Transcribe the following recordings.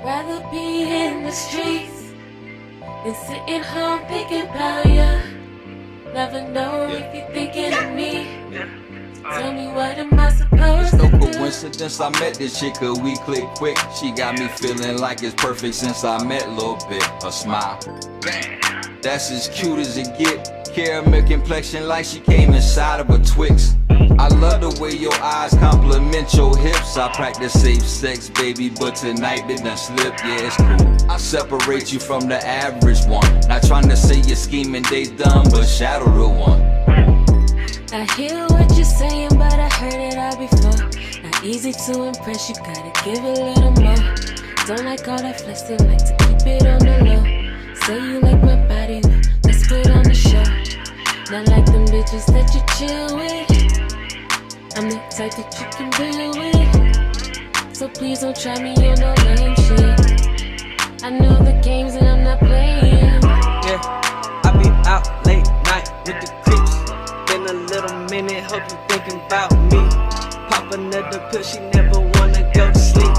rather be in the streets than sitting home thinking about ya. Never know if you're thinking of me. Tell me what am I supposed to do? It's no coincidence I met this chick, cause we click quick. She got me feeling like it's perfect since I met Lil' Bit. A smile, that's as cute as it get. Caramel complexion like she came inside of a Twix. I love the way your eyes compliment your hips. I practice safe sex, baby, but tonight it done slipped. Yeah, it's cool. I separate you from the average one. Not trying to say your scheming days done, but shadow the one. I hear what you're saying, but I heard it all before. Not easy to impress, you gotta give a little more. Don't like all that flexing, like to keep it on the low. Say you like my body, well, let's put on the show. Not like them bitches that you chill with. I'm the type that you can deal with. So please don't try me on no lame shit. I know the games and I'm not playing. Yeah, I be out late night with the creeps. Been a little minute, hope you thinking about me. Pop another pill, she never wanna go to sleep.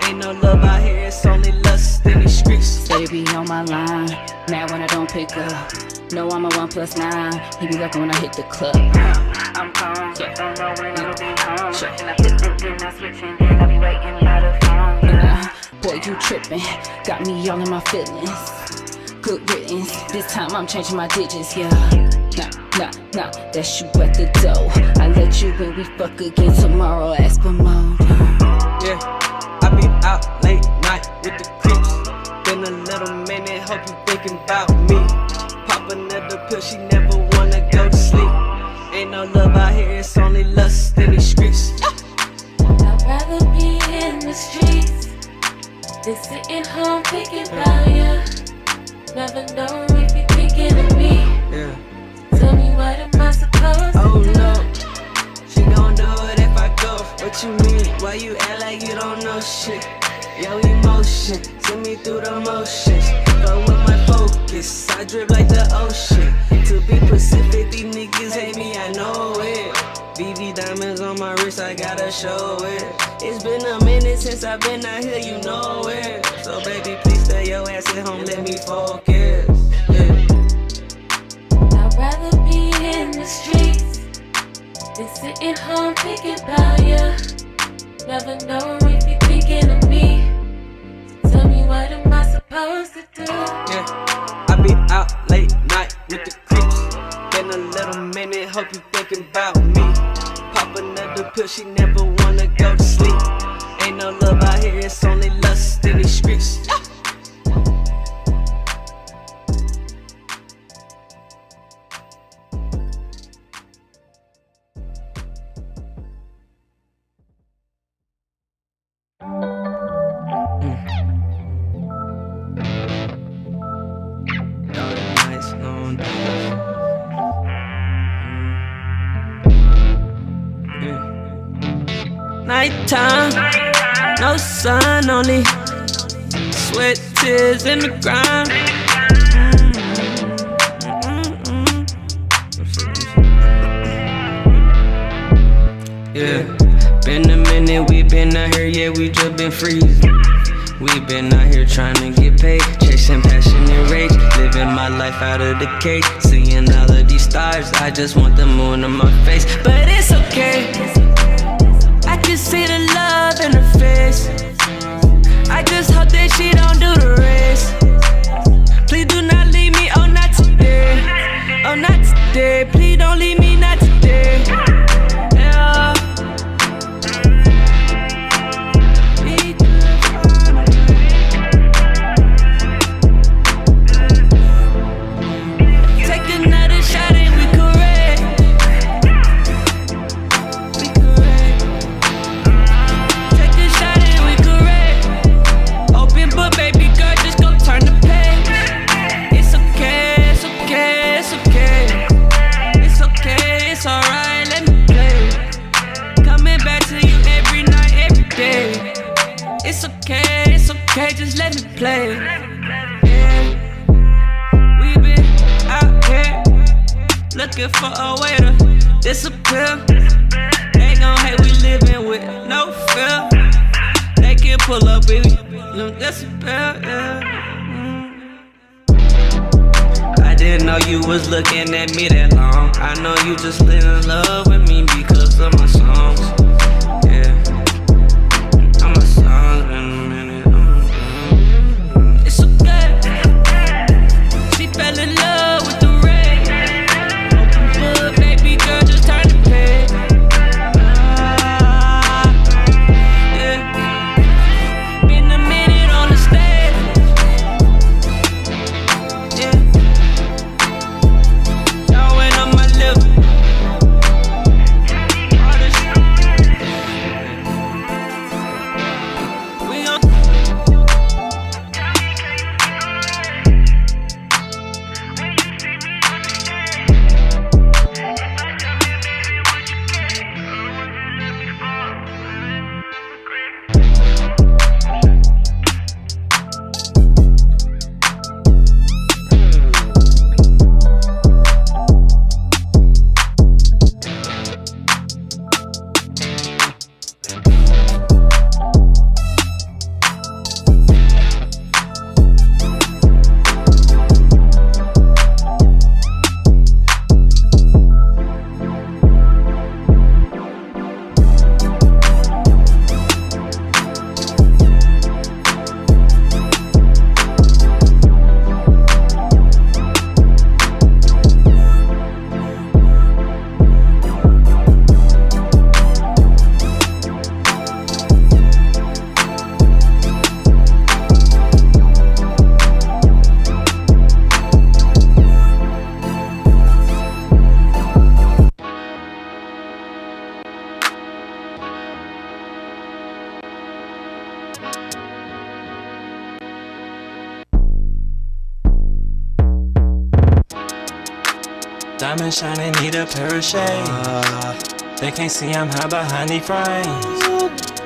Ain't no love out here, it's only lust in these streets. Baby on my line, mad when I don't pick up. No, I'm a 1+9. He be looking when I hit the club. I'm calm, yeah. Don't know when I'll be home. Sure. And I flip, then I switch, and then I be waiting by the phone. Boy, you tripping, got me all in my feelings. Good riddance, this time I'm changing my digits, yeah. Nah, that's you at the door. I let you in, we fuck again tomorrow, ask for more. Yeah, I be out late night with the creeps. Been a little minute, hope you thinking about me. Pop another pill, she never wanna go to sleep. Ain't no love out here, it's only lust in these streets. I'd rather be in the streets than sitting home thinking about ya. Never know if you're thinking of me. Yeah. Tell me what am I supposed to Oh do? no, she gon' do it if I go. What you mean? Why you act like you don't know shit? Yo, emotion, send me through the motions. Go with my focus, I drip like the ocean. To be Pacific, these niggas hate me, I know it. BB diamonds on my wrist, I gotta show it. It's been a minute since I've been out here, you know it. So baby, please stay your ass at home, let me focus. Yeah. I'd rather be in the streets than sitting home thinking about ya. Never know if you're thinking of me. Tell me what am I supposed to do? Yeah, I be out late night with the creeps. Been a little minute, hope you thinking about me. Pop another pill, she never wanna go to sleep. Ain't no love out here, it's only lust in these streets. Nighttime, no sun, only sweat, tears, and the grind. Yeah, been a minute, we been out here, yeah, we just been freezing. We been out here trying to get paid, chasing passion and rage, living my life out of the cage. Seeing all of these stars, I just want the moon on my face, but it's okay. I can see the love in her face. I just hope that she don't do the race. Please do not leave me, oh not today. Oh not today, please don't leave me, not today. Yeah. Take another shot and we correct. We correct. Take a shot and we correct. Open book, baby girl, just go turn the page. It's okay, it's okay, it's okay. It's okay, it's alright, let me play. Coming back to you every night, every day. It's okay, just let me play. Yeah. We been out here looking for a way to disappear. They gon' hate we living with no fear. They can pull up, baby. decibel, yeah. I didn't know you was looking at me that long. I know you just in love with me because of my songs. Yeah, I'm a song in a minute. It's okay. She fell in love with the rain. Open book, baby girl, just turn the page. Yeah, been a minute on the stage. Yeah. Diamond shining, need a pair of shades. They can't see I'm high behind these frames.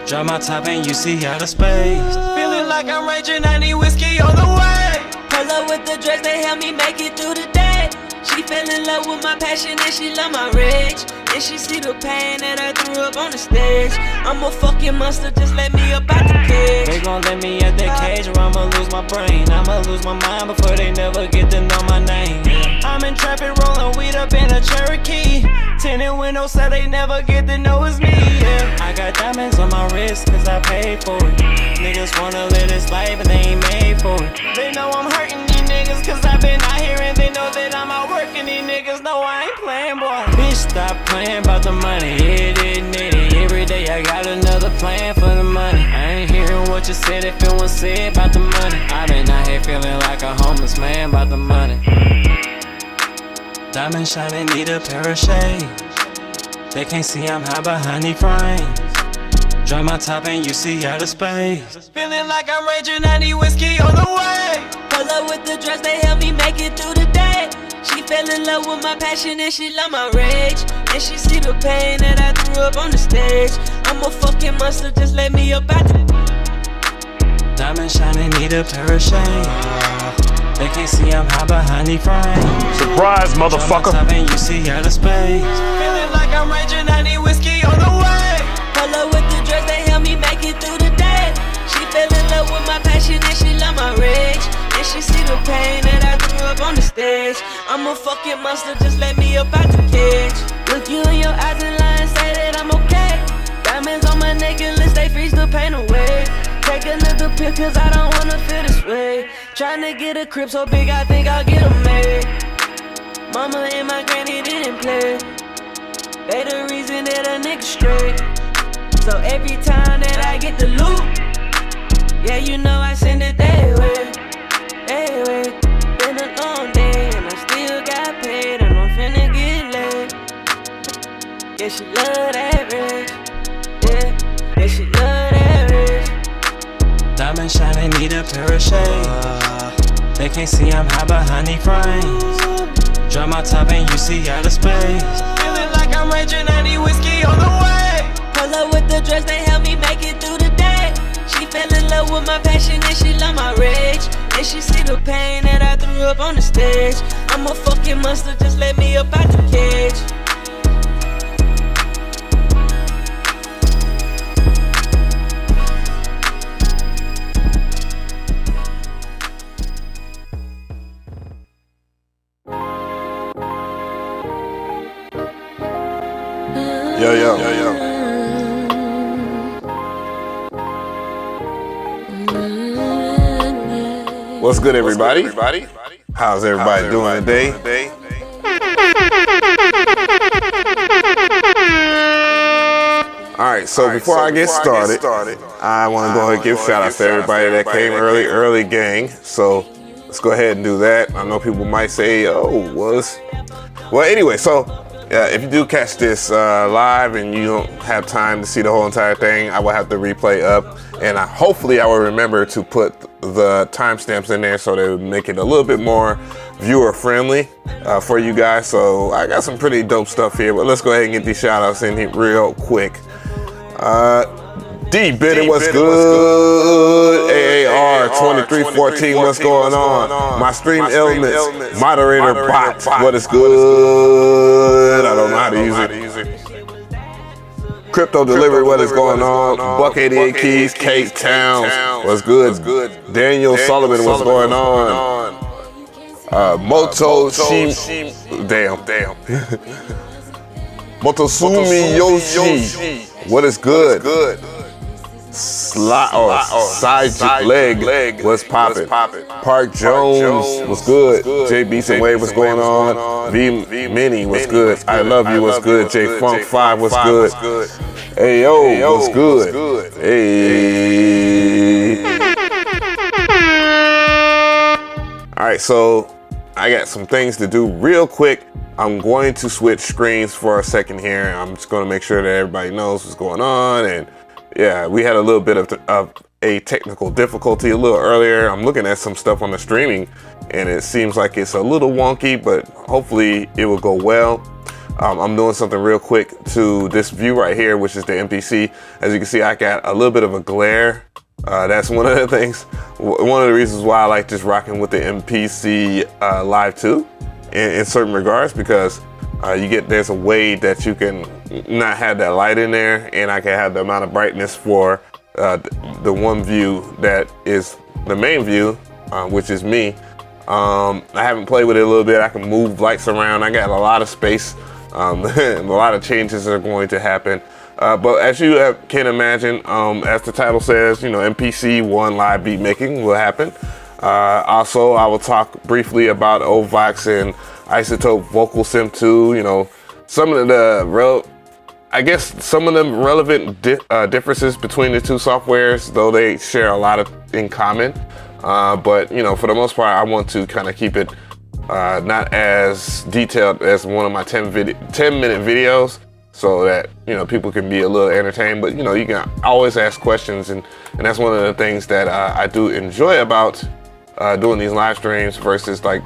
Drop my top and you see outer space. Feeling like I'm raging, I need whiskey on the way. Pull up with the dress, they help me make it through the day. She fell in love with my passion and she love my rage. And she see the pain that I threw up on the stage. I'm a fucking monster, just let me up out the cage. They gon' let me at that cage or I'ma lose my brain. I'ma lose my mind before they never get to know my name. I'm in traffic rolling weed up in a Cherokee. Tinted windows so they never get to know it's me, yeah. I got diamonds on my wrist cause I paid for it. Niggas wanna live this life but they ain't made for it. They know I'm hurting these niggas cause I've been out here and they know that I'm out working. These niggas know I ain't playing, boy. Bitch, stop playing about the money, hit it, nitty. Every day I got another plan for the money. I ain't hearing what you said if it was said about the money. I been out here feeling like a homeless man about the money. Diamond shining, need a pair of shades. They can't see I'm high behind these frames. Drop my top and you see outer space. Feeling like I'm raging, I need whiskey on the way. Pull up with the dress, they help me make it through the day. She fell in love with my passion and she love my rage. And she see the pain that I threw up on the stage. I'm a fucking monster, just let me up out the... Diamond shining, need a pair of shades. They can't see I'm high behind these frames. Surprise, motherfucker. Drop my top and you see outer space. Feeling like I'm raging, I need whiskey on the way. Pull up with the dress, they help me make it through the day. She fell in love with my passion and she love my rage. And she see the pain that I threw up on the stage. I'm a fucking monster, just let me up out the cage. Look you in your eyes and lie and say that I'm okay. Diamonds on my necklace, they freeze the pain away. Take another pill cause I don't wanna feel this way. Tryna get a crib so big I think I'll get 'em made. Mama and my granny didn't play. They the reason that a nigga straight. So every time that I get the loot, yeah, you know I send it that way. That way. Been a long day and I still got paid and I'm finna get laid. Yeah, she love that rich. Yeah, she love that rich. Diamond shining, need a pair of shades. They can't see I'm high behind these frames. Drop my top and you see outer space. Feeling like I'm raging, I need whiskey on the way. Pull up with the dress, they help me make it through the day. She fell in love with my passion and she love my rage. And she see the pain that I threw up on the stage. I'm a fucking monster, just let me up out the cage. What's good, everybody? How's everybody doing today? All right, so before I get started, I want to go ahead and give shout outs to everybody that came early gang. So let's go ahead and do that. I know people might say, oh, well, anyway, so if you do catch this live and you don't have time to see the whole entire thing, I will have the replay up, and hopefully I will remember to put the timestamps in there so they would make it a little bit more viewer friendly for you guys. So I got some pretty dope stuff here, but let's go ahead and get these shout outs in here real quick. D Bidden, what's good? AAR 2314, what's going on? My stream elements, moderator bot, what is good? I don't know how to use it. Crypto delivery, what is going on? Buck 88 Keys, Cape Towns, what's good? Daniel Sullivan, what's going on? Moto Shim, damn. Motosumi Yoshi, what is good? Side leg, what's poppin'? Park Jones, what's good? J Beats and Wave, what's going on? V Mini, what's good? I love you, what's good? J Funk 5, what's good? Hey yo, what's good? Hey. All right, so I got some things to do real quick. I'm going to switch screens for a second here. I'm just going to make sure that everybody knows what's going on. And yeah, we had a little bit of a technical difficulty a little earlier. I'm looking at some stuff on the streaming and it seems like it's a little wonky, but hopefully it will go well. I'm doing something real quick to this view right here, which is the MPC. As you can see, I got a little bit of a glare. That's one of the things, one of the reasons why I like just rocking with the MPC Live 2 in certain regards, because there's a way that you can not have that light in there, and I can have the amount of brightness for the one view that is the main view, which is me. I haven't played with it a little bit. I can move lights around. I got a lot of space. A lot of changes are going to happen. But as you can imagine, as the title says, MPC ONE live beat making will happen. Also, I will talk briefly about Ovox and iZotope Vocal Synth 2. Some of the relevant differences between the two softwares, though they share a lot in common. But for the most part, I want to kind of keep it not as detailed as one of my 10-minute videos, so that people can be a little entertained. But you can always ask questions, and that's one of the things that I do enjoy about doing these live streams versus like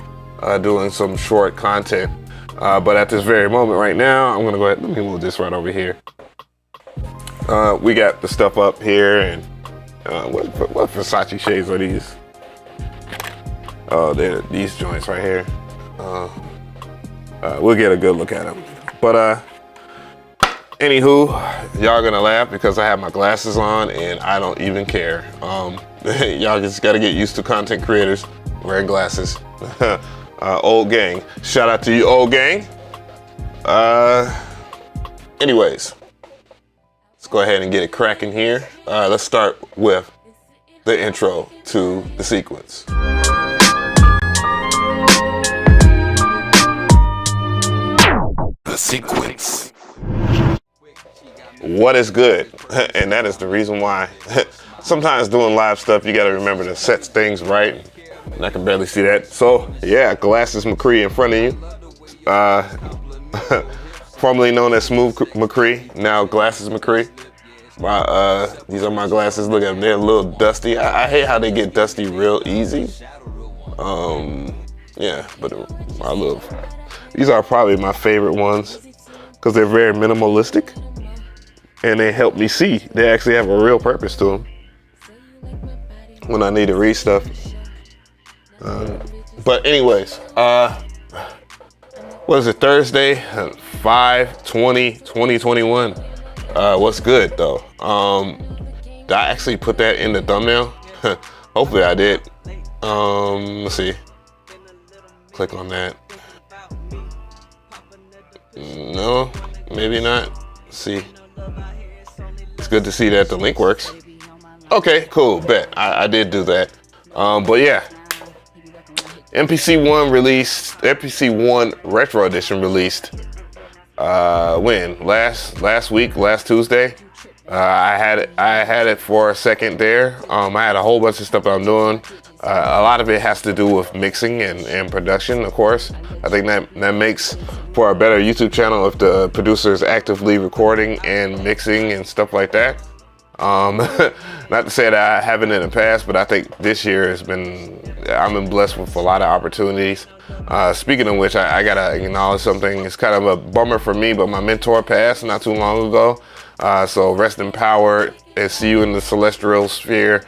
doing some short content. But at this very moment right now, I'm gonna go ahead, let me move this right over here. We got the stuff up here, and what Versace shades are these? Oh, they're these joints right here. We'll get a good look at them. But anywho, y'all gonna laugh because I have my glasses on and I don't even care. Y'all just gotta get used to content creators wearing glasses. Old gang, shout out to you, old gang. Anyways, let's go ahead and get it cracking here. Let's start with the intro to the sequence. The sequence. What is good? And that is the reason why sometimes doing live stuff, you gotta remember to set things right. And I can barely see that. So yeah, Glasses Mcree in front of you. Formerly known as Smooth Mcree, now Glasses Mcree. These are my glasses. Look at them, they're a little dusty. I hate how they get dusty real easy. Yeah, but these are probably my favorite ones because they're very minimalistic and they help me see. They actually have a real purpose to them when I need to read stuff. But anyways, what is it, Thursday, 5/20/2021. What's good though? Did I actually put that in the thumbnail? Hopefully I did. Let's see. Click on that. No, maybe not. Let's see. It's good to see that the link works. Okay, cool, bet. I did do that. But yeah, MPC ONE Retro Edition released when? Last week, last Tuesday. I had it for a second there. I had a whole bunch of stuff I'm doing. A lot of it has to do with mixing and production, of course. I think that makes for a better YouTube channel if the producer is actively recording and mixing and stuff like that. Not to say that I haven't in the past, but I think this year I've been blessed with a lot of opportunities. Speaking of which, I gotta acknowledge something. It's kind of a bummer for me, but my mentor passed not too long ago. So rest in power and see you in the celestial sphere,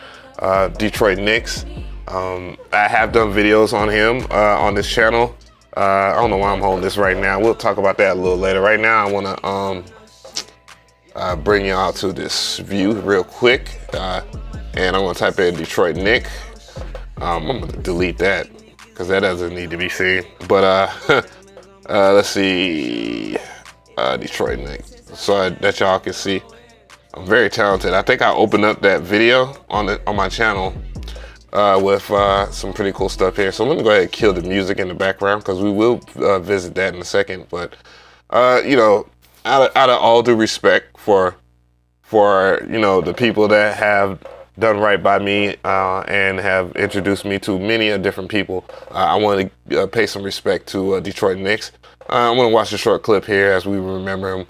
Detroit Knicks. I have done videos on him on this channel. I don't know why I'm holding this right now. We'll talk about that a little later. Right now, I want to bring y'all to this view real quick, and I'm gonna type in Detroit Nick. I'm gonna delete that because that doesn't need to be seen. But let's see, Detroit Nick, so that y'all can see. I'm very talented. I think I opened up that video on my channel with some pretty cool stuff here. So I'm gonna go ahead and kill the music in the background because we will visit that in a second. But you know, out of all due respect for you know, the people that have done right by me and have introduced me to many different people, I want to pay some respect to Detroit Knicks. I'm gonna watch a short clip here as we remember him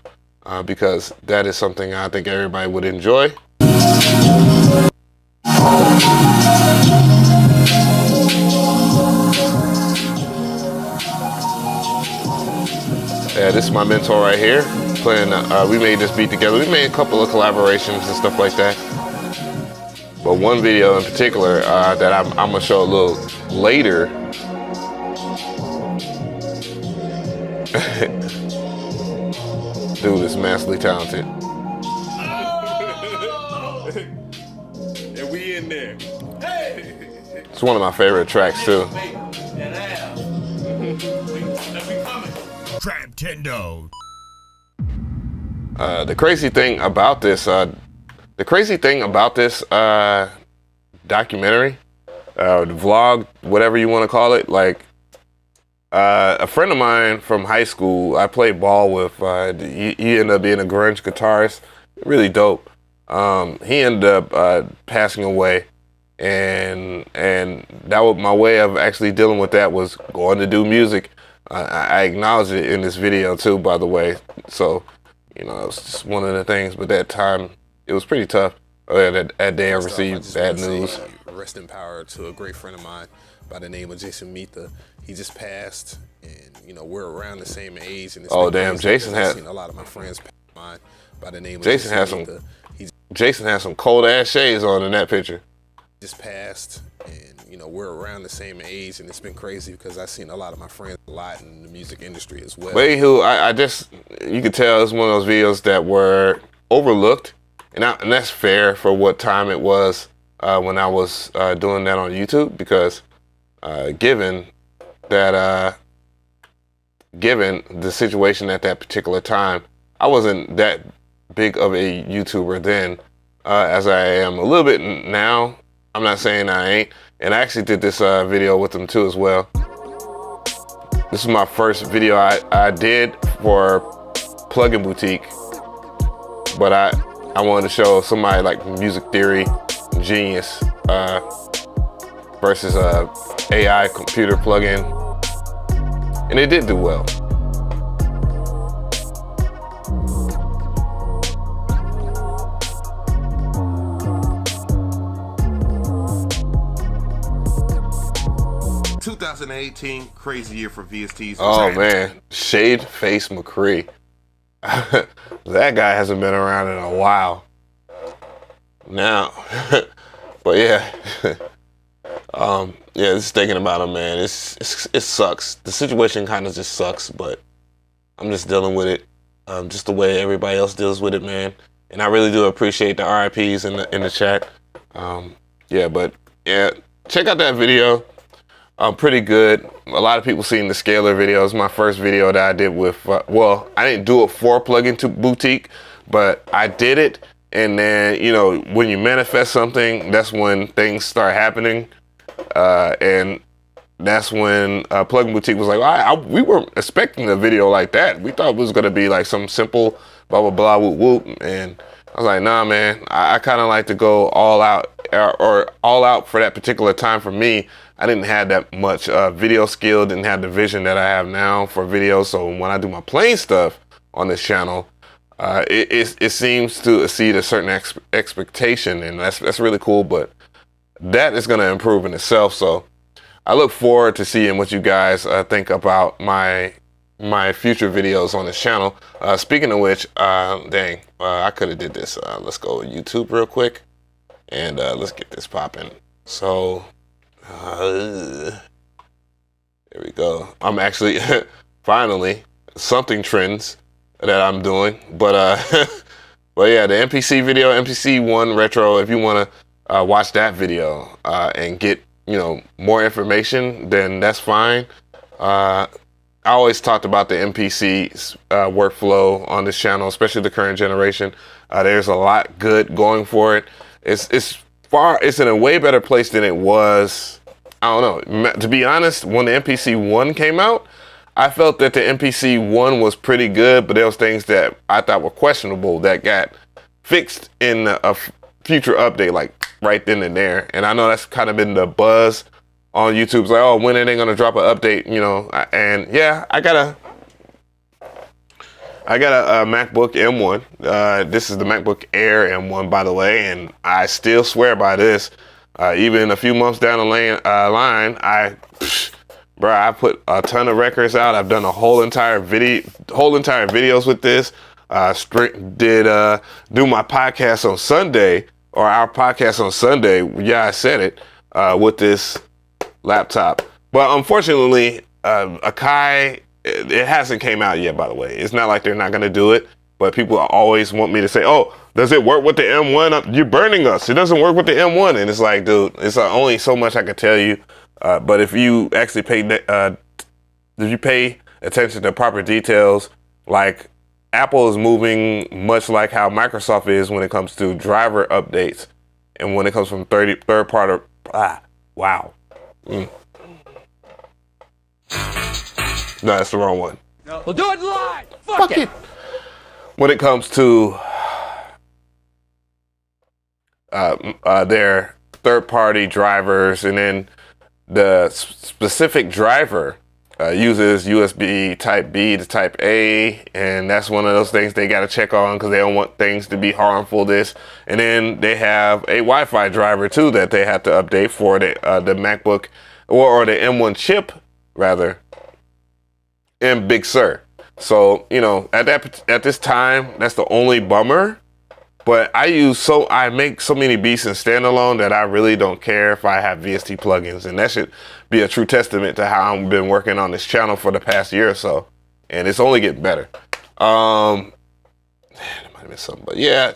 because that is something I think everybody would enjoy. Yeah, this is my mentor right here. Playing, we made this beat together. We made a couple of collaborations and stuff like that. But one video in particular that I'm gonna show a little later. Dude is massively talented. And we in there. Hey! It's one of my favorite tracks too. Trap Tendo. The crazy thing about this documentary, the vlog, whatever you want to call it, like a friend of mine from high school, I played ball with. He ended up being a grunge guitarist, really dope. He ended up passing away, and that was my way of actually dealing with that, was going to do music. I acknowledged it in this video too, by the way. So, you know, it was just one of the things. But that time, it was pretty tough. That day I received bad news. Rest in power to a great friend of mine by the name of Jason Mita. He just passed, and you know, we're around the same age. And oh damn, Jason had seen a lot of my friends pass mine by the name of Jason has some. Jason has some cold ass shades on in that picture. Just passed, and you know, we're around the same age, and it's been crazy because I've seen a lot of my friends a lot in the music industry as well. But anywho, I just, you could tell it's one of those videos that were overlooked, and that's fair for what time it was when I was doing that on YouTube, because given the situation at that particular time, I wasn't that big of a YouTuber then as I am a little bit now. I'm not saying I ain't. And I actually did this video with them too as well. This is my first video I did for Plugin Boutique. But I wanted to show somebody like music theory genius versus AI computer plugin. And it did do well. Crazy year for VSTs. Oh man, Shade Face Mcree. That guy hasn't been around in a while now. But yeah. Yeah, just thinking about him, man. It sucks. The situation kind of just sucks, but I'm just dealing with it, just the way everybody else deals with it, man. And I really do appreciate the RIPs in the chat. Yeah, but yeah, check out that video. Pretty good. A lot of people seen the Scalar video. It's my first video that I did with, well, I didn't do it for Plugin Boutique, but I did it. And then, you know, when you manifest something, that's when things start happening. And that's when Plugin Boutique was like, we weren't expecting a video like that. We thought it was gonna be like some simple blah blah blah whoop whoop. And I was like, nah, man. I kind of like to go all out or all out for that particular time. For me, I didn't have that much video skill, didn't have the vision that I have now for video. So when I do my playing stuff on this channel, it seems to exceed a certain expectation, and that's really cool. But that is going to improve in itself. So I look forward to seeing what you guys think about my future videos on this channel. Speaking of which, dang, I could have did this. Let's go to YouTube real quick, and let's get this popping. So there we go. I'm actually finally something trends that I'm doing, but but yeah, the MPC video, MPC ONE Retro. If you want to watch that video and get more information, then that's fine. I always talked about the MPC workflow on this channel, especially the current generation. There's a lot good going for it. It's in a way better place than it was. I don't know. To be honest, when the MPC ONE came out, I felt that the MPC ONE was pretty good, but there was things that I thought were questionable that got fixed in a future update, like right then and there. And I know that's kind of been the buzz on YouTube. It's like, oh, when are they gonna drop an update? And yeah, I got a MacBook M1. This is the MacBook Air M1, by the way, and I still swear by this. Even a few months down the line, I put a ton of records out. I've done a whole entire videos with this. Did do my podcast on Sunday, or our podcast on Sunday. Yeah, I said it with this laptop. But unfortunately, AKAI, it hasn't came out yet, by the way. It's not like they're not going to do it, but people always want me to say, oh, does it work with the M1? You're burning us. It doesn't work with the M1. And it's like, dude, it's only so much I can tell you. But if you actually pay attention to proper details, like Apple is moving much like how Microsoft is when it comes to driver updates and when it comes from third party. Wow. No, that's the wrong one. No. We'll do it live. Fuck it. When it comes to their third-party drivers, and then the specific driver uses USB Type B to Type A, and that's one of those things they got to check on because they don't want things to be harmful. And then they have a Wi-Fi driver too that they have to update for the MacBook or the M1 chip rather, in Big Sur. So at this time, that's the only bummer. But I make so many beats in standalone that I really don't care if I have VST plugins, and that should be a true testament to how I've been working on this channel for the past year or so, and it's only getting better. There might have been something, but yeah,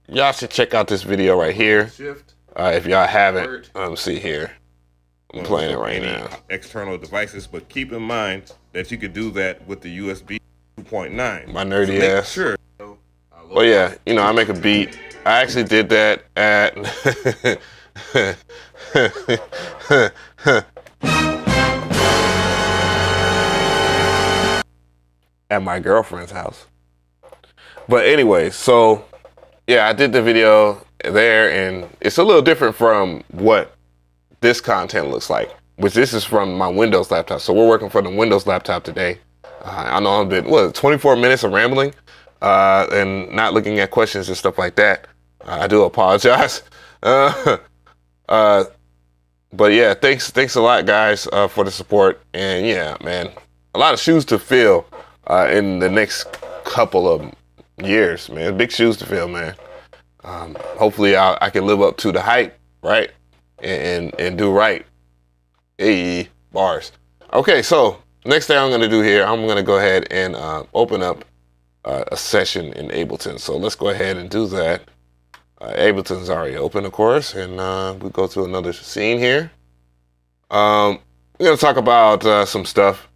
y'all should check out this video right here. If y'all haven't, see here. I'm playing it right now. External devices, but keep in mind that you could do that with the USB 2.9. My nerdy ass. Sure. Well, yeah, I make a beat. I actually did that at at my girlfriend's house. But anyway, so yeah, I did the video there, and it's a little different from what this content looks like, which this is from my Windows laptop. So we're working for the Windows laptop today. I know I've been 24 minutes of rambling and not looking at questions and stuff like that. I do apologize. But yeah, thanks a lot, guys, for the support. And yeah, man, a lot of shoes to fill in the next couple of years, man. Big shoes to fill, man. Hopefully I can live up to the hype, right? And do right. Hey, bars. Okay, so next thing I'm going to do here, I'm going to go ahead and open up a session in Ableton. So let's go ahead and do that. Ableton's already open, of course, and we'll go to another scene here. We're going to talk about some stuff.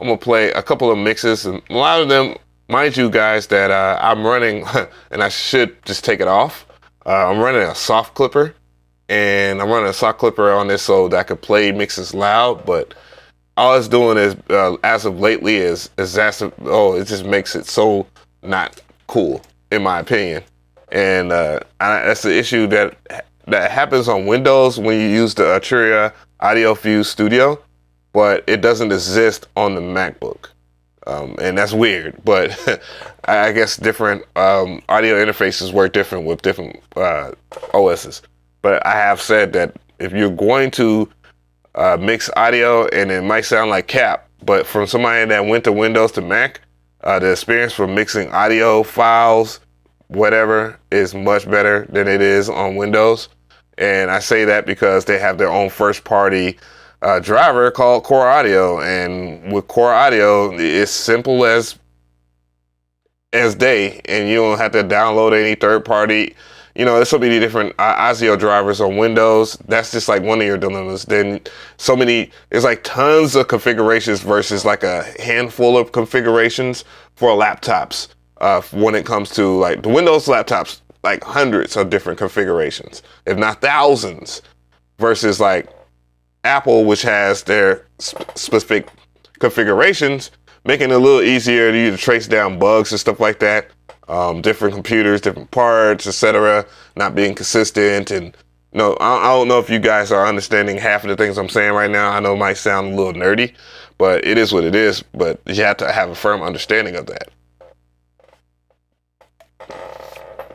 I'm going to play a couple of mixes, and a lot of them, mind you guys, that I'm running, and I should just take it off. I'm running a soft clipper, and I'm running a soft clipper on this so that I could play mixes loud, but all it's doing is, as of lately, is it just makes it so not cool, in my opinion. And that's the issue that happens on Windows when you use the Arturia Audio Fuse Studio, but it doesn't exist on the MacBook. And that's weird, but I guess different audio interfaces work different with different OSs. But I have said that if you're going to mix audio, and it might sound like cap, but from somebody that went to Windows to Mac, the experience for mixing audio files, whatever, is much better than it is on Windows. And I say that because they have their own first party driver called Core Audio, and with Core Audio, it's simple as day, and you don't have to download any third party. You know, there's so many different ASIO drivers on Windows. That's just like one of your dilemmas. Then there's like tons of configurations versus like a handful of configurations for laptops. When it comes to like the Windows laptops, like hundreds of different configurations, if not thousands, versus like Apple, which has their specific configurations, making it a little easier to you to trace down bugs and stuff like that. Different computers, different parts, etc., not being consistent. And no, I don't know if you guys are understanding half of the things I'm saying right now. I know it might sound a little nerdy, but it is what it is. But you have to have a firm understanding of that.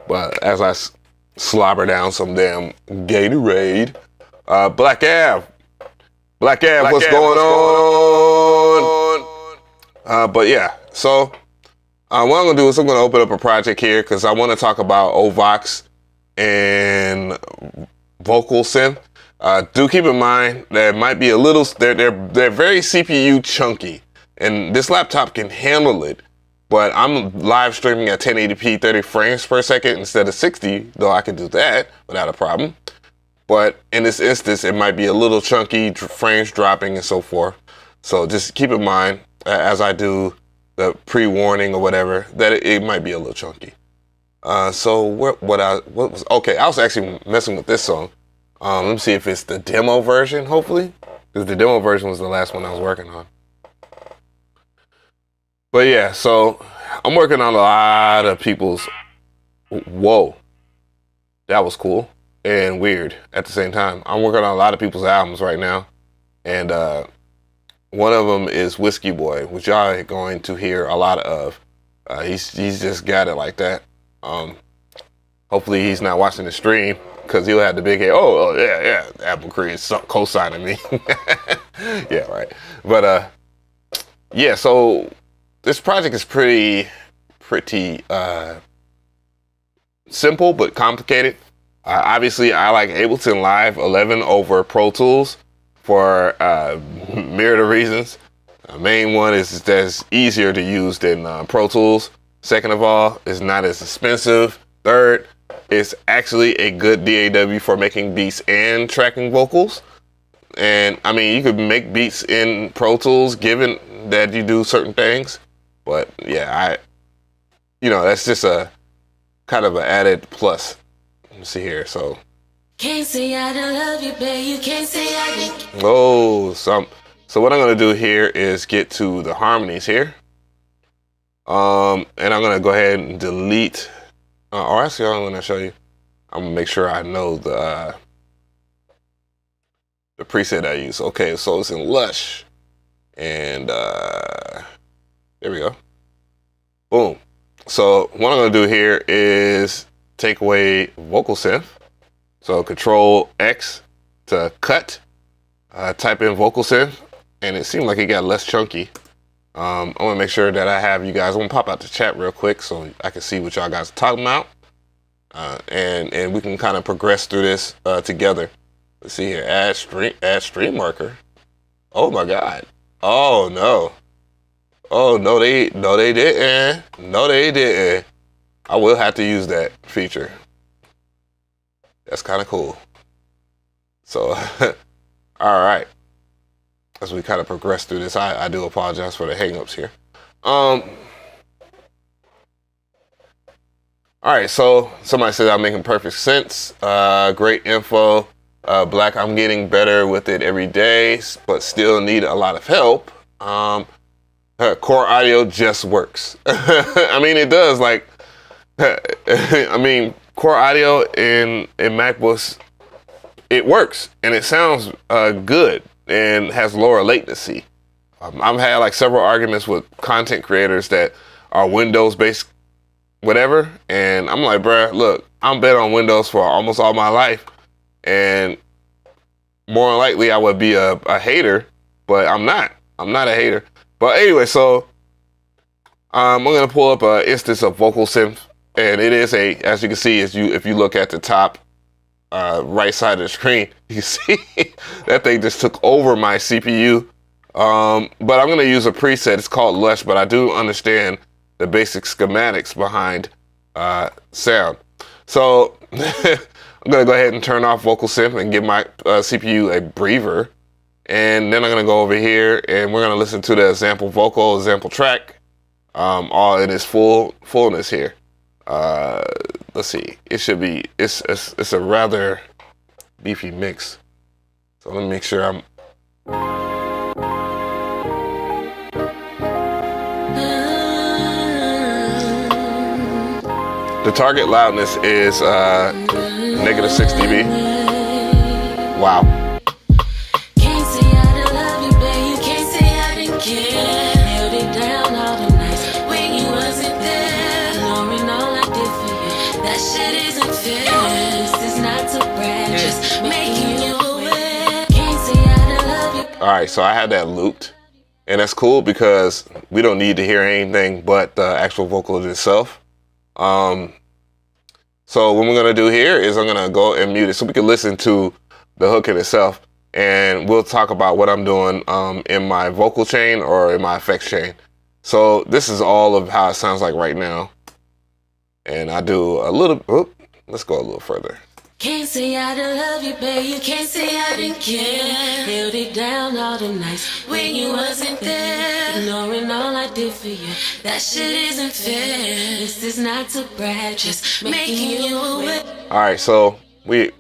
But as I slobber down some damn Gatorade, Black Av, what's going on? But yeah, so what I'm going to do is I'm going to open up a project here because I want to talk about Ovox and Vocal Synth. Do keep in mind that it might be a little, they're very CPU chunky, and this laptop can handle it, but I'm live streaming at 1080p 30 frames per second instead of 60, though I can do that without a problem. But in this instance, it might be a little chunky, frames dropping and so forth. So just keep in mind as I do the pre-warning or whatever, that it might be a little chunky. So what was okay? I was actually messing with this song. Let me see if it's the demo version. Hopefully, because the demo version was the last one I was working on. But yeah, so I'm working on a lot of people's. Whoa, that was cool and weird at the same time. I'm working on a lot of people's albums right now, and one of them is Whiskey Boy, which y'all are going to hear a lot of. He's just got it like that. Hopefully he's not watching the stream because he'll have the big head. Oh yeah, McRee is co-signing me. Yeah, right. But yeah, so this project is pretty simple but complicated. Obviously, I like Ableton Live 11 over Pro Tools for myriad of reasons. The main one is that it's easier to use than Pro Tools. Second of all, it's not as expensive. Third, it's actually a good DAW for making beats and tracking vocals. And I mean, you could make beats in Pro Tools given that you do certain things. But yeah, that's just a kind of an added plus. Let me see here. So. Can't say I don't love you, babe. You can't say I don't. Oh, so what I'm gonna do here is get to the harmonies here. And I'm gonna go ahead and delete. Or actually, I'm gonna show you. I'm gonna make sure I know the preset I use. Okay, so it's in Lush, and there we go. Boom. So what I'm gonna do here is take away Vocal Synth. So Control X to cut. Type in Vocal Synth, and it seemed like it got less chunky. I want to make sure that I have you guys. I'm gonna pop out the chat real quick so I can see what y'all guys are talking about, and we can kind of progress through this together. Let's see here. Add stream marker. Oh my God. Oh no. Oh no, they didn't. No, they didn't. I will have to use that feature. That's kind of cool. So, all right. As we kind of progress through this, I do apologize for the hangups here. All right, so somebody said I'm making perfect sense. Great info. Black, I'm getting better with it every day, but still need a lot of help. Core audio just works. I mean, it does. Like, I mean, core audio in MacBooks, it works and it sounds good and has lower latency. I've had like several arguments with content creators that are Windows-based, whatever, and I'm like, bruh, look, I'm been on Windows for almost all my life, and more than likely I would be a hater, but I'm not. I'm not a hater. But anyway, so I'm gonna pull up an instance of Vocal Synth, and it is as you can see, if you look at the top right side of the screen, you see that thing just took over my CPU. But I'm gonna use a preset. It's called Lush, but I do understand the basic schematics behind sound. So I'm gonna go ahead and turn off Vocal Synth and give my CPU a breather. And then I'm gonna go over here and we're gonna listen to the example vocal, example track, all in its fullness here. Let's see, it should be, it's a rather beefy mix. So let me make sure I'm. The target loudness is -6 dB. Wow. All right, so I had that looped, and that's cool because we don't need to hear anything but the actual vocal itself. So what we're gonna do here is I'm gonna go and mute it so we can listen to the hook in itself, and we'll talk about what I'm doing in my vocal chain or in my effects chain. So this is all of how it sounds like right now, and I do a little. Let's go a little further. Can't say I don't love you, babe. You can't say I didn't care. Held it down all the nights when you wasn't there. Ignoring all I did for you. That shit isn't fair. This is not to brag, just making you aware. All right, so we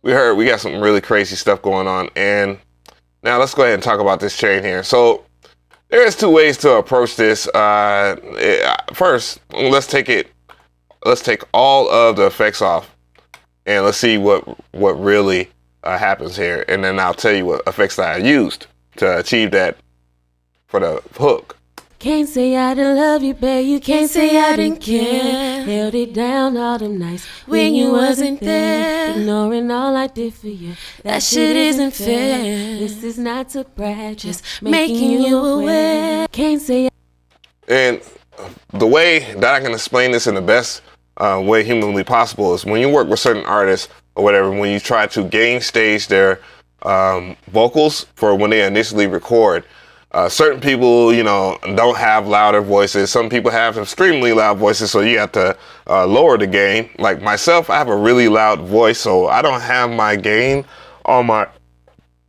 heard we got some really crazy stuff going on, and now let's go ahead and talk about this chain here. So there's two ways to approach this. First, let's take all of the effects off. And let's see what really happens here. And then I'll tell you what effects that I used to achieve that for the hook. Can't say I didn't love you, babe. You can't say I didn't care. Held it down all them nights when you wasn't there. Ignoring all I did for you. That shit isn't fair. This is not to brag, just making you aware. Can't say. And the way that I can explain this in the best way humanly possible is when you work with certain artists or whatever, when you try to gain stage their vocals for when they initially record, certain people, you know, don't have louder voices. Some people have extremely loud voices, so you have to lower the gain. Like myself, I have a really loud voice, so I don't have my gain on my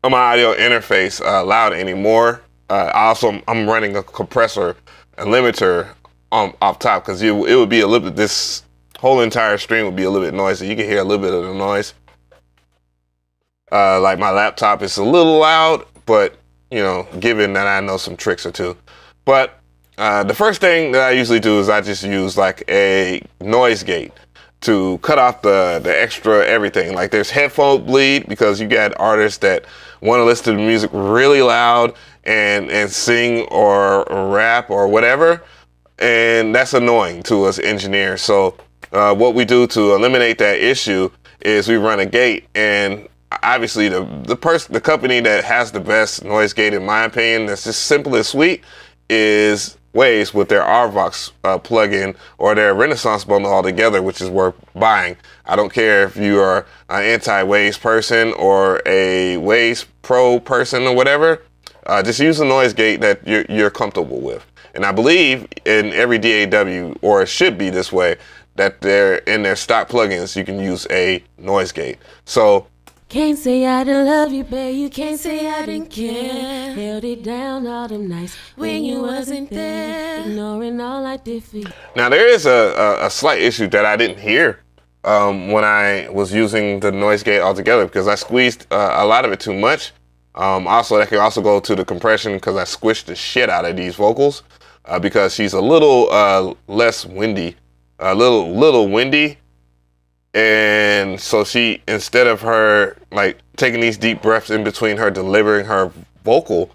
audio interface loud anymore. I'm running a compressor and limiter off top because it would be a little bit, this whole entire stream would be a little bit noisy. You can hear a little bit of the noise. Like my laptop is a little loud, but you know, given that I know some tricks or two. But the first thing that I usually do is I just use like a noise gate to cut off the extra everything. Like there's headphone bleed because you got artists that want to listen to the music really loud and sing or rap or whatever. And that's annoying to us engineers. So what we do to eliminate that issue is we run a gate, and obviously the company that has the best noise gate, in my opinion, that's just simple and sweet, is Waves with their RVox plugin or their Renaissance bundle altogether, which is worth buying. I don't care if you are an anti-Waves person or a Waves Pro person or whatever. Just use a noise gate that you're comfortable with. And I believe in every DAW, or it should be this way, that they're in their stock plugins, you can use a noise gate. So can't say I didn't love you, babe. You can't say I didn't care. Held it down all them nights when you wasn't there. Ignoring all I did for you. Now there is a slight issue that I didn't hear when I was using the noise gate altogether because I squeezed a lot of it too much. Also, that can also go to the compression because I squished the shit out of these vocals because she's a little less windy, a little windy. And so she, instead of her like taking these deep breaths in between her delivering her vocal,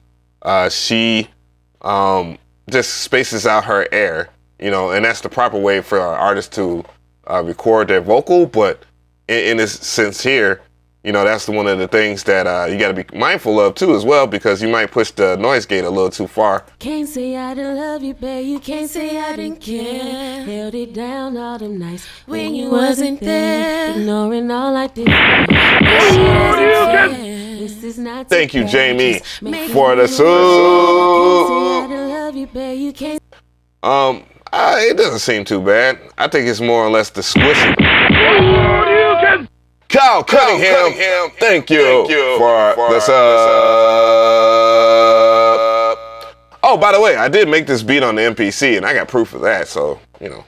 she just spaces out her air, you know, and that's the proper way for an artist to record their vocal. But in this sense here, you know, that's one of the things that you got to be mindful of too as well, because you might push the noise gate a little too far. Can't say I didn't love you, babe. You can't say I didn't care. Held it down all them nights when you wasn't there. Ignoring all I did. This is not. Thank you, Jamie, for the soup. It doesn't seem too bad. I think it's more or less the squishing. Kyle Cunningham, thank you for the sub. Oh, by the way, I did make this beat on the MPC, and I got proof of that. So, you know,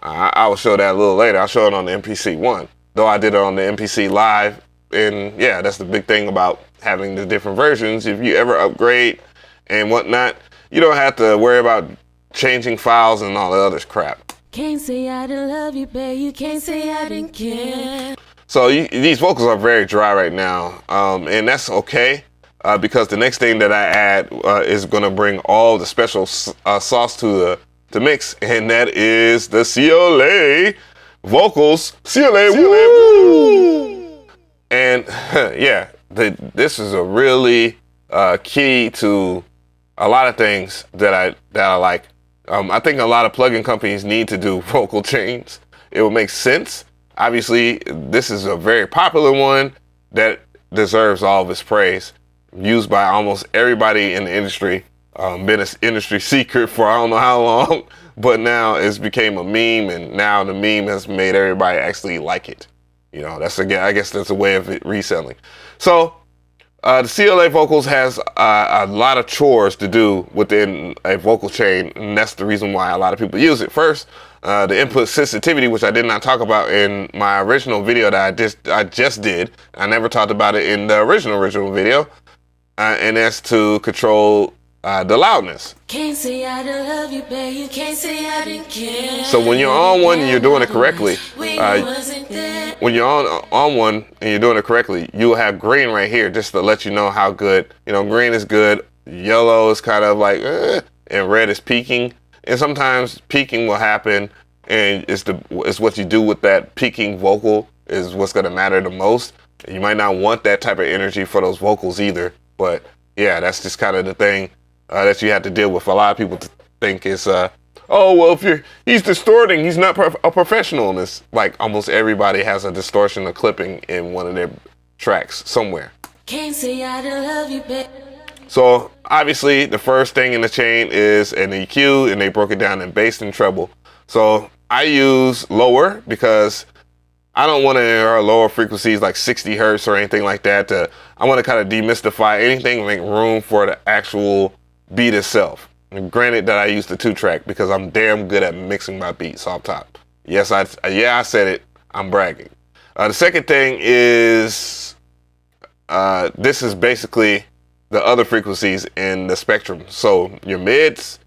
I will show that a little later. I'll show it on the MPC ONE, though I did it on the MPC Live. And yeah, that's the big thing about having the different versions. If you ever upgrade and whatnot, you don't have to worry about changing files and all the other crap. Can't say I didn't love you, babe. You can't say I didn't care. So these vocals are very dry right now, and that's okay, because the next thing that I add is going to bring all the special sauce to the mix, and that is the CLA vocals. CLA, woo! And yeah, this is a really key to a lot of things that I like. I think a lot of plugin companies need to do vocal chains. It will make sense. Obviously, this is a very popular one that deserves all of its praise. Used by almost everybody in the industry. Been an industry secret for I don't know how long, but now it's became a meme, and now the meme has made everybody actually like it. You know, I guess that's a way of it reselling. So the CLA vocals has a lot of chores to do within a vocal chain, and that's the reason why a lot of people use it. First, the input sensitivity, which I did not talk about in my original video that I just did. I never talked about it in the original video, and that's to control the loudness. Can't say I didn't love you, babe. You can't say I didn't care. So when you're on one and you're doing it correctly, when you're on one and you're doing it correctly, you'll have green right here just to let you know how good. You know, green is good, yellow is kind of like, and red is peaking. And sometimes peaking will happen, and it's what you do with that peaking vocal is what's going to matter the most. You might not want that type of energy for those vocals either, but yeah, that's just kind of the thing that you have to deal with. A lot of people think is, oh well, he's distorting, he's not a professional in this. Like almost everybody has a distortion or clipping in one of their tracks somewhere. Can't say I didn't love you, babe. So obviously the first thing in the chain is an EQ, and they broke it down in bass and treble. So I use lower because I don't want to hear lower frequencies like 60 hertz or anything like that. I want to kind of demystify anything, make room for the actual beat itself. And granted that I use the 2-track because I'm damn good at mixing my beats off top. Yes, I said it. I'm bragging. The second thing is this is basically the other frequencies in the spectrum. So your mids,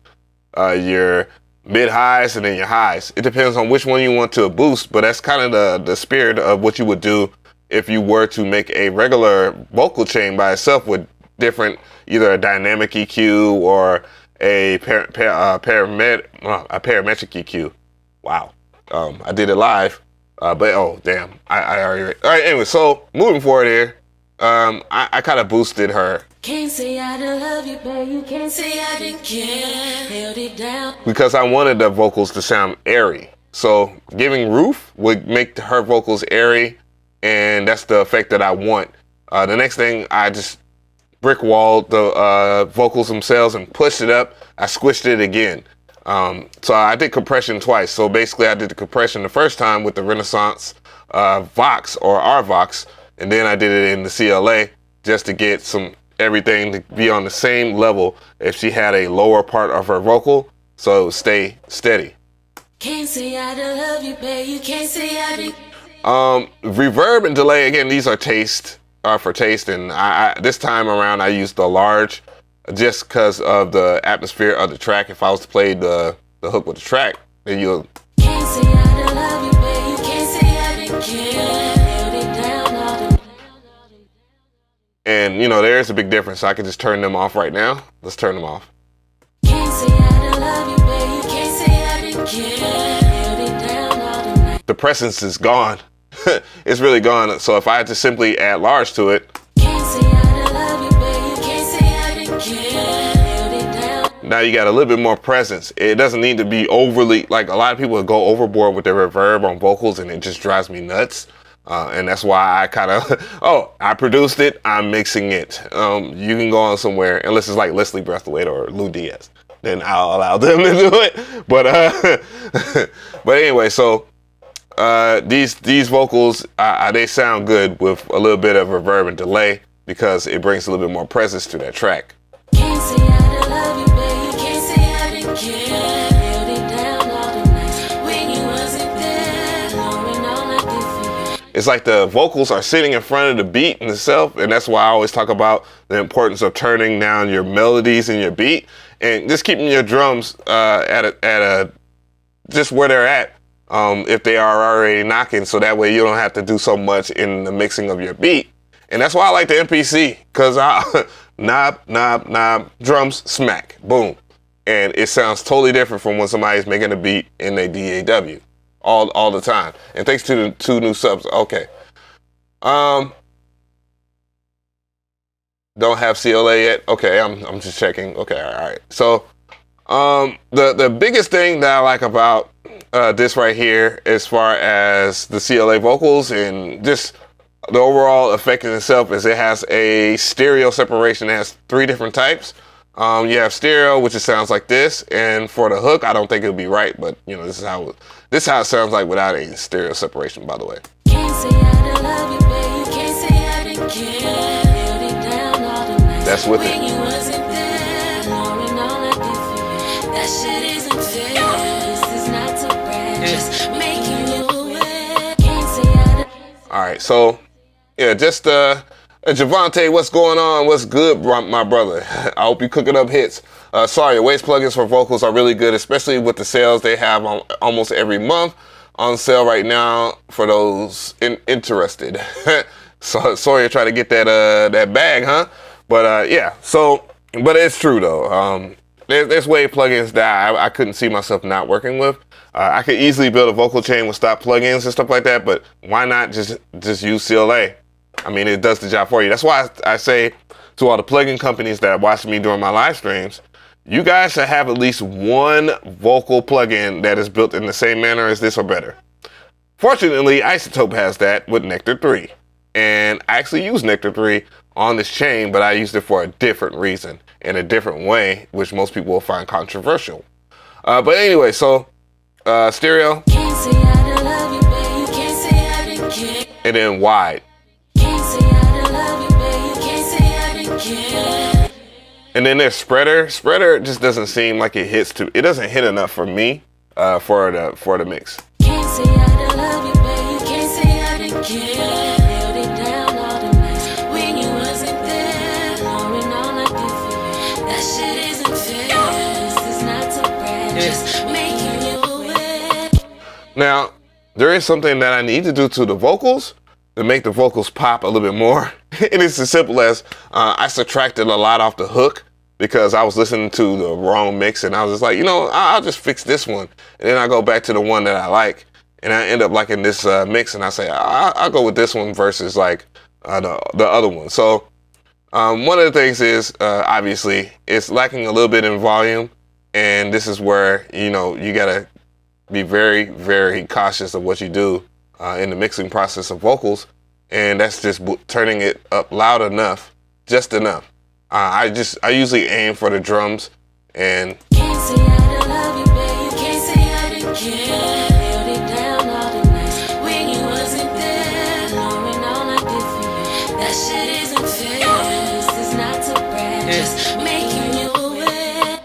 your mid-highs, and then your highs. It depends on which one you want to boost, but that's kind of the spirit of what you would do if you were to make a regular vocal chain by itself with different, either a dynamic EQ or a parametric EQ. Wow. I did it live, but oh, damn. I already... All right, anyway, so moving forward here, I kind of boosted her. Can't say I didn't love you, babe. You can't say I didn't care. Held it down. Because I wanted the vocals to sound airy. So giving roof would make her vocals airy, and that's the effect that I want. The next thing, I just brick walled the vocals themselves and pushed it up. I squished it again. So I did compression twice. So basically I did the compression the first time with the Renaissance Vox or RVox, and then I did it in the CLA just to get everything to be on the same level if she had a lower part of her vocal, so it would stay steady. Can't say I don't love you, babe. You can't say I didn't. Reverb and delay, again, these are for taste, and I this time around I used the large just because of the atmosphere of the track. If I was to play the hook with the track, then you'll. Can't say I don't love you, babe. You can't say I didn't care. Held it down all the. And you know, there is a big difference. So I can just turn them off right now. Let's turn them off. Can't say I don't love you, babe. You can't say I didn't care. Held it down all the night. The presence is gone. It's really gone. So if I had to simply add large to it. Can't say I don't love you, babe. You can't say I didn't care. Held it down. Now you got a little bit more presence. It doesn't need to be overly, like a lot of people go overboard with their reverb on vocals and it just drives me nuts. And that's why I kind of, I produced it, I'm mixing it. You can go on somewhere, unless it's like Leslie Breathwaite or Lou Diaz, then I'll allow them to do it. But but anyway, so these vocals, they sound good with a little bit of reverb and delay because it brings a little bit more presence to that track. Can't say I don't love you, babe. You can't say I didn't care. Held it down all the nights when you wasn't there. Knowing all I did for you. It's like the vocals are sitting in front of the beat in itself, and that's why I always talk about the importance of turning down your melodies and your beat, and just keeping your drums at a just where they're at. If they are already knocking, so that way you don't have to do so much in the mixing of your beat. And that's why I like the MPC, because knob, drums, smack, boom. And it sounds totally different from when somebody's making a beat in a DAW all the time. And thanks to the 2 new subs. Okay. Don't have CLA yet? Okay, I'm just checking. Okay, all right. So the biggest thing that I like about this right here, as far as the CLA vocals and just the overall effect in itself, is it has a stereo separation. It has 3 different types. You have stereo, which it sounds like this, and for the hook, I don't think it would be right, but you know, this is how it sounds like without a stereo separation, by the way. Can't say I don't love you, babe. You can't say I didn't care. Held it down all the nights That's with when it. you wasn't there. Knowing all I did for you. That shit isn't fair. This is not to brag. Just making you aware. Can't say I don't. All right, so yeah, just Javante, what's going on? What's good, my brother? I hope you cooking up hits. Sorry, Waves plugins for vocals are really good, especially with the sales they have on almost every month on sale right now for those interested. So sorry, try to get that bag, huh? But yeah. So, but it's true though. There's Wave plugins that I couldn't see myself not working with. I could easily build a vocal chain with stock plugins and stuff like that, but why not just use CLA? I mean, it does the job for you. That's why I say to all the plugin companies that watch me during my live streams, you guys should have at least one vocal plugin that is built in the same manner as this or better. Fortunately, iZotope has that with Nectar 3. And I actually use Nectar 3 on this chain, but I used it for a different reason, in a different way, which most people will find controversial. But anyway, so stereo. Can't say I don't love you, babe. You can't say I didn't care. And then wide. Can't say I don't love you, babe. You can't say I didn't care. And then there's spreader. Spreader just doesn't seem like it doesn't hit enough for me for the mix. Can't say I don't love you, babe. You can't say I didn't care. Held it down all the nights when you wasn't there. Knowing all I did for you. That shit isn't fair. This is not to brag. Just making you aware. Now, there is something that I need to do to the vocals to make the vocals pop a little bit more. And it's as simple as I subtracted a lot off the hook because I was listening to the wrong mix, and I was just like, I'll just fix this one. And then I go back to the one that I like, and I end up liking this mix, and I say, I'll go with this one versus like the other one. So one of the things is, obviously, it's lacking a little bit in volume, and this is where, you gotta be very, very cautious of what you do in the mixing process of vocals, and that's just turning it up loud enough, just enough. I usually aim for the drums, and Can't say I don't love you, babe. You can't say I didn't care. Held it down all the nights when you wasn't there. Knowing all I did for you. That shit isn't fair. This is not to brag. Just making you aware.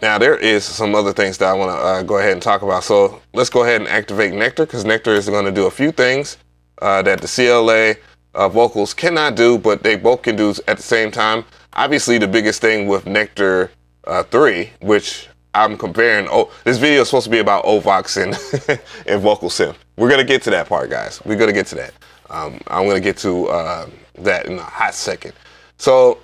now there is some other things that I want to go ahead and talk about. So let's go ahead and activate Nectar, because Nectar is going to do a few things that the CLA vocals cannot do, but they both can do at the same time. Obviously, the biggest thing with Nectar 3, which I'm comparing. Oh, this video is supposed to be about Ovox and and Vocal Synth. We're gonna get to that part, guys. We're gonna get to that. I'm gonna get to that in a hot second. So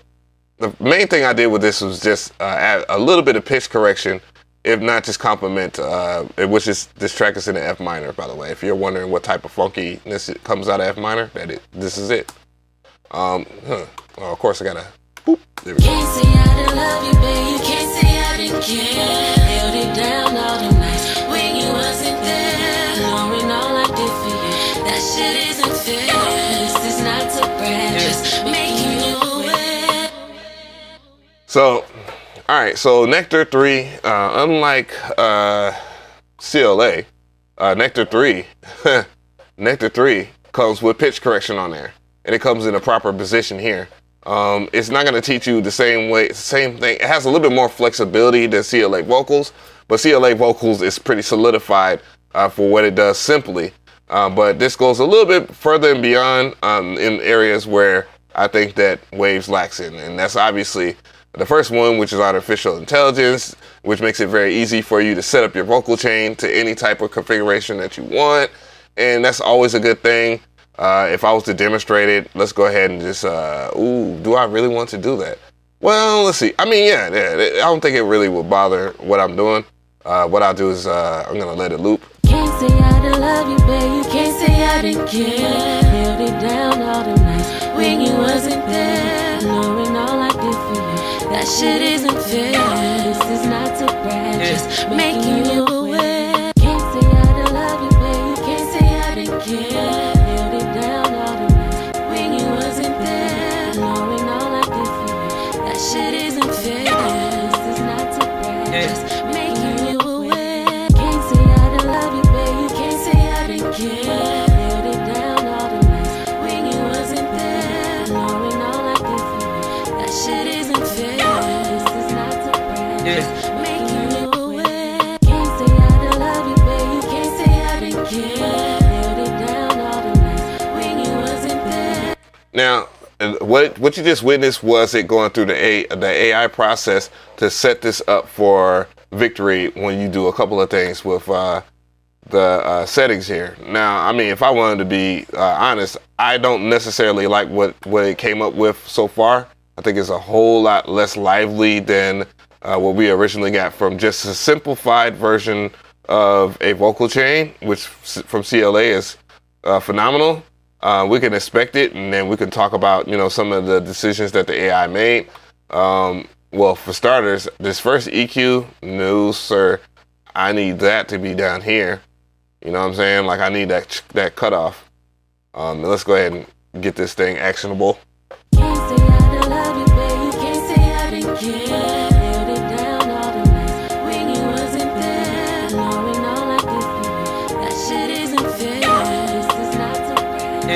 the main thing I did with this was just add a little bit of pitch correction, if not just complement, which is this track is in the F minor, by the way. If you're wondering what type of funkiness it comes out of F minor, this is it. Well, of course I gotta. Boop, there we go. Can't say I didn't love you, babe. You can't say I didn't care. Held it down all the nights when you wasn't there. Knowing all I did for you, that shit isn't fair. This is not to brag, just making you aware. So, all right. So Nectar 3, unlike CLA, Nectar 3, Nectar 3 comes with pitch correction on there, and it comes in a proper position here. It's not going to teach you the same thing. It has a little bit more flexibility than CLA vocals, but CLA vocals is pretty solidified for what it does simply. But this goes a little bit further and beyond in areas where I think that Waves lacks in, and that's obviously the first one, which is artificial intelligence, which makes it very easy for you to set up your vocal chain to any type of configuration that you want, and that's always a good thing. If I was to demonstrate it, let's go ahead and just, do I really want to do that? Well, let's see. I mean, yeah, I don't think it really will bother what I'm doing. What I'll do is, I'm gonna let it loop. Can't say I didn't love you, babe. You can't say I didn't care. Held it down all the nights when you wasn't there. Knowing all I did for you, that shit isn't fair. This is not to brag, just making you aware. Can't say I didn't love you, babe. You can't say I didn't care. Shit isn't fair. This is not to brag, just making you aware. Can't say I didn't love you, babe. You can't say I didn't care. Held it down all the nights when you wasn't there. Knowing all I did for you, that shit isn't fair. This is not to brag, just making you aware. Can't say I didn't love you, babe. You can't say I didn't care. Held it down all the nights when you wasn't there. Now, what you just witnessed was it going through the AI process to set this up for victory when you do a couple of things with the settings here. Now, I mean, if I wanted to be honest, I don't necessarily like what it came up with so far. I think it's a whole lot less lively than what we originally got from just a simplified version of a vocal chain, which from CLA is phenomenal. We can expect it, and then we can talk about, some of the decisions that the AI made. Well, for starters, this first EQ, no, sir, I need that to be down here. You know what I'm saying? Like, I need that cutoff. Let's go ahead and get this thing actionable. Can't say I didn't love you, babe. You can't say I didn't care. Held it down all the nights when you wasn't there. Knowing all I did for you, that shit isn't fair. This is not to brag.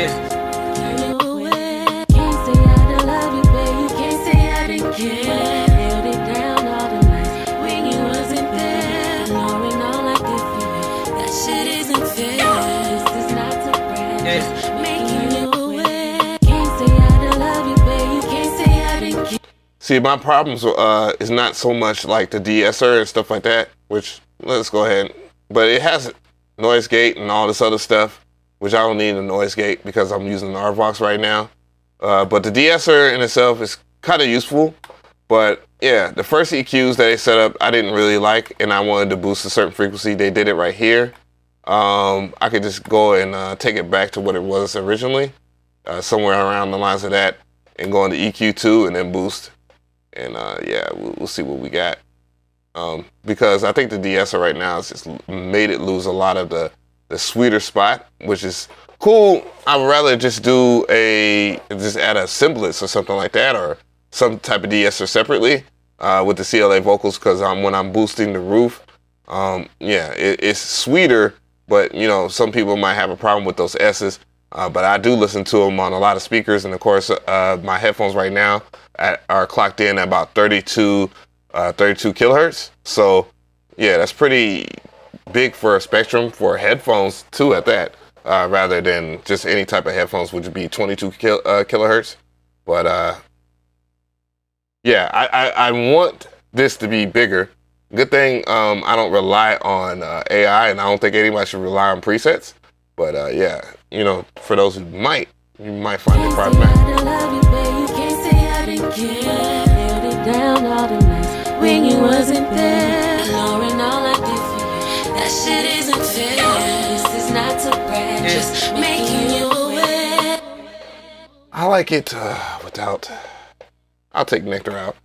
You aware. Can't say I didn't love you, babe. You can't say I didn't care. Held it down all the nights when you wasn't there. Knowing all I did for you, that shit isn't fair. This is not to brag, just making you aware. Can't say I didn't love you, babe. You can't say I didn't care. See, my problems is not so much like the de-esser and stuff like that, which let's go ahead. But it has noise gate and all this other stuff, which I don't need a noise gate because I'm using an Ovox right now. But the de-esser in itself is kind of useful. But yeah, the first EQs that they set up, I didn't really like, and I wanted to boost a certain frequency. They did it right here. I could just go and take it back to what it was originally, somewhere around the lines of that, and go into EQ2 and then boost. And yeah, we'll see what we got. Because I think the de-esser right now has just made it lose a lot of the sweeter spot, which is cool. I would rather just just add a semblance or something like that, or some type of de-esser separately with the CLA vocals, because when I'm boosting the roof, yeah, it's sweeter, but some people might have a problem with those S's. But I do listen to them on a lot of speakers, and of course, my headphones right now are clocked in at about 32 kilohertz. So yeah, that's pretty big for a spectrum for headphones too at that. rather than just any type of headphones, which would be 22 kilohertz. But yeah, I want this to be bigger. Good thing I don't rely on AI, and I don't think anybody should rely on presets. But yeah, you know, for those who might, you might find it problematic. When you wasn't there, ignoring all I did for you, that shit isn't fair. This is not to brag, just making you aware. I like it without. I'll take Nectar out.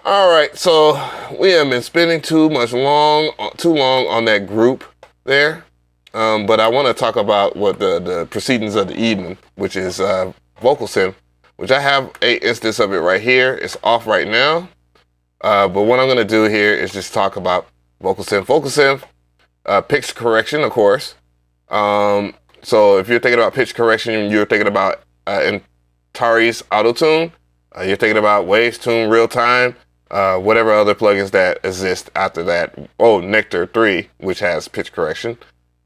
All right, so we have been spending too long on that group there, but I want to talk about what the proceedings of the evening, which is Vocal Synth, which I have an instance of it right here. It's off right now. But what I'm going to do here is just talk about Vocal Synth. Vocal Synth, pitch correction, of course. So if you're thinking about pitch correction, you're thinking about Atari's AutoTune. You're thinking about Waves Tune Real Time, whatever other plugins that exist after that. Oh, Nectar 3, which has pitch correction.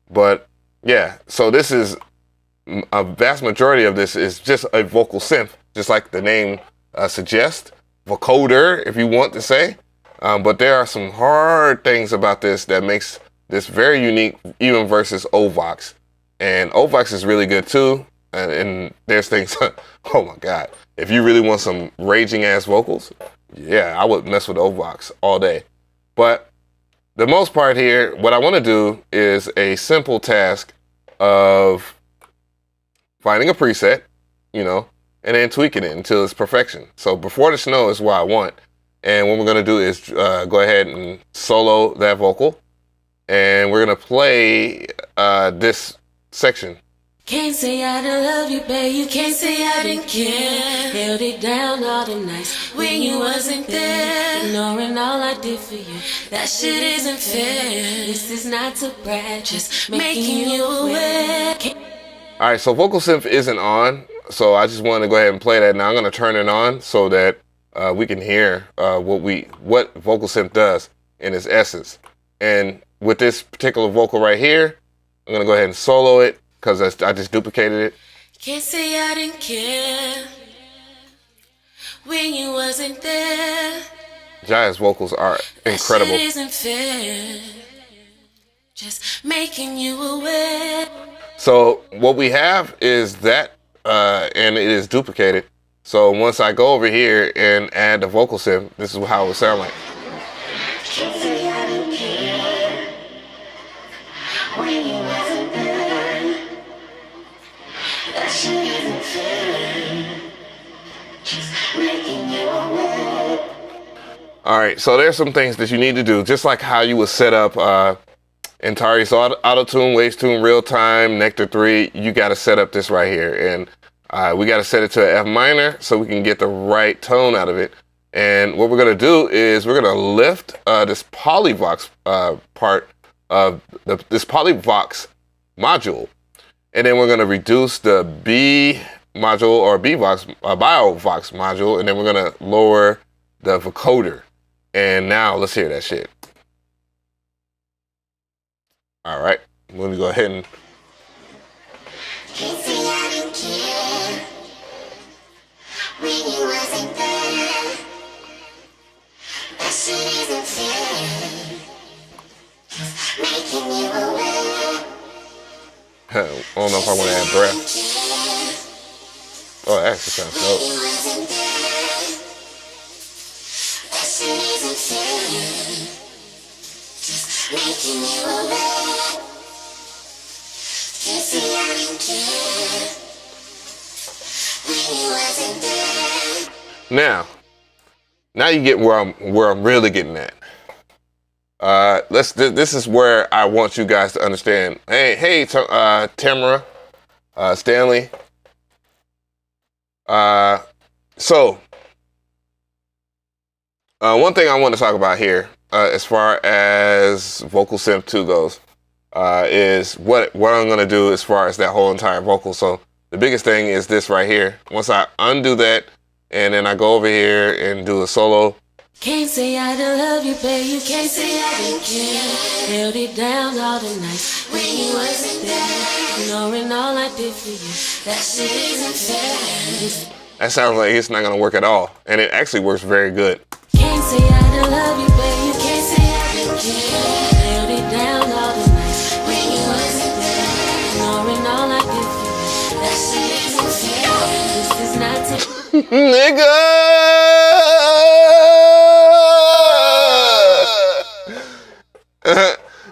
But yeah, so this is a vast majority of this is just a vocal synth, just like the name suggests. Vocoder, if you want to say. But there are some hard things about this that makes this very unique, even versus Ovox. And Ovox is really good too. And there's things, oh my God. If you really want some raging ass vocals, yeah, I would mess with Ovox all day. But the most part here, what I want to do is a simple task of finding a preset, you know, and then tweaking it until it's perfection. So Before the Snow is what I want. And what we're going to do is go ahead and solo that vocal. And we're going to play this section. Can't say I don't love you, babe. You can't say I didn't care. Held it down all the nights when you wasn't there. Ignoring all I did for you, that shit isn't fair. This is not to brag, just making you aware. All right, so Vocal Synth isn't on. So I just want to go ahead and play that. Now I'm going to turn it on so that we can hear what Vocal Synth does in its essence. And with this particular vocal right here, I'm going to go ahead and solo it because I just duplicated it. Can't say I didn't care when you wasn't there. Jaha's vocals are incredible. That shit isn't fair. Just making you aware. So what we have is that. And it is duplicated. So once I go over here and add the vocal synth, this is how it would sound like. All right, so there's some things that you need to do, just like how you would set up Atari's AutoTune, Waves Tune Real Time, Nectar 3, you got to set up this right here. And we got to set it to an F minor so we can get the right tone out of it. And what we're going to do is we're going to lift this polyvox part of this polyvox module. And then we're going to reduce the B module or biovox module. And then we're going to lower the vocoder. And now let's hear that shit. All right, I'm gonna go ahead and. Can't say I didn't care when you wasn't there. That shit isn't fair. Just making you aware. I don't know if I want to add breath. Oh, that actually sounds dope. When you wasn't there. That shit isn't fair. Just making you aware. Can't say I didn't care when you wasn't there. Now you get where I'm really getting at. This is where I want you guys to understand. Hey, Tamara, Stanley. So one thing I want to talk about here, as far as Vocal Synth 2 goes, is what I'm going to do as far as that whole entire vocal. So the biggest thing is this right here. Once I undo that, and then I go over here and do a solo Can't say I don't love you, babe. You can't say I didn't care. Held it down all the nights when you wasn't there. Ignoring all I did for you. That shit isn't fair. That sounds like it's not gonna work at all, and it actually works very good. Can't say I don't love you, babe. You can't say I didn't care. Held it down all the nights when you wasn't there. Ignoring all I did for you. That shit isn't fair. This is not to Nigga!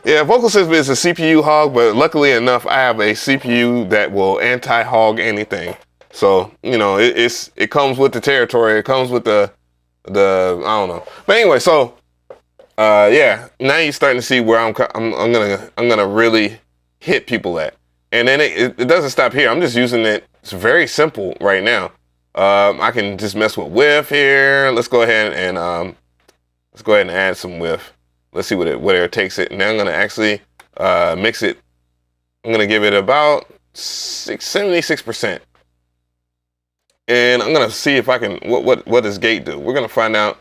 Yeah, Vocal Synth is a CPU hog, but luckily enough, I have a CPU that will anti-hog anything. So, you know, it comes with the territory. It comes with the I don't know. But anyway, so yeah, now you're starting to see where I'm gonna really hit people at. And then it doesn't stop here. I'm just using it. It's very simple right now. I can just mess with width here. Let's go ahead and add some width. Let's see where it takes it. And then I'm gonna actually mix it. I'm gonna give it about 76%. And I'm gonna see if I can what does gate do. We're gonna find out,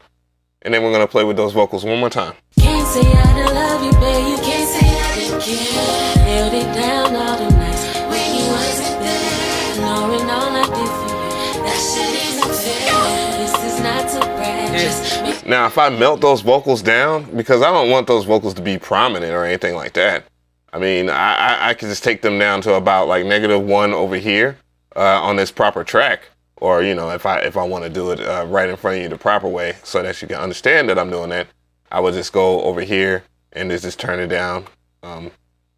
and then we're gonna play with those vocals one more time. Can't say I don't love you, babe. You can't say I didn't care. Held it down all the nights when you wasn't there. Ignoring all I did for you. That shit isn't fair. This is not to brag. Just Now, if I melt those vocals down, because I don't want those vocals to be prominent or anything like that. I mean, I can just take them down to about like -1 over here on this proper track. Or, you know, if I want to do it right in front of you the proper way so that you can understand that I'm doing that, I would just go over here and just turn it down.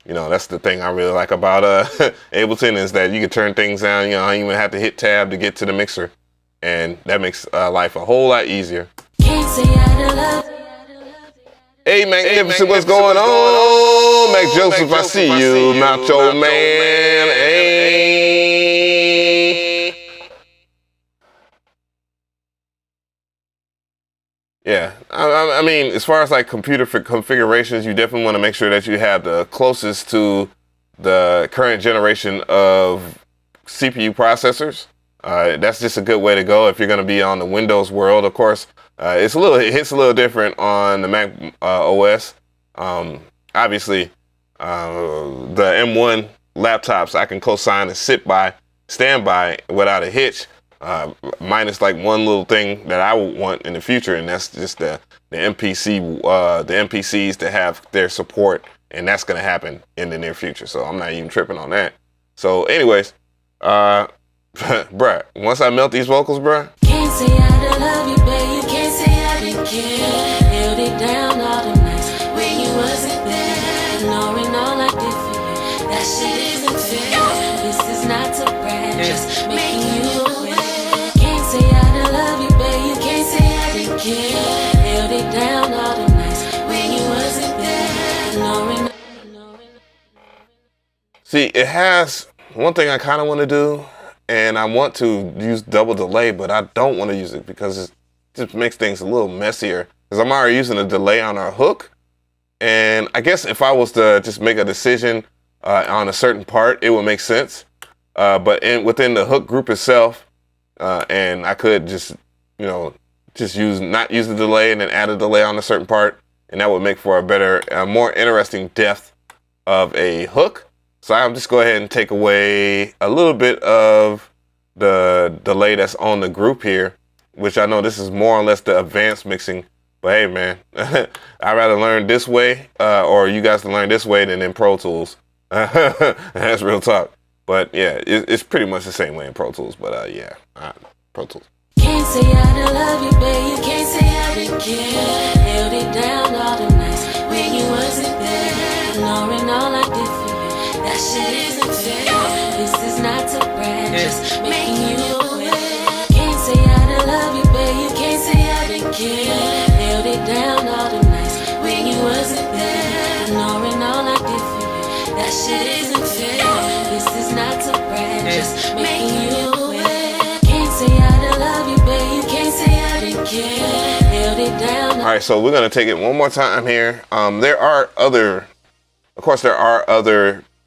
You know, that's the thing I really like about Ableton is that you can turn things down. You know, I don't even have to hit tab to get to the mixer. And that makes life a whole lot easier. can't say I don't love you. Hey, Magnificent, what's going on? Mac Joseph, I see you, Macho Man. Hey. Yeah, I mean, as far as like computer configurations, you definitely want to make sure that you have the closest to the current generation of CPU processors. That's just a good way to go if you're going to be on the Windows world. Of course, it hits a little different on the Mac OS. Obviously, the M1 laptops I can co-sign and stand by without a hitch. Minus like one little thing that I would want in the future, and that's just the MPCs to have their support, and that's gonna happen in the near future. So I'm not even tripping on that. So, anyways, bruh, once I melt these vocals, bruh. Can't say I don't love you, babe. You can't say I didn't care. Held it down all the nights when you wasn't there. Ignoring all I did for you. That shit isn't fair. This is not to brag, just making you aware. Can't say I don't love you, babe. You can't say I didn't care. Held it down all the nights when you wasn't there. Ignoring. See, it has one thing I kind of want to do, and I want to use double delay, but I don't want to use it because it just makes things a little messier. Because I'm already using a delay on our hook, and I guess if I was to just make a decision on a certain part, it would make sense. But within the hook group itself, and I could just, you know, just not use the delay and then add a delay on a certain part, and that would make for a better, more interesting depth of a hook. So I'll just go ahead and take away a little bit of the delay that's on the group here, which I know this is more or less the advanced mixing. But hey, man, I'd rather learn this way, or you guys can learn this way than in Pro Tools. That's real talk. But yeah, it's pretty much the same way in Pro Tools. But yeah, Pro Tools. Can't say I don't love you, babe. You can't say I didn't care. Held it down all the nights when you wasn't there. Ignoring all I did for you. That shit isn't fair. This is not to brag, just making you aware. Can't say I don't love you, babe. You can't say I didn't care. Held it down all the nights when you wasn't there. Ignoring all I did for you. That shit isn't fair. This is not to brag, just making you aware. Can't say I don't love you, babe. You can't say I didn't care. Held it down. All right, so we're gonna take it one more time here. There are other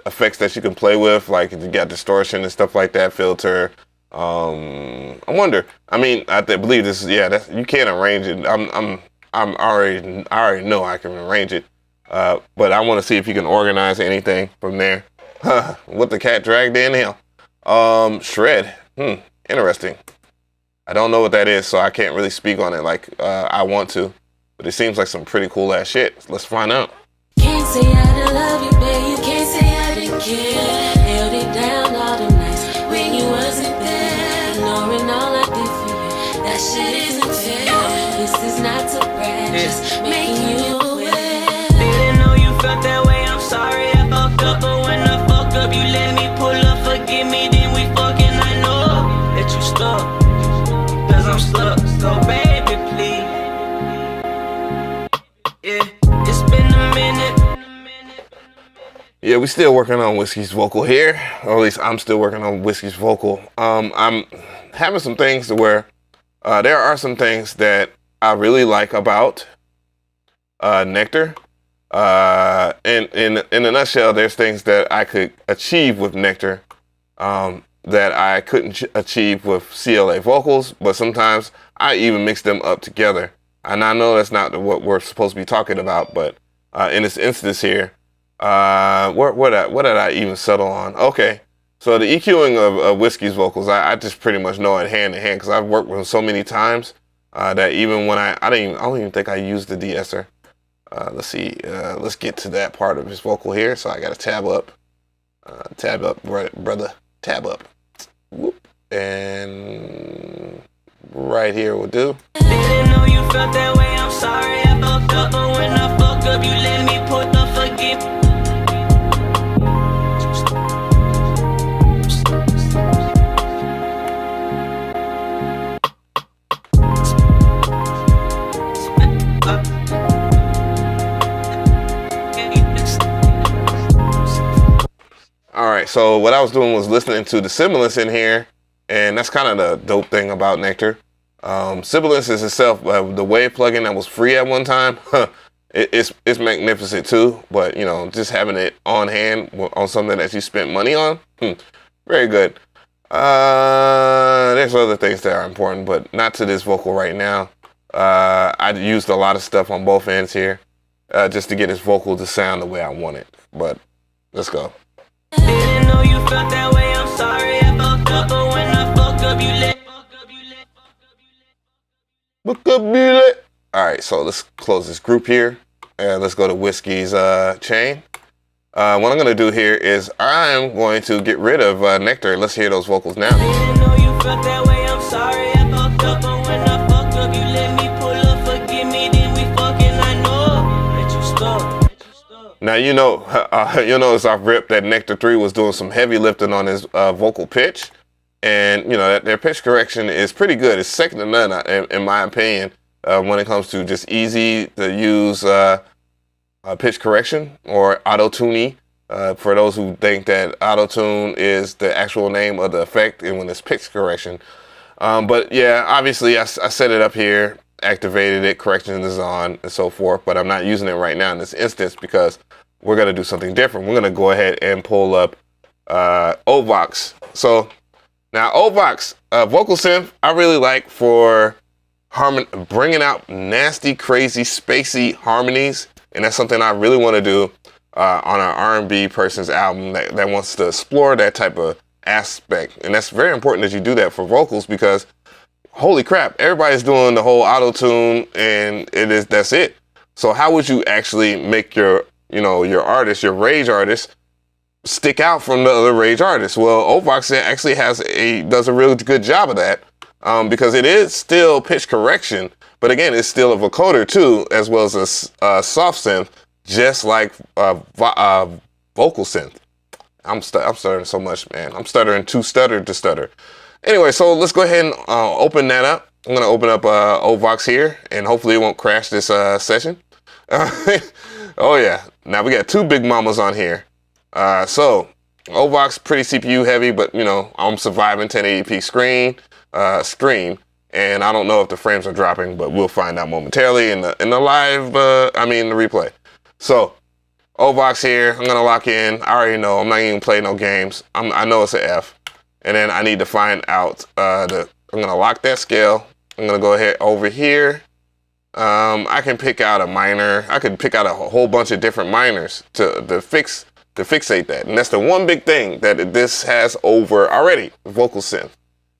effects that you can play with, like you got distortion and stuff like that, filter. I wonder. I mean, I believe this. Yeah, you can't arrange it. I'm I already know I can arrange it. But I want to see if you can organize anything from there. What the cat dragged in here. Shred. Interesting. I don't know what that is, so I can't really speak on it like I want to. But it seems like some pretty cool ass shit. Let's find out. Can't say I didn't love you, babe. You can't say I didn't care. Held it down all the nights when you wasn't there. Ignoring all I did for you. That shit isn't fair. This is not to brag, just making you aware. Didn't know you felt that way, I'm sorry I fucked up. But when I fucked up, you let me pull up, forgive me, then we fucking. I know that you stuck, cause I'm stuck. So baby, please. Yeah, it's been a minute. Yeah, we still working on Whiskey's vocal here, or at least I'm still working on Whiskey's vocal. I'm having some things to where there are some things that I really like about Nectar. In a nutshell, there's things that I could achieve with Nectar that I couldn't achieve with CLA vocals, but sometimes I even mix them up together. And I know that's not what we're supposed to be talking about, but in this instance here, what did I even settle on? Okay, so the EQing of Whiskey's vocals, I just pretty much know it hand in hand because I've worked with him so many times that even when I don't even think I used the de-esser. Let's see, let's get to that part of his vocal here. So I got to tab up, brother, tab up, whoop, and right here will do. Didn't know you felt that way, I'm sorry I fucked up. But when I fucked up, you let me put the forgive. All right, so what I was doing was listening to the sibilance in here, and that's kind of the dope thing about Nectar. Sibilance is itself, the Wave plugin that was free at one time, it's magnificent too, but you know, just having it on hand on something that you spent money on, very good. There's other things that are important, but not to this vocal right now. I used a lot of stuff on both ends here, just to get this vocal to sound the way I want it, but let's go. Didn't know you felt that way, I'm sorry I fucked up. But when I fucked up, you let. All right, so let's close this group here, and let's go to Whiskey's chain. What I'm gonna do here is I'm going to get rid of Nectar. Let's hear those vocals now. Didn't know you felt that way, I'm sorry I fucked up. But when I fucked up, you let me pull up, forgive me, then we fucking. I know that you stuck. Now you know, you'll notice off rip that Nectar 3 was doing some heavy lifting on his vocal pitch, and you know their pitch correction is pretty good. It's second to none in my opinion when it comes to just easy to use pitch correction or auto-tuning. For those who think that auto-tune is the actual name of the effect and when it's pitch correction. But yeah, obviously I set it up here, activated it, correction is on, and so forth, but I'm not using it right now in this instance because we're going to do something different. We're going to go ahead and pull up Ovox. So now Ovox, Vocal Synth, I really like for bringing out nasty, crazy, spacey harmonies, and that's something I really want to do on an R&B person's album that wants to explore that type of aspect. And that's very important that you do that for vocals because holy crap, everybody's doing the whole auto-tune and that's it. So how would you actually make your artist, your rage artist, stick out from the other rage artists? Well, Ovox actually does a really good job of that because it is still pitch correction, but again, it's still a vocoder too, as well as a soft synth, just like Vocal Synth. I'm stuttering so much, man. I'm stuttering too stuttered to stutter. Anyway, so let's go ahead and open that up. I'm going to open up Ovox here, and hopefully it won't crash this session. Oh, yeah. Now we got two big mamas on here. So Ovox, pretty CPU heavy, but, you know, I'm surviving 1080p screen, and I don't know if the frames are dropping, but we'll find out momentarily in the live, the replay. So Ovox here, I'm going to lock in. I already know. I'm not even play no games. I know it's an F. And then I need to find out I'm going to lock that scale. I'm going to go ahead over here. I can pick out a minor. I could pick out a whole bunch of different minors to fixate that. And that's the one big thing that this has over already, Vocal Synth.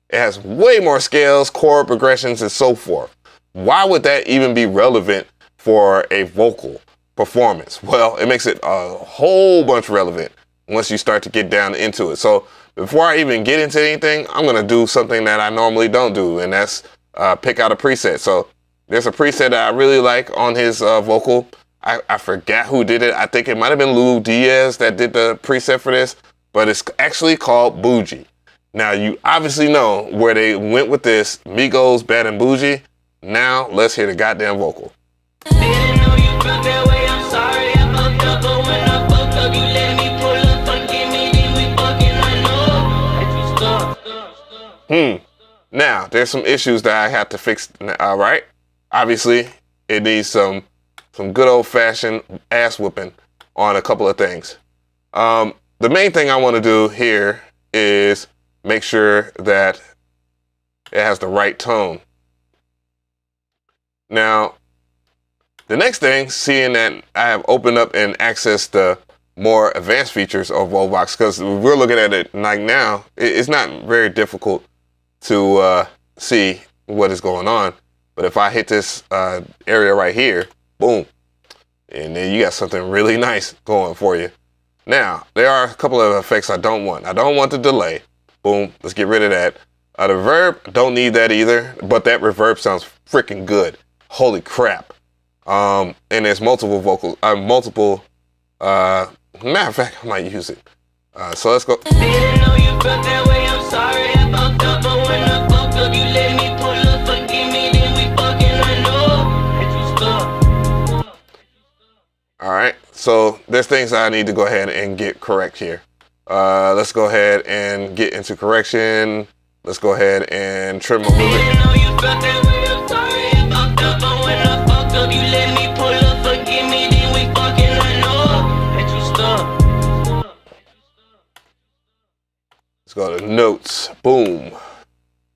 It has way more scales, chord progressions, and so forth. Why would that even be relevant for a vocal performance? Well, it makes it a whole bunch relevant once you start to get down into it. So before I even get into anything, I'm going to do something that I normally don't do, and that's pick out a preset. So there's a preset that I really like on his vocal. I forgot who did it. I think it might have been Lou Diaz that did the preset for this, but it's actually called Bougie. Now, you obviously know where they went with this, Migos, Bad and Bougie. Now, let's hear the goddamn vocal. Didn't know you felt that way, I'm sorry, I fucked up, but when I fucked up, you let me pull up, forgive me, then we fucking, I know that you stuck. Now, there's some issues that I have to fix, all right? Obviously, it needs some good old-fashioned ass whooping on a couple of things. The main thing I want to do here is make sure that it has the right tone. Now, the next thing, seeing that I have opened up and accessed the more advanced features of Ovox, because we're looking at it like now, it's not very difficult to see what is going on. But if I hit this area right here, boom, and then you got something really nice going for you. Now, there are a couple of effects I don't want. I don't want the delay. Boom, let's get rid of that. The reverb, don't need that either, but that reverb sounds freaking good. Holy crap. And there's multiple vocals, matter of fact, I might use it. So let's go. Didn't know you felt that way, I'm sorry, I fucked up, but when I fucked up, you let me pull up, forgive me, then we fucking, I know that you stuck. All right, so there's things I need to go ahead and get correct here. Let's go ahead and get into correction. Let's go ahead and trim a little bit. Didn't know you felt that way, I'm sorry, I fucked up, but when I fucked up, you let me pull up, forgive me, then we fucking, I know that you stuck. Let's go to notes. Boom.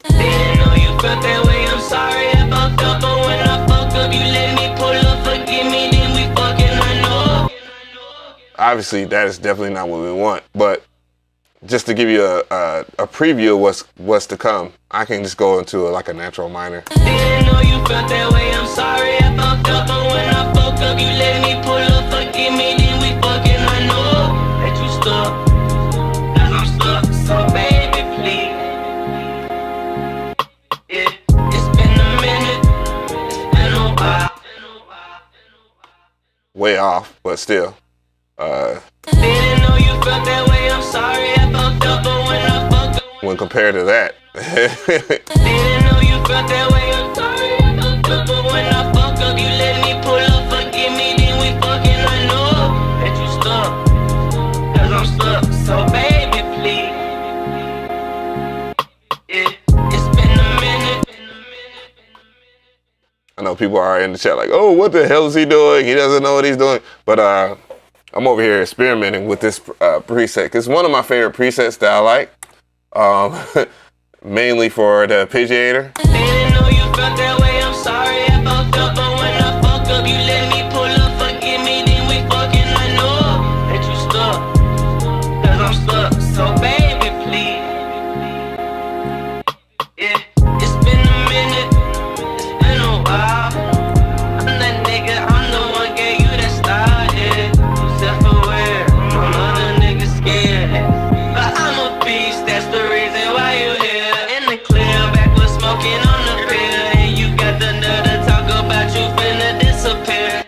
Didn't know you felt that way, I'm sorry, I fucked up, but when I fucked up, you let me pull up, forgive me, then we fucking, I know. Obviously, that is definitely not what we want, but just to give you a preview of what's to come, I can just go into like a natural minor. Didn't know you felt that way, I'm sorry, I fucked up, but when I fucked up, you let me pull up, forgive me, then we fucking, I know that you stuck, cause I'm stuck, so baby, please. Yeah, it's been a minute, it's been a while. Way off, but still. Didn't know you felt that way, I'm sorry, I fucked up, but when I fucked up, When compared to that. didn't know you felt that way, I'm sorry, I fucked up, but when I fucked up, you let me pull up, forgive me, then we fucking, I know that you stuck, cause I'm stuck, so baby, please. Yeah, it's been a minute. I know people are in the chat like, oh, what the hell is he doing? He doesn't know what he's doing. But I'm over here experimenting with this preset. It's one of my favorite presets that I like. Mainly for the arpeggiator. Didn't know you felt that way, I'm sorry, I fucked up, but when I fucked up, you let me pull up, forgive me, then we fucking, I know that you stuck, cause I'm stuck, so baby, please. Yeah, it's been a minute, it's been a while. I'm that nigga, I'm the one gave you that style, yeah. You self-aware, I'm other niggas scared, but I'm a beast, that's the reason why you here. Smoking on the pill, and you got the nerve to talk about you finna disappear.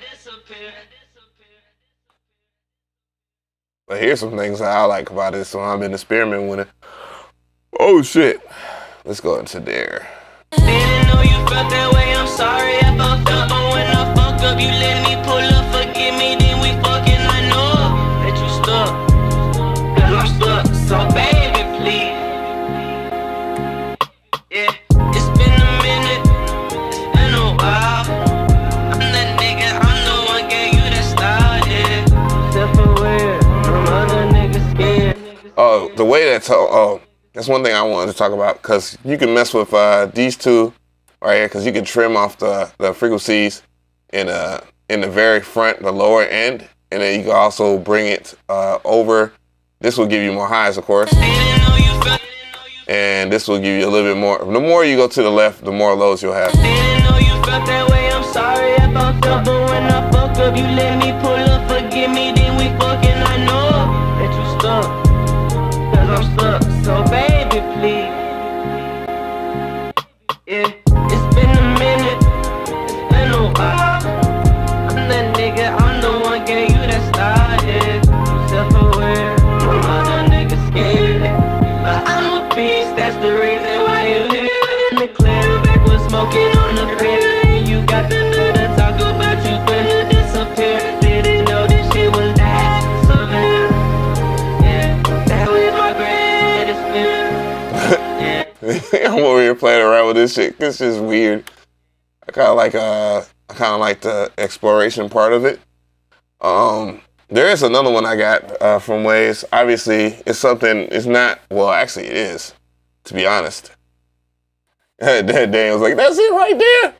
But here's some things that I like about it, so I'm in experiment with it. Oh shit. Let's go into there. Didn't know you felt that way, I'm sorry, I fucked up, but when I fucked up, you let me pull up, forgive me, then we fucking, I know that you stuck, cause I'm stuck, so baby, please. Yeah, it's been a minute, it's been a while. I'm that nigga, I'm the one gave you that style, yeah. Self-aware, I'm other niggas scared. Oh, the way that's that's one thing I wanted to talk about, because you can mess with these two right here, because you can trim off the frequencies in the very front, the lower end, and then you can also bring it over. This will give you more highs, of course, and this will give you a little bit more. The more you go to the left, the more lows you'll have. Didn't know you felt that way, I'm sorry I fucked up, but when I fuck up, you let me pull up, forgive me, then we fucking, I know that you stuck, cause I'm stuck, so baby, please. Yeah, it's been a minute, it's been a while, I'm that nigga, I'm the one gave you that style, yeah, self-aware, other niggas scared, but I'm a beast, that's the reason why you here. In the club, back with smoking on the pill. You got the nerve to talk about you finna disappear. Didn't know this shit was that severe. Yeah, that was my greatest fear. Yeah. I'm over here playing around with this shit. This is weird. I kind of like the exploration part of it. There is another one I got from Waves. Obviously, it's something. It's not. Well, actually, it is. To be honest. Dan was like, "That's it right there."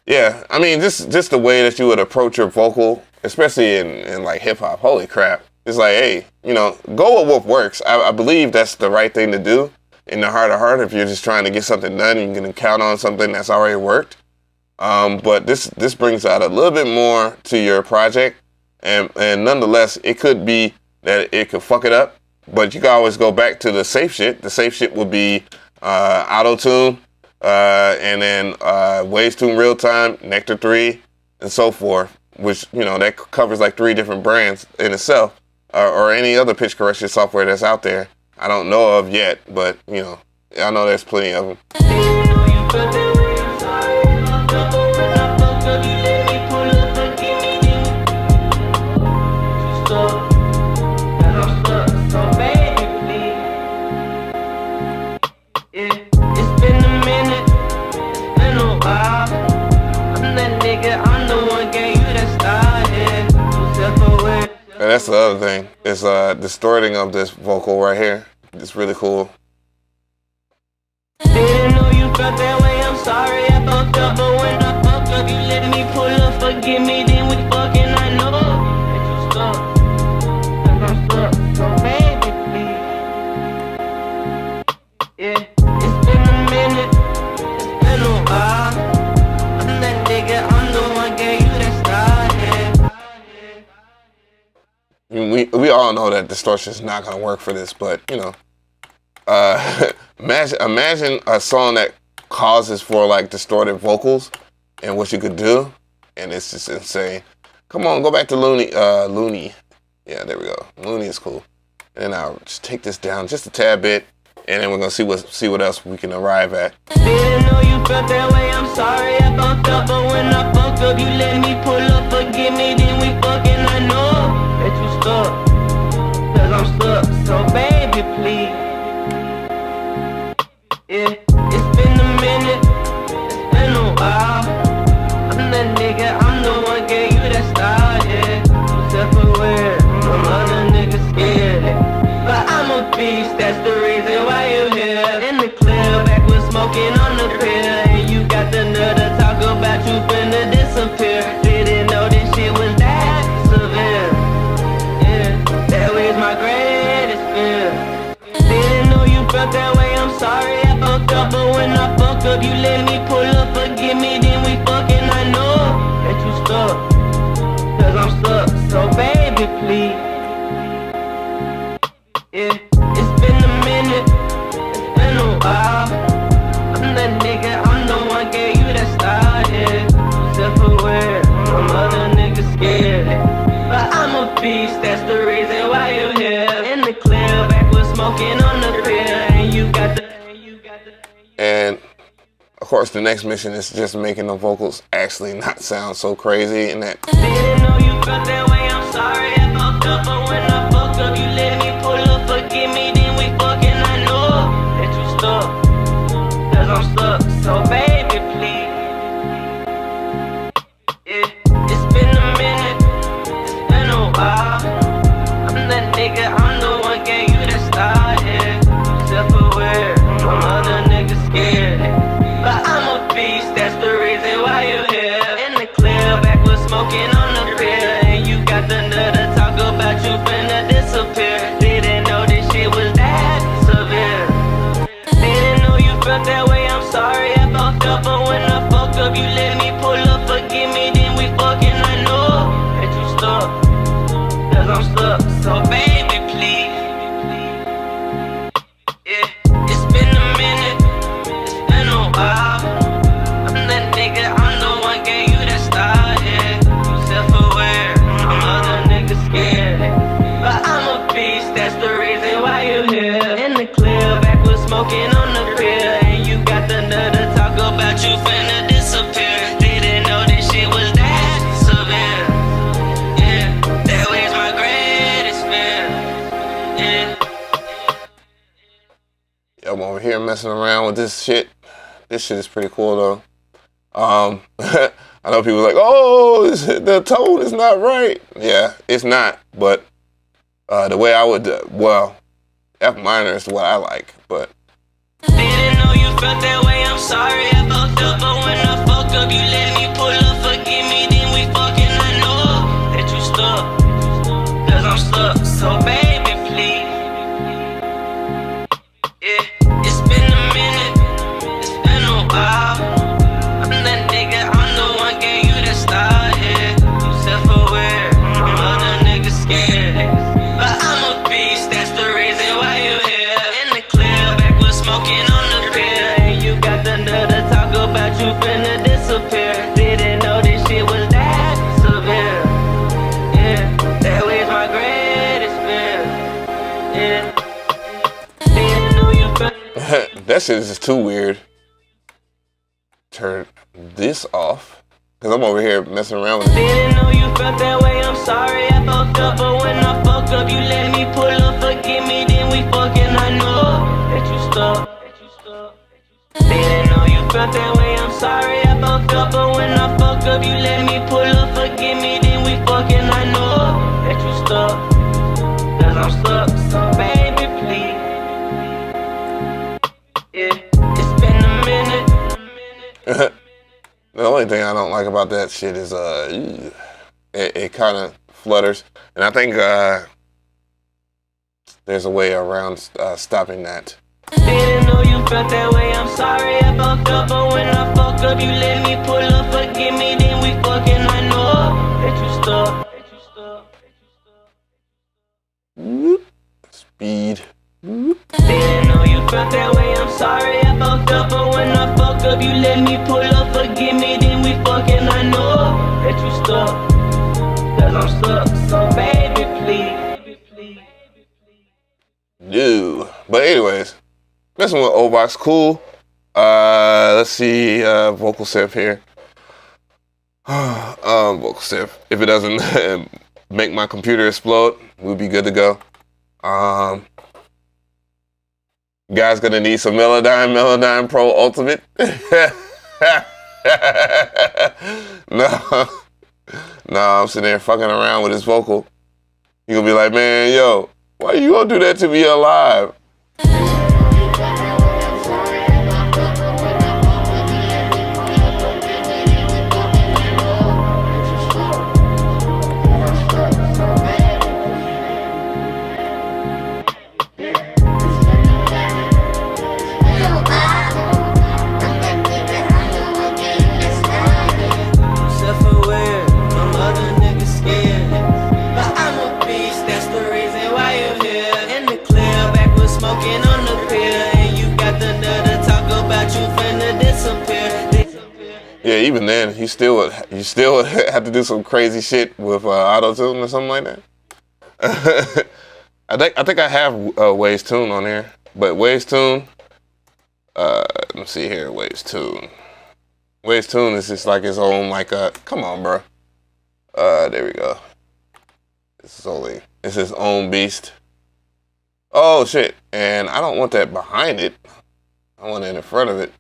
Yeah, I mean, just the way that you would approach your vocal, especially in like hip hop. Holy crap! It's like, hey, you know, go with what works. I believe that's the right thing to do in the heart of heart. If you're just trying to get something done, you can count on something that's already worked. But this brings out a little bit more to your project, and nonetheless, it could be that it could fuck it up. But you can always go back to the safe shit. The safe shit would be auto-tune, and then Waves Tune Real Time, Nectar 3, and so forth, which, you know, that covers like 3 different brands in itself, or any other pitch correction software that's out there. I don't know of yet, but, you know, I know there's plenty of them. And that's the other thing. It's distorting of this vocal right here. It's really cool. Didn't know you felt that way, I'm sorry I fucked up, but when I fucked up, you let me pull up, forgive me, then we fucking, I know that you stuck, cause I'm stuck, so baby, please. Yeah, it's been a minute, it's been a while, I'm that nigga, I'm the one gave you that style, yeah. We all know that distortion is not gonna work for this, but, you know, imagine a song that causes for like distorted vocals and what you could do, and it's just insane. Come on, go back to Looney. Yeah, there we go. Looney is cool. And then I'll just take this down just a tad bit, and then we're gonna see what else we can arrive at. Didn't know you felt that way, I'm sorry I fucked up, but when I fucked up, you let me pull up, forgive me, then we fucking, I know that you stuck, cause I'm stuck, so baby, please. Yeah, it's been a minute, it's been a while, I'm that nigga, I'm the one gave you that style, yeah, self-aware, some other niggas scared, but I'm a beast, that's the reason why you here. In the club, back with smoking on the pill, and you got the nerve to talk about you finna disappear. Didn't know this shit was that severe. Yeah, that was my greatest fear. Didn't know you felt that way, I'm sorry I fucked up, but when I fucked up, you let me pull up, forgive me, then we fucking, I know that you stuck, cause I'm stuck, so baby, please. Yeah, it's been a minute, it's been a while, I'm that nigga, I'm the one gave you that style, yeah, self-aware, some other niggas scared, but I'm a beast, that's the reason why you here. In the club, back with smoking on the pill, and you got the. And of course, the next mission is just making the vocals actually not sound so crazy, and that. Didn't know you felt that way, I'm sorry I fucked up, but when I fucked up, you let me pull up, forgive me, then we fucking, I know that you stuck, cause I'm stuck, so baby, please. Yeah, it's been a minute, it's been a while, I'm that nigga, I'm the one gave you that style, yeah, self-aware, some other niggas scared, but I'm a beast. with this shit. This shit is pretty cool though. I know people are like, oh, the tone is not right. Yeah, it's not. But the way I would, well, F minor is what I like. But didn't know you felt that way, I'm sorry I fucked up. But when I fuck up, you let me pull up, forgive me, then we fucking. I know that you stuck, cause I'm stuck. So baby, please. Yeah, it's been a minute, it's been a while. I'm that nigga, I'm the one gave you that style, yeah. You self-aware, other niggas scared. But I'm a beast, that's the reason why you here. In the clear, back with smoking on the pier. And you got the nerve to talk about you finna disappear. Didn't know this shit was that severe. Yeah, that was my greatest fear. Yeah. Didn't know you felt that shit is just too weird. Turn this off, cause I'm over here messing around with it. didn't know you felt that way, I'm sorry I fucked up. But when I fuck up, you let me pull up, forgive me, then we fucking. I know that you stuck. Didn't know you felt that way, I'm sorry I fucked up. But when I fuck up, you let me pull up, forgive me, then we fucking. I know that you stuck, cause I'm stuck. So baby, please. Yeah, it's been a minute. The only thing I don't like about that shit is it kind of flutters, and I think there's a way around stopping that. Didn't know you felt that way, I'm sorry I fucked up. But when I fuck up, you let me pull up, forgive me, then we fucking. I know that you stuck. Speed. Didn't know you felt that way, I'm sorry I fucked up. But when I fuck up, you let me pull up, forgive me, then we fucking. I know that you stuck, cause I'm stuck. So baby, please. No. But anyways, this one with Ovox, cool. Let's see, Vocal Synth here. Vocal Synth. If it doesn't make my computer explode, we'll be good to go. Guys gonna need some Melodyne Pro Ultimate. No, I'm sitting there fucking around with his vocal. You gonna be like, man, yo, why you gonna do that to me alive? Self-aware, I'm other niggas scared. But I'm a beast, that's the reason why you're here. In the clear, back with smoking on the pier. And you got the nerve to talk about you finna disappear. Yeah, even then, you still would have to do some crazy shit with auto-tune or something like that. I think I have Waves Tune on here, but Waves Tune. Let me see here, Waves Tune. Waves Tune is just like its own, come on, bro. There we go. It's its own beast. Oh shit! And I don't want that behind it. I want it in front of it.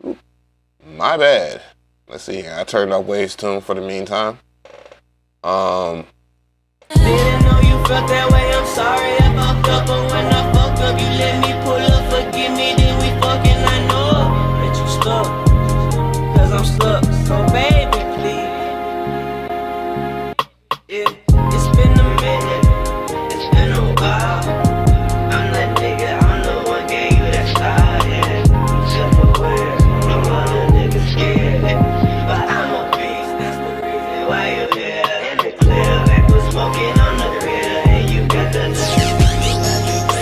Oop, my bad. Let's see here. I turned off Waves Tune for the meantime. Didn't know you felt that way, I'm sorry I fucked up. But when I fuck up, you let me pull up, forgive me, then we fucking. I know that you stuck, cause I'm stuck. So baby, please. Yeah, it's been a minute, it's been a while. I'm that nigga, I'm the one gave you that style, yeah. Self-aware, no other niggas scared. But I'm a beast, that's the reason why you're here. In the clear, back with smoking on the pier. And you got the nerve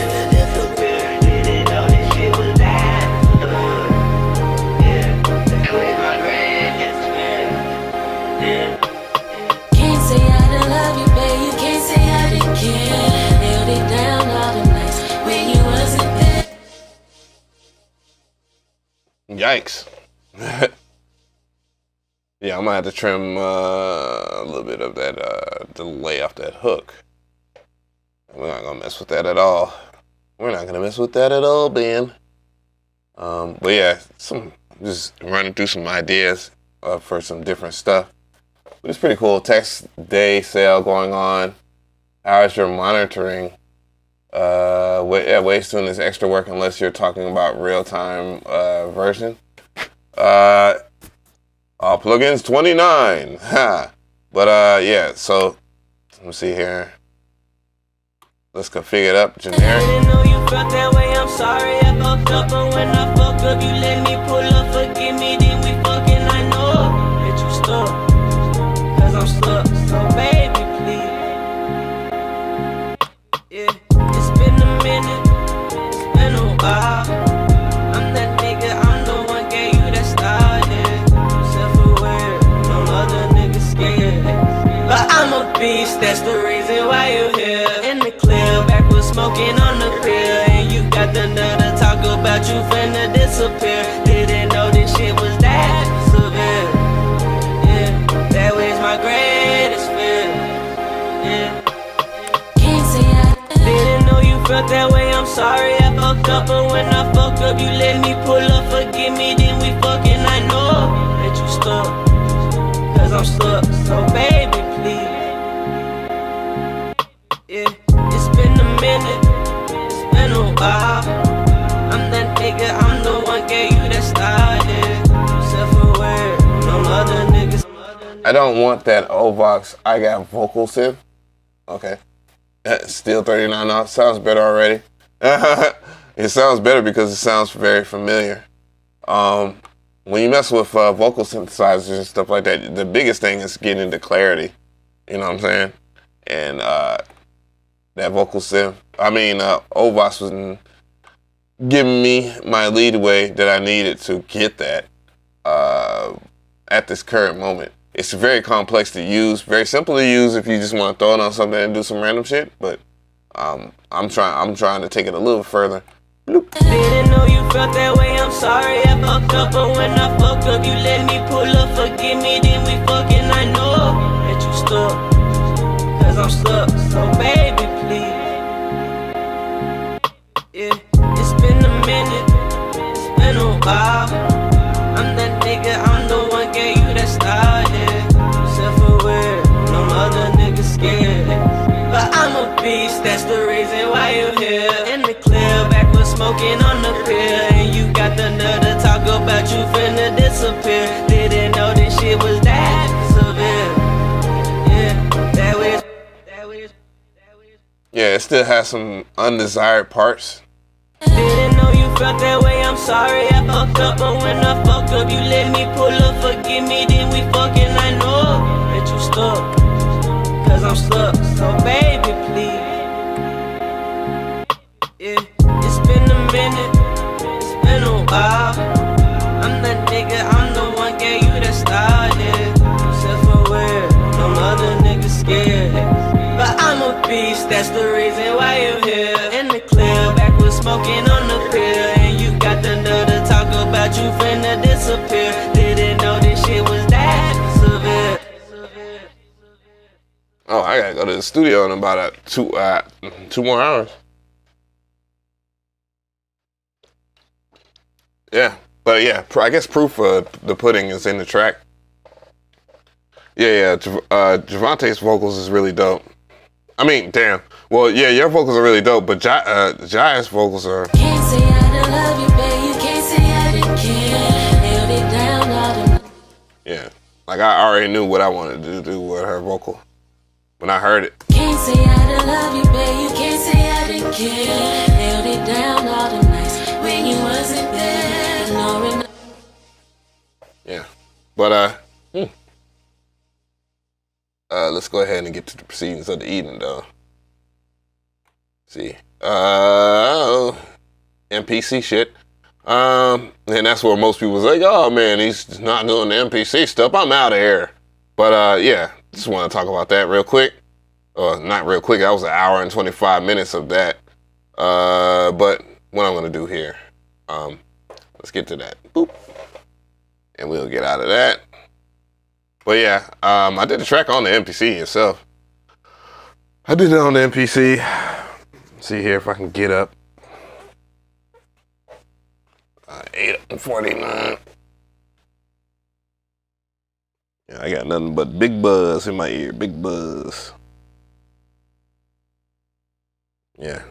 to disappear. Didn't know this shit was that. Yeah, that was my greatest fear. Yeah. Can't say I didn't love you, babe. You can't say I didn't care. Held it down all the nights when you wasn't there. Yikes. Yeah, I'm gonna have to trim a little bit of that delay off that hook. We're not gonna mess with that at all. We're not gonna mess with that at all, Ben. But yeah, just running through some ideas for some different stuff. But it's pretty cool. Tax day sale going on. How's your monitoring? Ways doing this extra work unless you're talking about real-time version. All plugins 29. But yeah, so let me see here. Let's configure it up generic. I didn't know you felt that way, I'm sorry I fucked up. But when I fuck up, you let me pull up. Forgive me, then we fucking, I know that you stuck. Cause I'm stuck, so baby, please. Yeah, it's been a minute, it's been a while. I'm that nigga, I'm the one gave you that style, yeah. Self-aware, no other niggas scared. But I'm a beast, that's the reason why you here. In the clear, backwards smoking on the pill. And you got the nerve to talk about you finna disappear. Didn't know this shit was that severe. Yeah, that was my greatest fear. Yeah. Can't say I Didn't know you felt that way, I'm sorry I fucked up. But when I fuck up, you let me pull up. Forgive me, then we fucking, I know that you stuck. Cause I'm stuck, so baby, please. Yeah, it's been a minute, it's been a while. I'm that nigga, I'm the one gave you that style, yeah. Self-aware, no other niggas. I don't want that Ovox. I got Vocal Synth. Okay. Still $39. Sounds better already. It sounds better because it sounds very familiar. When you mess with vocal synthesizers and stuff like that, the biggest thing is getting the clarity. You know what I'm saying? And that Vocal Synth, Ovox was giving me my leadway that I needed to get that at this current moment. It's very complex to use, very simple to use if you just want to throw it on something and do some random shit. But I'm trying to take it a little further. Bloop. Didn't know you felt that way, I'm sorry I fucked up. But when I fuck up, you let me pull up. Forgive me, then we fucking, I know that you stuck. Cause I'm stuck, so baby, please. Yeah, it's been a minute, it's been a while. I'm that nigga, I'm the one gave you that style, yeah. Self-aware, no other niggas scared. But I'm a beast, that's the reason why you here. In the clear, backwards smoking on the pill. And you got the nerve to talk about you finna disappear. Didn't know this shit was that severe. Yeah, that was. Yeah, it still has some undesired parts. Didn't know you felt that way, I'm sorry I fucked up. But when I fuck up, you let me pull up. Forgive me, then we fucking, I know that you stuck. Cause I'm stuck, so baby, please. Yeah, it's been a minute, it's been a while. I'm that nigga, I'm the one gave you that style, yeah. Self-aware, no other niggas scared. But I'm a beast, that's the reason why you here. In the clear, backwards smoking on the pill. And you got the nerve to talk about you finna disappear. Didn't know this shit was that severe. Oh, I gotta go to the studio in about 2 more hours. Yeah, but yeah, I guess proof of the pudding is in the track. Yeah, Javante's vocals is really dope. I mean, damn. Well, yeah, your vocals are really dope, but Jaha's vocals are. Can't say I don't love you, babe. You can't say I didn't care. Held it down all the. Yeah, like I already knew what I wanted to do with her vocal when I heard it. Can't say I don't love you, babe. You can't say I didn't care. Held it down all the nights when you wasn't there. Ignoring. Yeah, but let's go ahead and get to the proceedings of the evening, though. See, MPC shit. And that's where most people was like, oh man, he's not doing the MPC stuff. I'm out of here. But yeah, just want to talk about that real quick. Not real quick. That was 1 hour and 25 minutes of that. But what I'm gonna do here, let's get to that. Boop, and we'll get out of that. But yeah, I did the track on the MPC itself. I did it on the MPC. Let's see here if I can get up. 49. Yeah, I got nothing but big buzz in my ear. Big buzz. Yeah.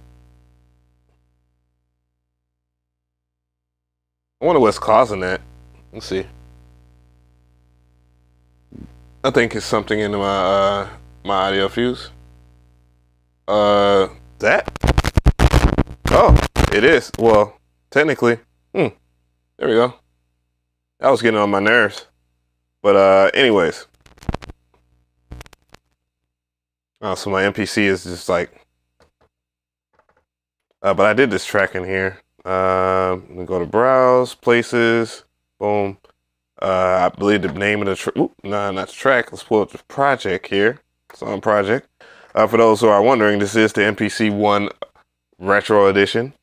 I wonder what's causing that. Let's see. I think it's something in my my audio fuse. That? Oh, it is. Well, technically. There we go. That was getting on my nerves. But anyways. Oh, so my MPC is just like. But I did this track in here. Let me go to browse, places, boom. I believe the name of the not the track. Let's pull up the project here. Song project. For those who are wondering, this is the MPC ONE Retro Edition.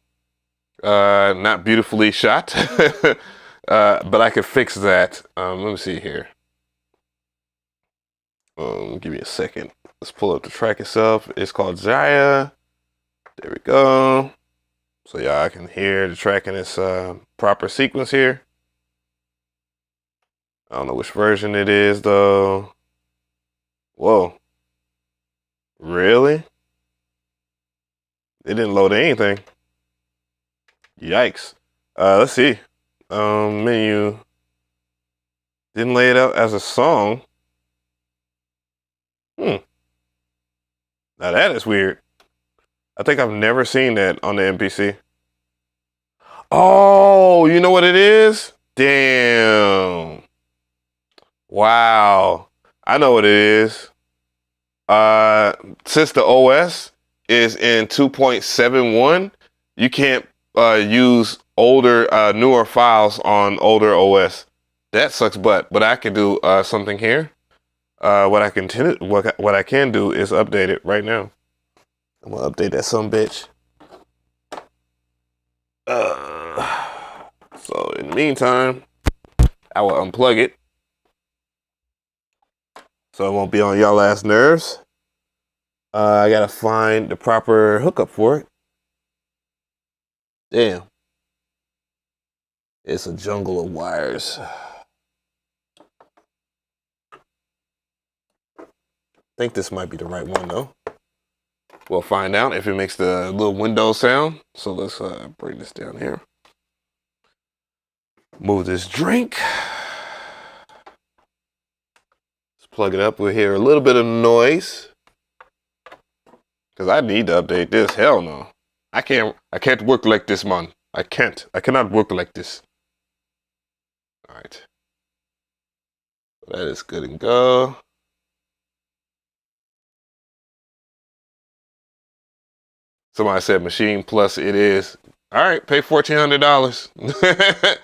Not beautifully shot, but I could fix that. Let me see here. Give me a second. Let's pull up the track itself. It's called Jaya. There we go. So yeah, I can hear the track in its proper sequence here. I don't know which version it is though. Whoa. Really? It didn't load anything. Yikes. Let's see. Menu. Didn't lay it out as a song. Now that is weird. I think I've never seen that on the MPC. Oh, you know what it is? Damn. Wow. I know what it is. Since the OS is in 2.71, you can't use older, newer files on older OS. That sucks butt. But I can do something here. What I can do is update it right now. I'm gonna update that some bitch. So in the meantime, I will unplug it. So it won't be on y'all ass nerves. I gotta find the proper hookup for it. Damn. It's a jungle of wires. I think this might be the right one though. We'll find out if it makes the little window sound. So let's bring this down here. Move this drink. Let's plug it up. We'll hear a little bit of noise. Because I need to update this. Hell no. I can't work like this, man. I cannot work like this. All right. So that is good and go. Somebody said Machine Plus it is. All right, pay $1,400.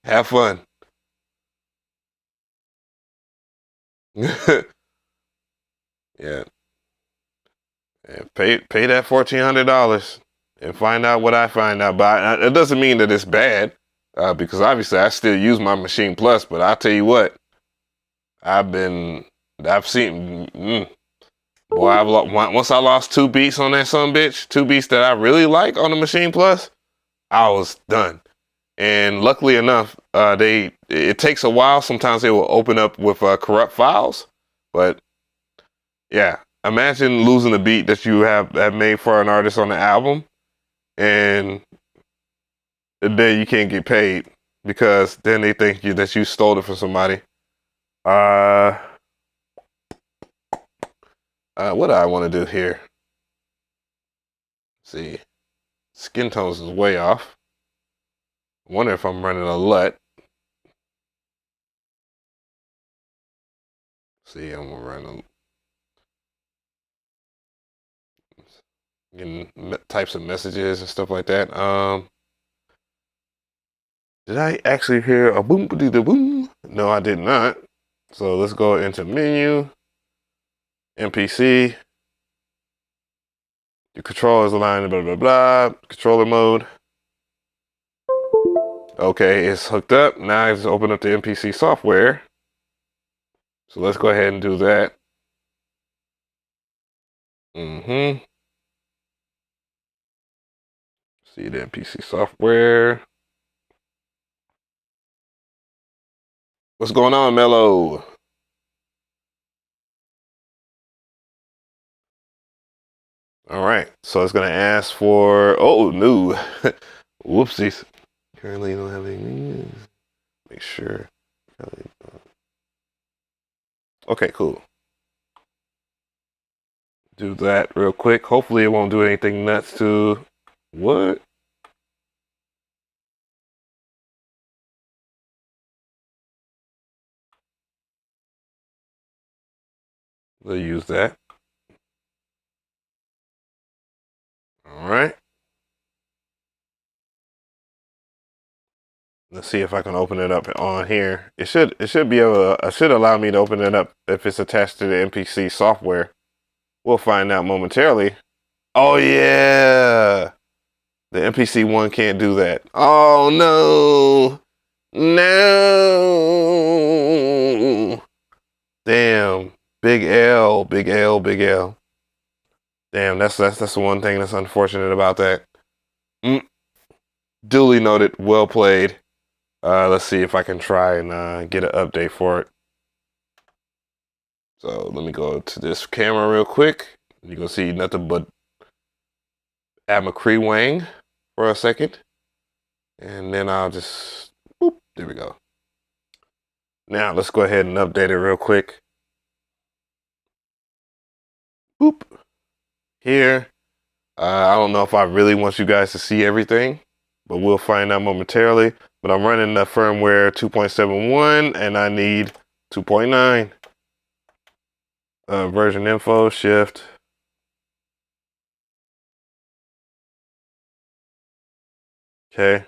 Have fun. Yeah. And pay that $1,400 and find out what I find out. But it doesn't mean that it's bad, because obviously I still use my Machine Plus. But I'll tell you what, I've seen. Boy, once I lost 2 beats on that son bitch, 2 beats that I really like on the Machine Plus, I was done. And luckily enough, it takes a while. Sometimes they will open up with corrupt files, but yeah, imagine losing a beat that you have made for an artist on the album, and then you can't get paid because then they think that you stole it from somebody. What do I want to do here? Let's see, skin tones is way off. I wonder if I'm running a LUT. See, I'm gonna run getting types of messages and stuff like that. Did I actually hear a boom boom? No, I did not. So let's go into menu. MPC. The controller is aligned, blah, blah, blah. Controller mode. Okay, it's hooked up. Now I just open up the MPC software. So let's go ahead and do that. See the MPC software. What's going on, Mello? All right, so it's gonna ask for, oh, new. Whoopsies. Currently don't have any. Make sure. Okay, cool. Do that real quick. Hopefully it won't do anything nuts to, what? We'll use that. All right. Let's see if I can open it up on here. It should be able to, it should allow me to open it up if it's attached to the MPC software. We'll find out momentarily. Oh yeah. The MPC ONE can't do that. Oh no. No. Damn. Big L, big L, big L. Damn, that's the one thing that's unfortunate about that. Duly noted, well played. Let's see if I can try and get an update for it. So let me go to this camera real quick. You can see nothing but McRee Wang for a second. And then I'll just, boop, there we go. Now let's go ahead and update it real quick. Boop. Here. I don't know if I really want you guys to see everything, but we'll find out momentarily. But I'm running the firmware 2.71 and I need 2.9. Version info, shift. Okay.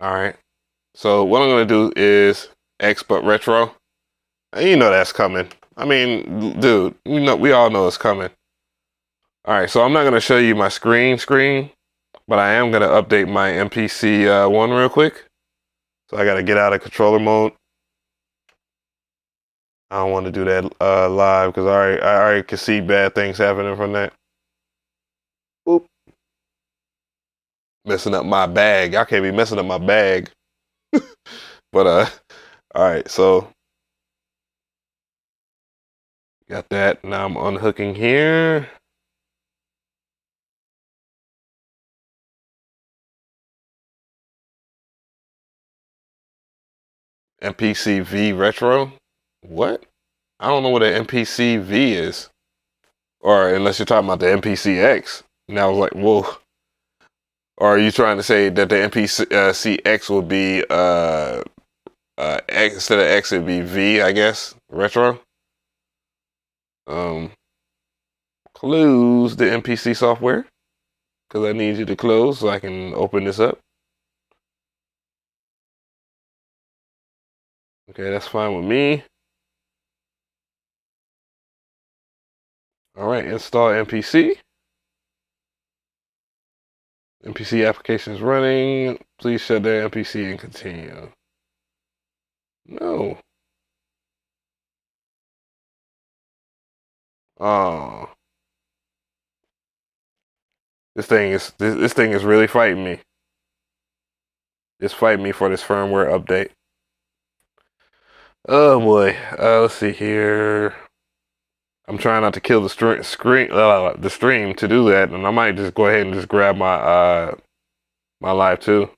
All right. So what I'm going to do is X but retro. And you know that's coming. I mean, dude, you know, we all know it's coming. All right, so I'm not going to show you my screen, but I am going to update my MPC ONE real quick. So I got to get out of controller mode. I don't want to do that live because I already can see bad things happening from that. Boop. Messing up my bag. Y'all can't be messing up my bag. But all right, so got that. Now I'm unhooking here. MPC V Retro? What? I don't know what an MPC V is. Or unless you're talking about the MPC X. And I was like, whoa. Or are you trying to say that the MPC X would be X, instead of X it'd be V, I guess, retro? Close the MPC software because I need you to close so I can open this up. Okay, that's fine with me. All right, install MPC. MPC application is running. Please shut down MPC and continue. No. Oh. This thing is really fighting me. It's fighting me for this firmware update. Oh boy. Let's see here. I'm trying not to kill the stream to do that, and I might just go ahead and just grab my my live too.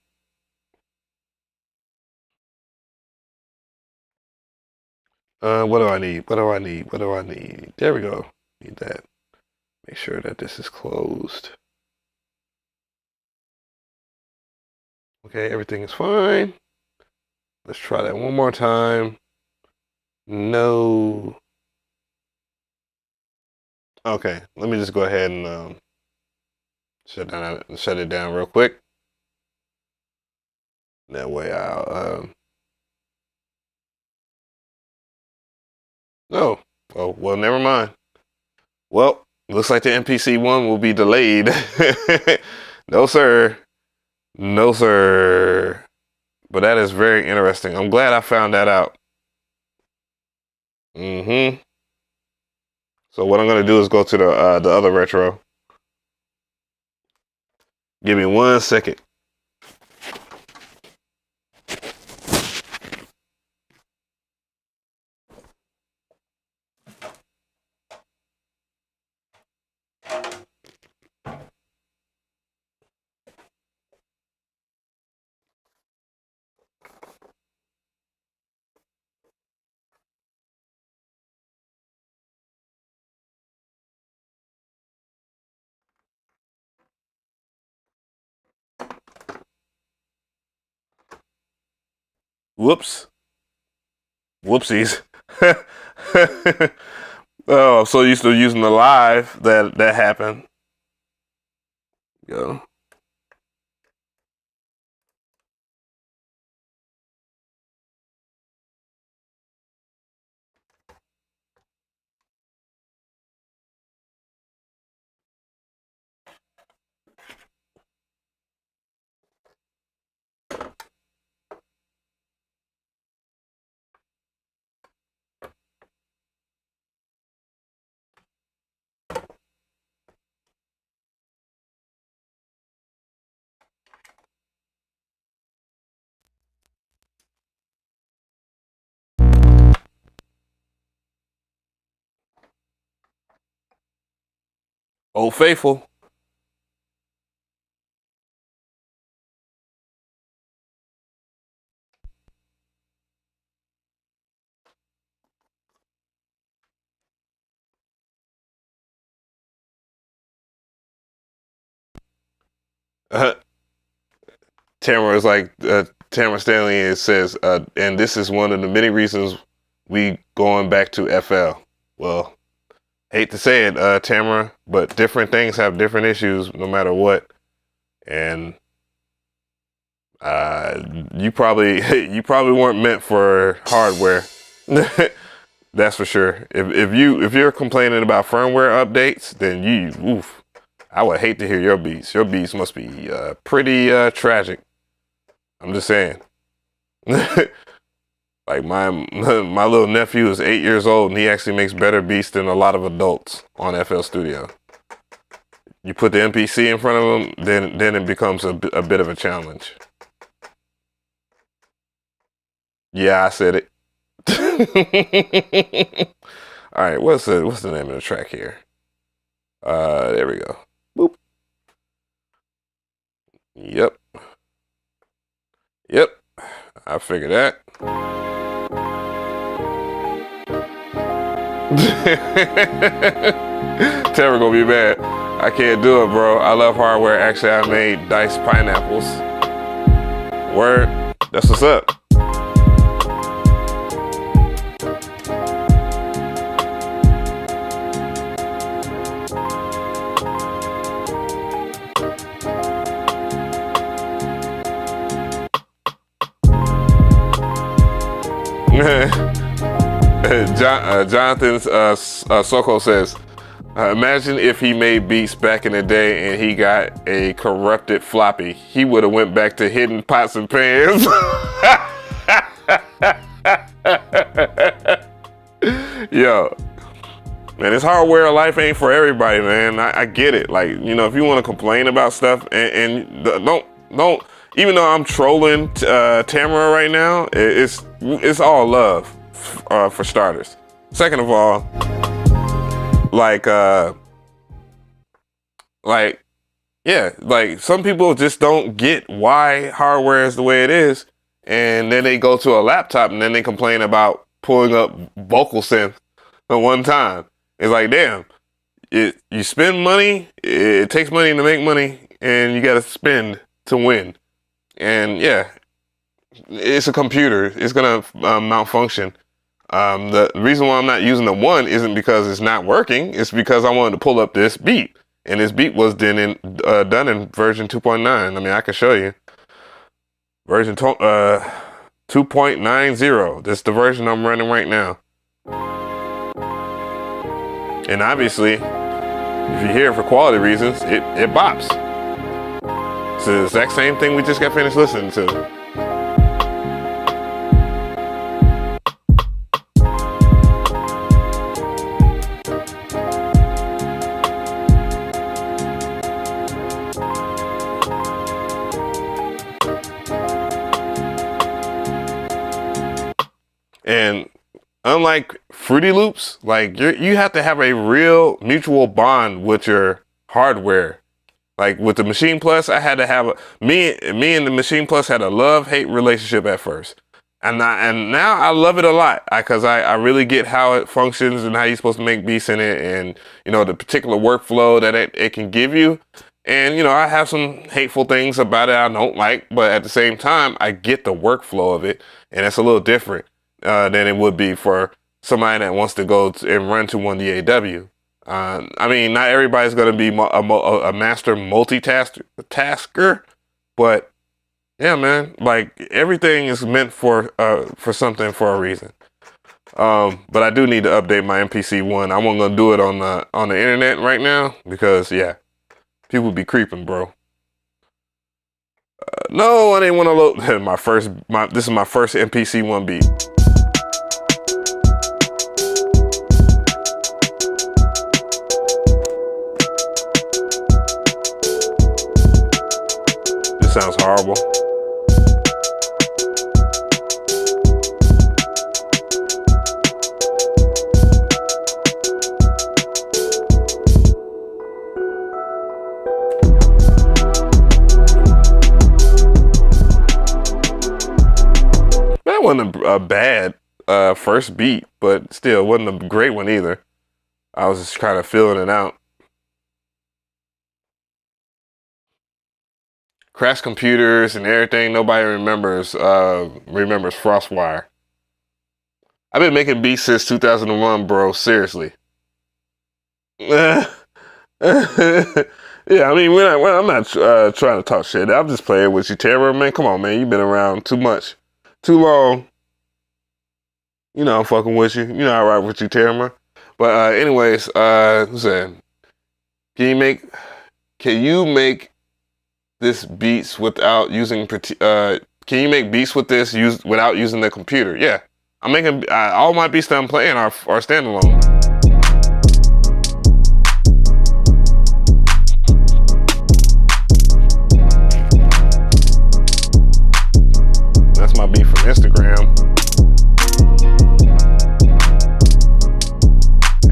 What do I need? What do I need? What do I need? There we go. Need that. Make sure that this is closed. Okay, everything is fine. Let's try that one more time. No. Okay, let me just go ahead and shut it down real quick. That way I'll no. Oh, well, never mind. Well, looks like the MPC ONE will be delayed. No, sir. No, sir. But that is very interesting. I'm glad I found that out. So what I'm going to do is go to the other retro. Give me 1 second. Whoops. Whoopsies. Oh, I'm so used to using the live that happened. Go. Old Faithful. Tamara is like, Tamara Stanley says, and this is one of the many reasons we going back to FL. Well, hate to say it, Tamara, but different things have different issues no matter what. And you probably weren't meant for hardware. That's for sure. If you're complaining about firmware updates, then I would hate to hear your beats. Your beats must be pretty tragic. I'm just saying. Like my little nephew is 8 years old and he actually makes better beats than a lot of adults on FL Studio. You put the MPC in front of him, then it becomes a bit of a challenge. Yeah, I said it. All right, what's the name of the track here? There we go. Boop. Yep. I figured that. Tara gonna be mad. I can't do it, bro. I love hardware. Actually, I made diced pineapples. Word. That's what's up. Jonathan Soko says, imagine if he made beats back in the day and he got a corrupted floppy. He would have went back to hidden pots and pans. Yo, man, this hardware life ain't for everybody, man. I get it. Like, you know, if you want to complain about stuff and don't, even though I'm trolling Tamara right now, it's all love. For starters. Second of all, like some people just don't get why hardware is the way it is, and then they go to a laptop and then they complain about pulling up Vocal Synth at one time. It's like, damn, you spend money, it takes money to make money, and you got to spend to win. And yeah, it's a computer. It's gonna malfunction. The reason why I'm not using the one isn't because it's not working. It's because I wanted to pull up this beat, and this beat was done in version 2.9. I mean, I can show you version 2.90. This is the version I'm running right now. And obviously, if you hear it for quality reasons, it bops. It's the exact same thing we just got finished listening to. And unlike Fruity Loops, like you have to have a real mutual bond with your hardware. Like with the Machine Plus, I had to have me and the Machine Plus had a love-hate relationship at first. And now I love it a lot because I really get how it functions and how you're supposed to make beats in it, and the particular workflow that it can give you. And I have some hateful things about it I don't like, but at the same time I get the workflow of it, and it's a little different than it would be for somebody that wants to go and run to one DAW. I mean, not everybody's going to be a master multitasker, but yeah, man, like everything is meant for something for a reason. But I do need to update my MPC ONE. I wasn't gonna do it on the internet right now because yeah, people be creeping, bro. No, I didn't want to load this is my first MPC ONE beat. This sounds horrible. That wasn't a bad first beat, but still wasn't a great one either. I was just kind of feeling it out. Crash computers and everything. Nobody remembers FrostWire. I've been making beats since 2001, bro. Seriously. Yeah, I mean, I'm not trying to talk shit. I'm just playing with you, Tara, man. Come on, man. You've been around too much. Too long. I'm fucking with you. I ride with you, Tara. But anyways, listen. Can you make this beats without using can you make beats with this without using the computer? Yeah. I'm making all my beats that I'm playing are standalone. That's my beat from Instagram.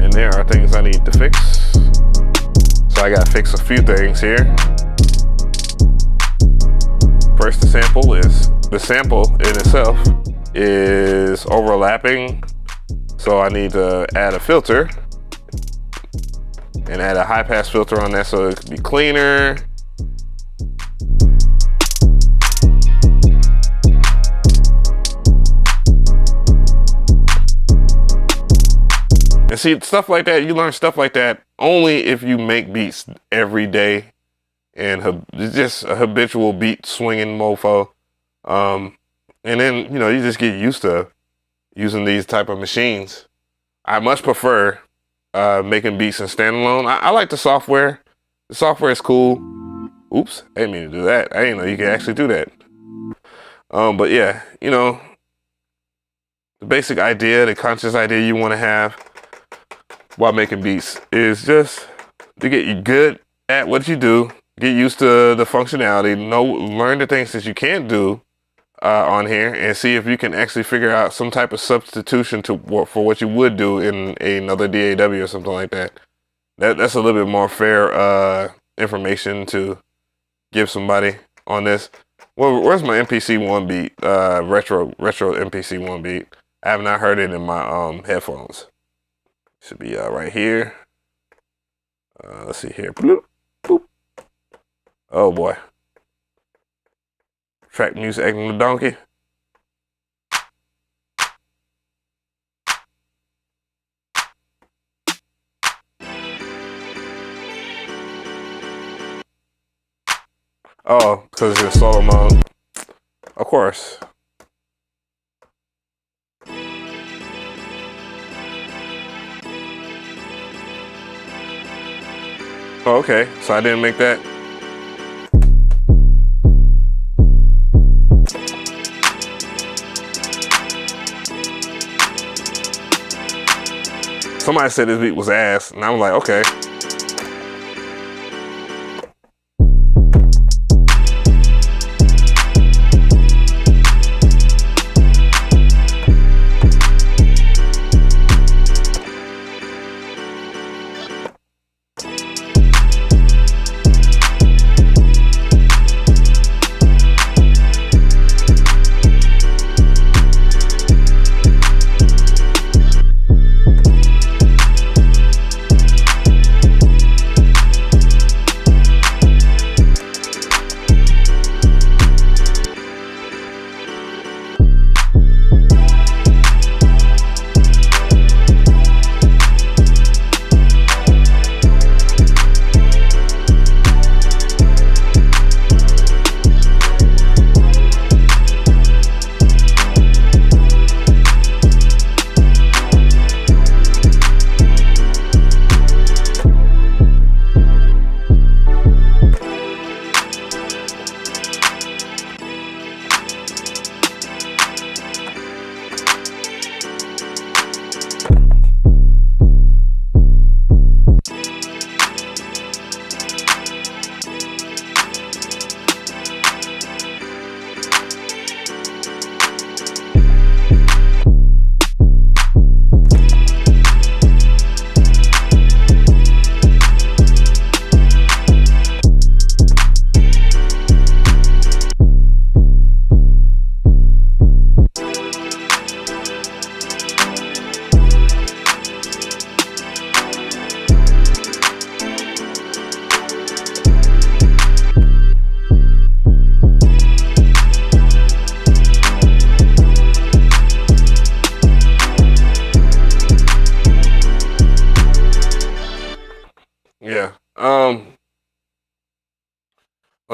And there are things I need to fix. So I gotta fix a few things here. First, the sample in itself is overlapping. So I need to add a filter and add a high pass filter on that so it can be cleaner. And see, stuff like that, you learn stuff like that only if you make beats every day and just a habitual beat swinging mofo. And then, you just get used to using these type of machines. I much prefer making beats in standalone. I like the software. The software is cool. Oops, I didn't mean to do that. I didn't know you could actually do that. But yeah, the basic idea, the conscious idea you want to have while making beats is just to get you good at what you do, get used to the functionality, learn the things that you can't do on here, and see if you can actually figure out some type of substitution for what you would do in another DAW or something like that. That's a little bit more fair information to give somebody on this. Well, where's my MPC ONE beat? Retro MPC ONE beat. I have not heard it in my headphones. Should be right here. Let's see here. Bloop, boop. Oh boy. Track music acting the donkey. Oh, because it's in solo mode. Of course. Oh, okay, so I didn't make that. Somebody said this beat was ass, and I'm like, okay.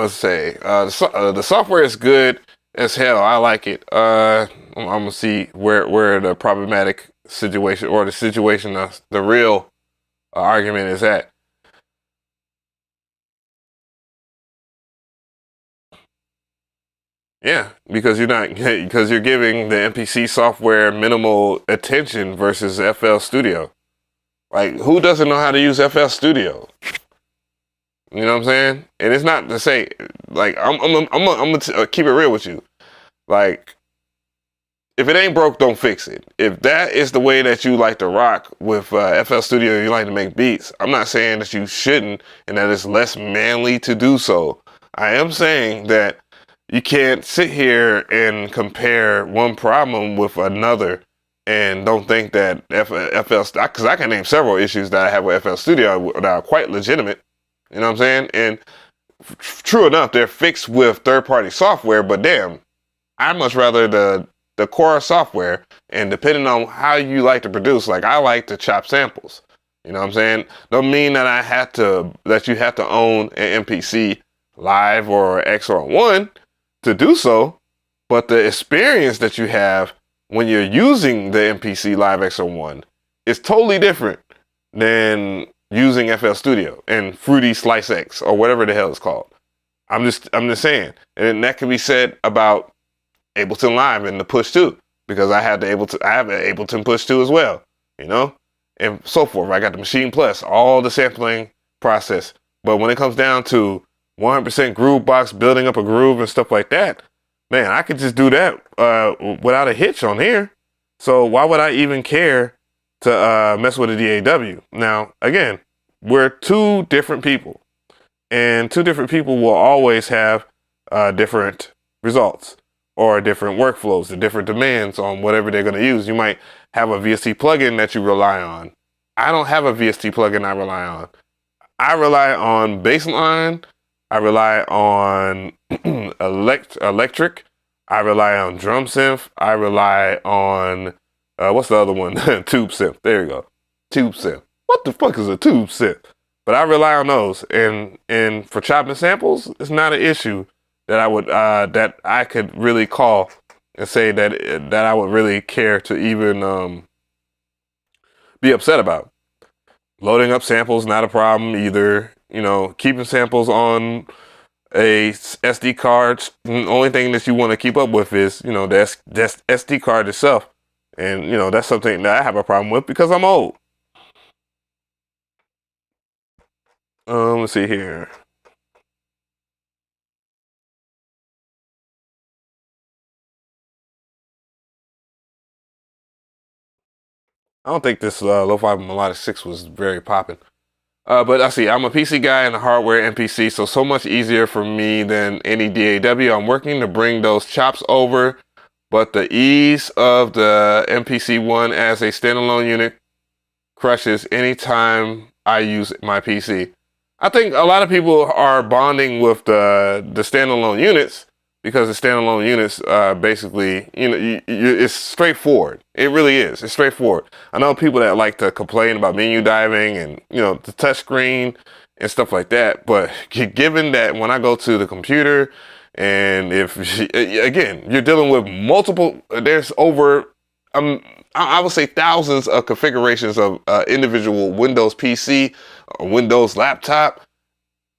let's say the software is good as hell. I like it. I'm gonna see where the problematic situation or the situation, the real argument is at. Yeah, because you're giving the MPC software minimal attention versus FL Studio. Like, who doesn't know how to use FL Studio? You know what I'm saying? And it's not to say, like, I'm gonna keep it real with you. Like, if it ain't broke, don't fix it. If that is the way that you like to rock with FL Studio, you like to make beats, I'm not saying that you shouldn't and that it's less manly to do so. I am saying that you can't sit here and compare one problem with another and don't think that FL, because I can name several issues that I have with FL Studio that are quite legitimate. You know what I'm saying? And true enough, they're fixed with third-party software, but damn, I'd much rather the core software, and depending on how you like to produce, like I like to chop samples. You know what I'm saying? Don't mean that you have to own an MPC Live or XR1 to do so, but the experience that you have when you're using the MPC Live XR1 is totally different than using FL Studio and Fruity Slice X or whatever the hell it's called. I'm just saying, and that can be said about Ableton Live and the Push 2, because I have an Ableton Push 2 as well, you know, and so forth. I got the Machine Plus, all the sampling process, but when it comes down to 100% groove box, building up a groove and stuff like that, man, I could just do that without a hitch on here. So why would I even care to mess with a DAW? Now, again, we're two different people, and two different people will always have different results or different workflows, the different demands on whatever they're going to use. You might have a VST plugin that you rely on. I don't have a VST plugin I rely on. I rely on Bassline. I rely on electric. I rely on drum synth. I rely on, what's the other one? Tube synth. There you go. Tube synth. What the fuck is a tube synth? But I rely on those. And for chopping samples, it's not an issue that I could really call and say that I would really care to even be upset about. Loading up samples, not a problem either. You know, keeping samples on a SD card, the only thing that you want to keep up with is, you know, the SD card itself. And, you know, that's something that I have a problem with because I'm old. Let's see here. I don't think this Lo-Fi Melodic 6 was very popping. But I see, I'm a PC guy and a hardware MPC, so much easier for me than any DAW. I'm working to bring those chops over, but the ease of the MPC ONE as a standalone unit crushes anytime I use my PC. I think a lot of people are bonding with the standalone units because the standalone units basically, you know, it's straightforward. It really is. It's straightforward. I know people that like to complain about menu diving and, you know, the touch screen and stuff like that. But given that when I go to the computer and again, you're dealing with multiple, there's over, I would say thousands of configurations of individual Windows PC or Windows laptop.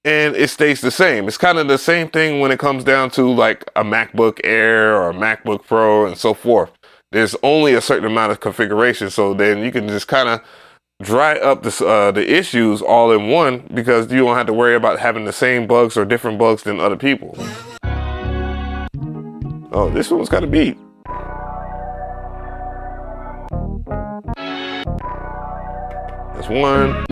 And it stays the same. It's kind of the same thing when it comes down to like a MacBook Air or a MacBook Pro and so forth. There's only a certain amount of configuration, so then you can just kind of dry up the issues all in one because you don't have to worry about having the same bugs or different bugs than other people. Oh, this one's got a beat. That's one.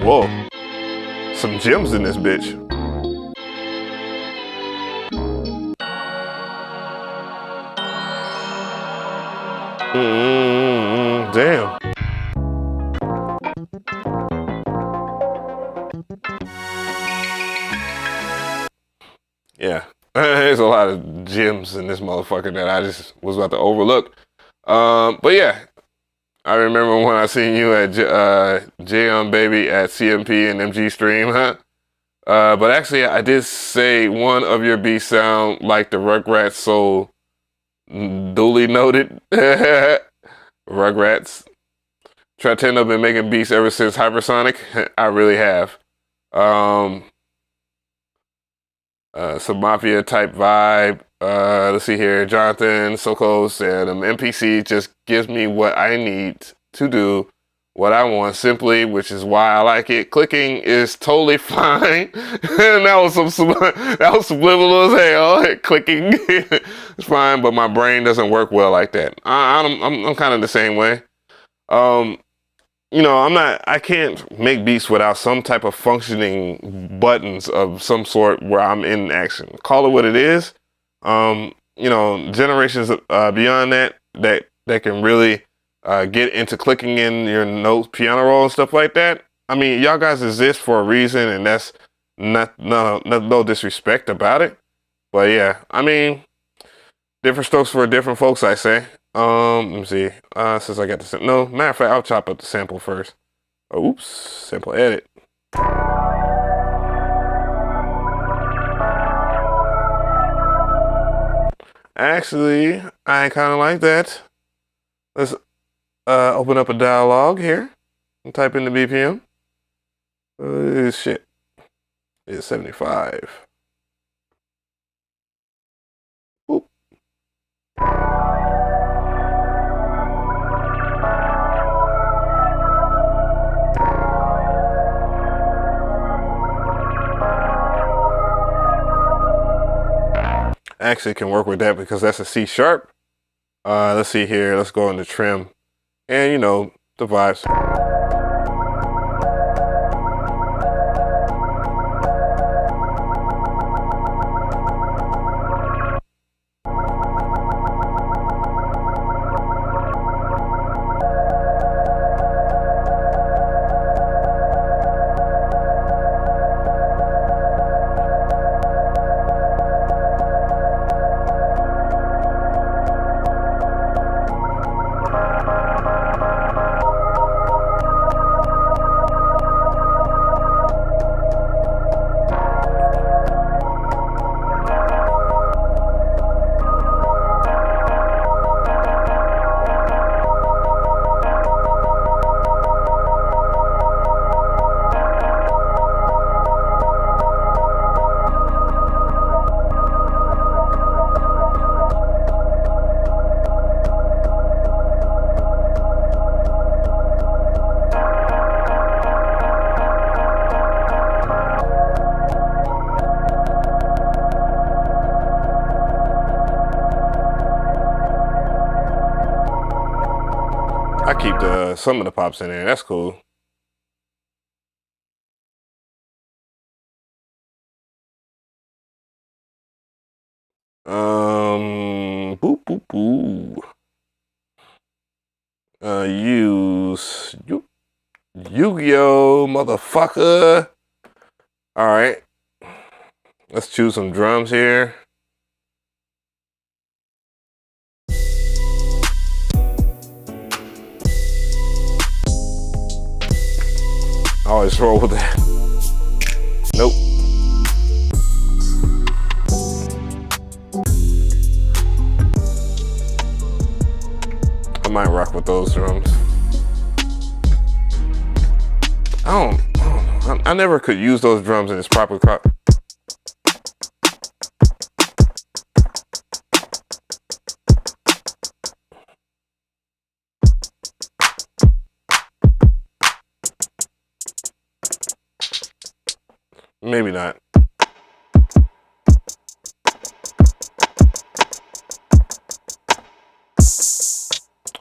Whoa, some gems in this bitch. Damn. Yeah, there's a lot of gems in this motherfucker that I just was about to overlook. But yeah, I remember when I seen you at Baby at CMP and MG Stream, huh? But actually, I did say one of your beats sound like the Rugrats, so duly noted. Rugrats. Tratendo been making beats ever since Hypersonic. I really have. Some Mafia type vibe. Let's see here. Jonathan Soko said, MPC just gives me what I need to do what I want simply, which is why I like it. Clicking is totally fine. And that was subliminal as hell. Clicking is fine, but my brain doesn't work well like that. I'm kind of the same way. You know, I can't make beats without some type of functioning buttons of some sort where I'm in action. Call it what it is. You know, generations beyond that can really get into clicking in your notes, piano roll and stuff like that. I mean, y'all guys exist for a reason, and that's no disrespect about it. But yeah, I mean, different strokes for different folks, I say. Let me see. Since I got the no, matter of fact, I'll chop up the sample first. Oh, oops, sample edit. Actually, I kind of like that. Let's open up a dialogue here and type in the BPM. Shit, it's 75. Boop. Actually can work with that because that's a C sharp. Let's see here. Let's go into trim. And you know, the vibes. I keep some of the pops in there. That's cool. Boop boop boo. Use Yu-Gi-Oh, motherfucker. All right, let's choose some drums here. I always roll with that. Nope. I might rock with those drums. I don't know. I never could use those drums in its proper crop. Maybe not.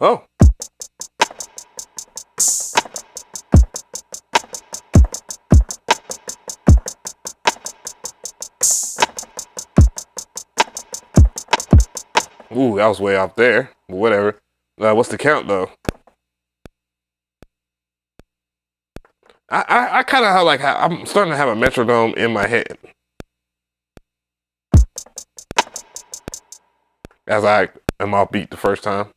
Oh. Ooh, that was way out there. Whatever. What's the count though? I kind of have like I'm starting to have a metronome in my head as I am off beat the first time.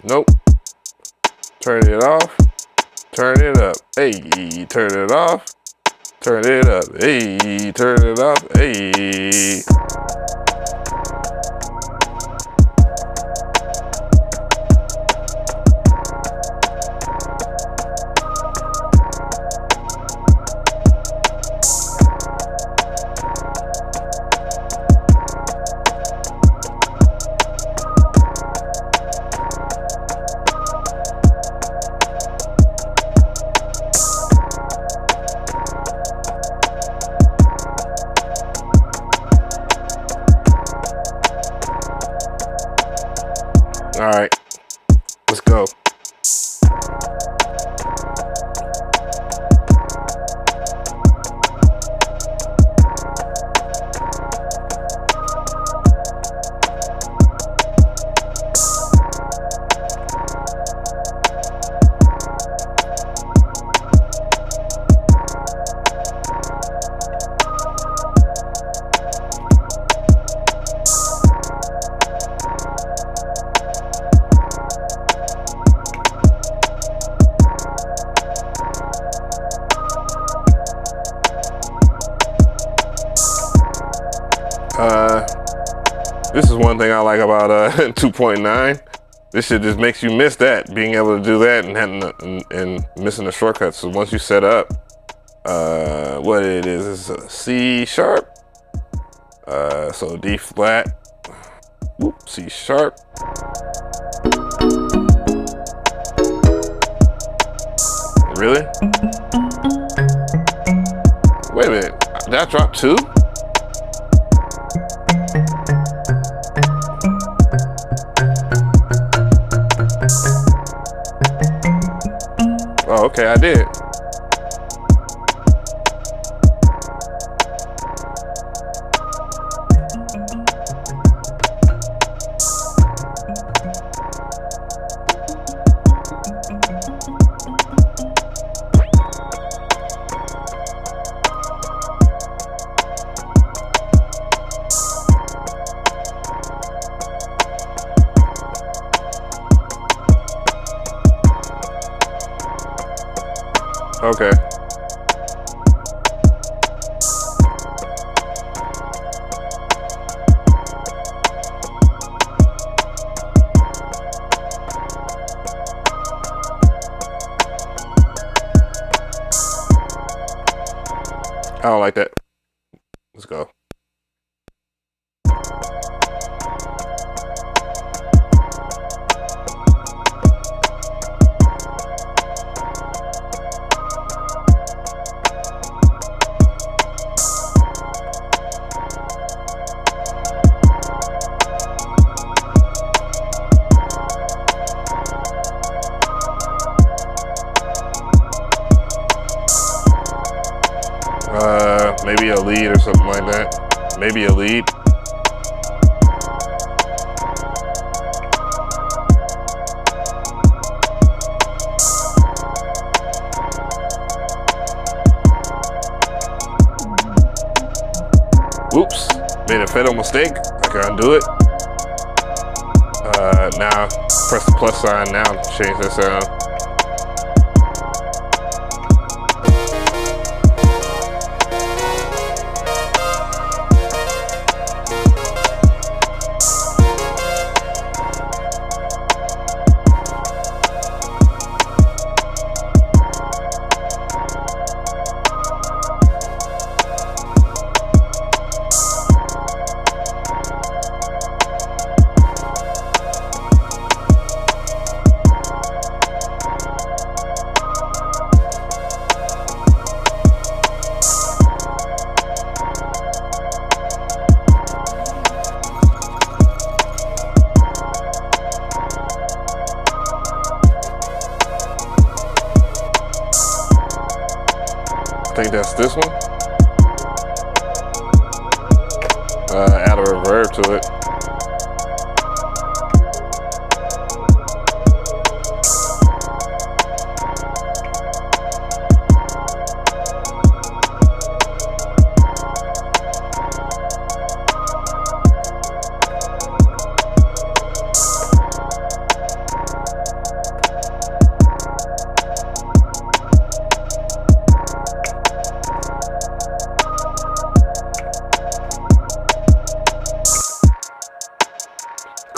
Nope. Turn it off. Turn it up. Hey, turn it off. Turn it up. Hey, turn it off. Hey. All right, let's go. This is one thing I like about 2.9. This shit just makes you miss that, being able to do that and missing the shortcuts. So once you set up, what it is a C sharp. So D flat, whoop, C sharp. Really? Wait a minute, did I drop 2? Oh, okay, I did. Okay. I don't like that. Let's go. Maybe a lead or something like that. Maybe a lead. Oops, made a fatal mistake. I can undo it. Now press the plus sign now to change the sound. I think that's this one. Add a reverb to it.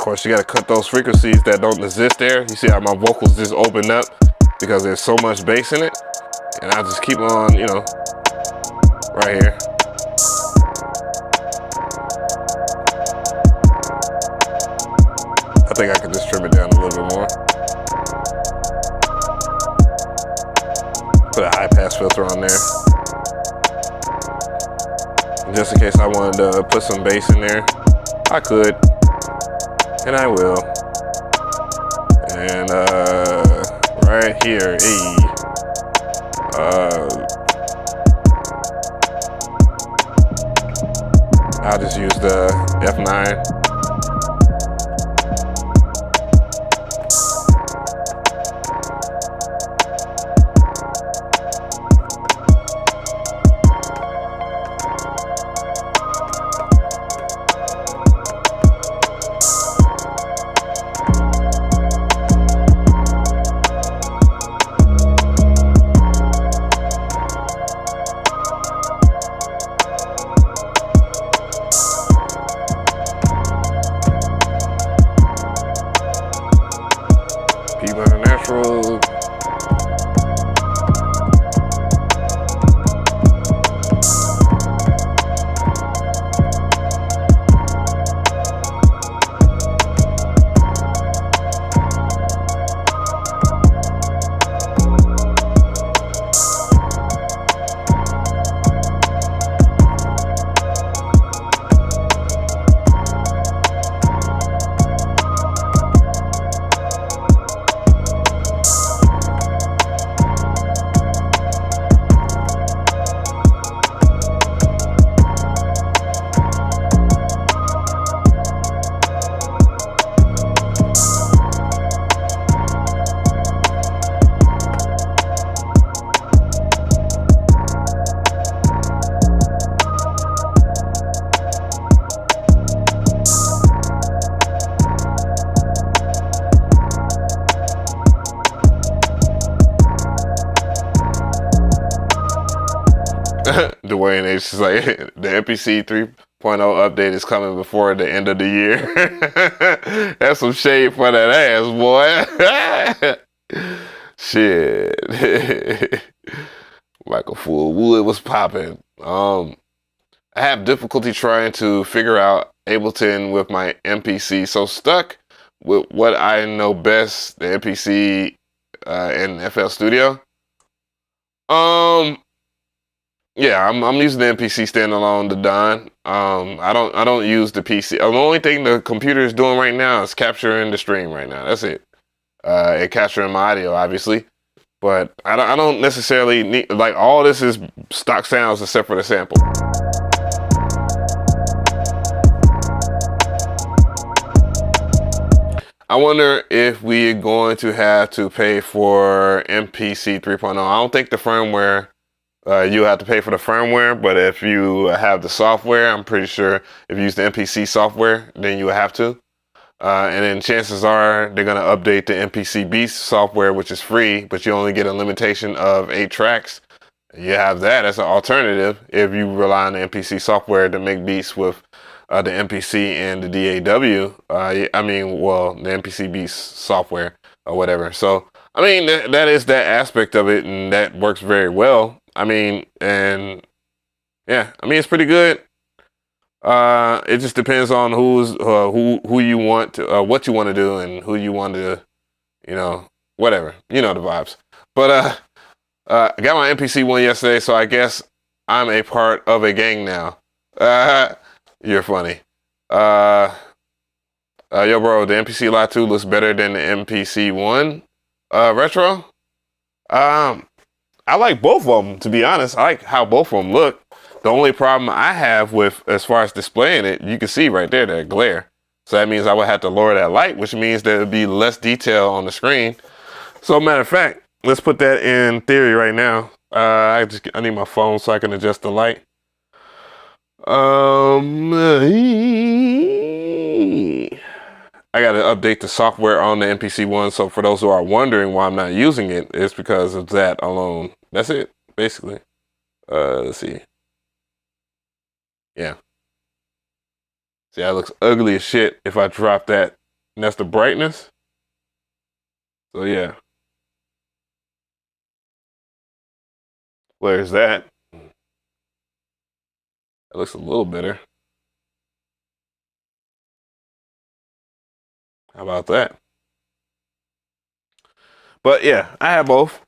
course, you gotta cut those frequencies that don't exist there. You see how my vocals just open up because there's so much bass in it. And I'll just keep on, you know, right here. I think I could just trim it down a little bit more. Put a high pass filter on there. Just in case I wanted to put some bass in there, I could. And I will. And right here, I'll just use the F9. Dwayne H is like, the MPC 3.0 update is coming before the end of the year. That's some shade for that ass, boy. Shit. Like a fool. Wood was popping. I have difficulty trying to figure out Ableton with my MPC. So stuck with what I know best, the MPC and FL Studio. Yeah, I'm using the MPC standalone, the Don. I don't use the PC. The only thing the computer is doing right now is capturing the stream right now. That's it. It capturing my audio, obviously, but I don't necessarily need, like, all this is stock sounds except for the sample. I wonder if we're going to have to pay for MPC 3.0. I don't think the firmware. You have to pay for the firmware, but if you have the software, I'm pretty sure if you use the MPC software, then you have to. And then chances are they're going to update the MPC Beats software, which is free, but you only get a limitation of 8 tracks. You have that as an alternative if you rely on the MPC software to make beats with the MPC and the DAW. I mean, well, the MPC Beats software or whatever. So, I mean, that is that aspect of it, and that works very well. I mean, and yeah, I mean, it's pretty good. It just depends on who you want to, what you want to do, and who you want to, you know, whatever, you know, the vibes. But I got my MPC one yesterday, so I guess I'm a part of a gang now. You're funny. Yo, bro, the MPC Lot 2 looks better than the MPC ONE Retro. I like both of them, to be honest. I like how both of them look. The only problem I have with, as far as displaying it, you can see right there that glare. So that means I would have to lower that light, which means there would be less detail on the screen. So matter of fact, let's put that in theory right now. I need my phone so I can adjust the light. I got to update the software on the MPC ONE. So for those who are wondering why I'm not using it, it's because of that alone. That's it, basically. Let's see. Yeah. See, that looks ugly as shit if I drop that And that's the brightness. So yeah. Where's that? That looks a little better. How about that? But yeah, I have both.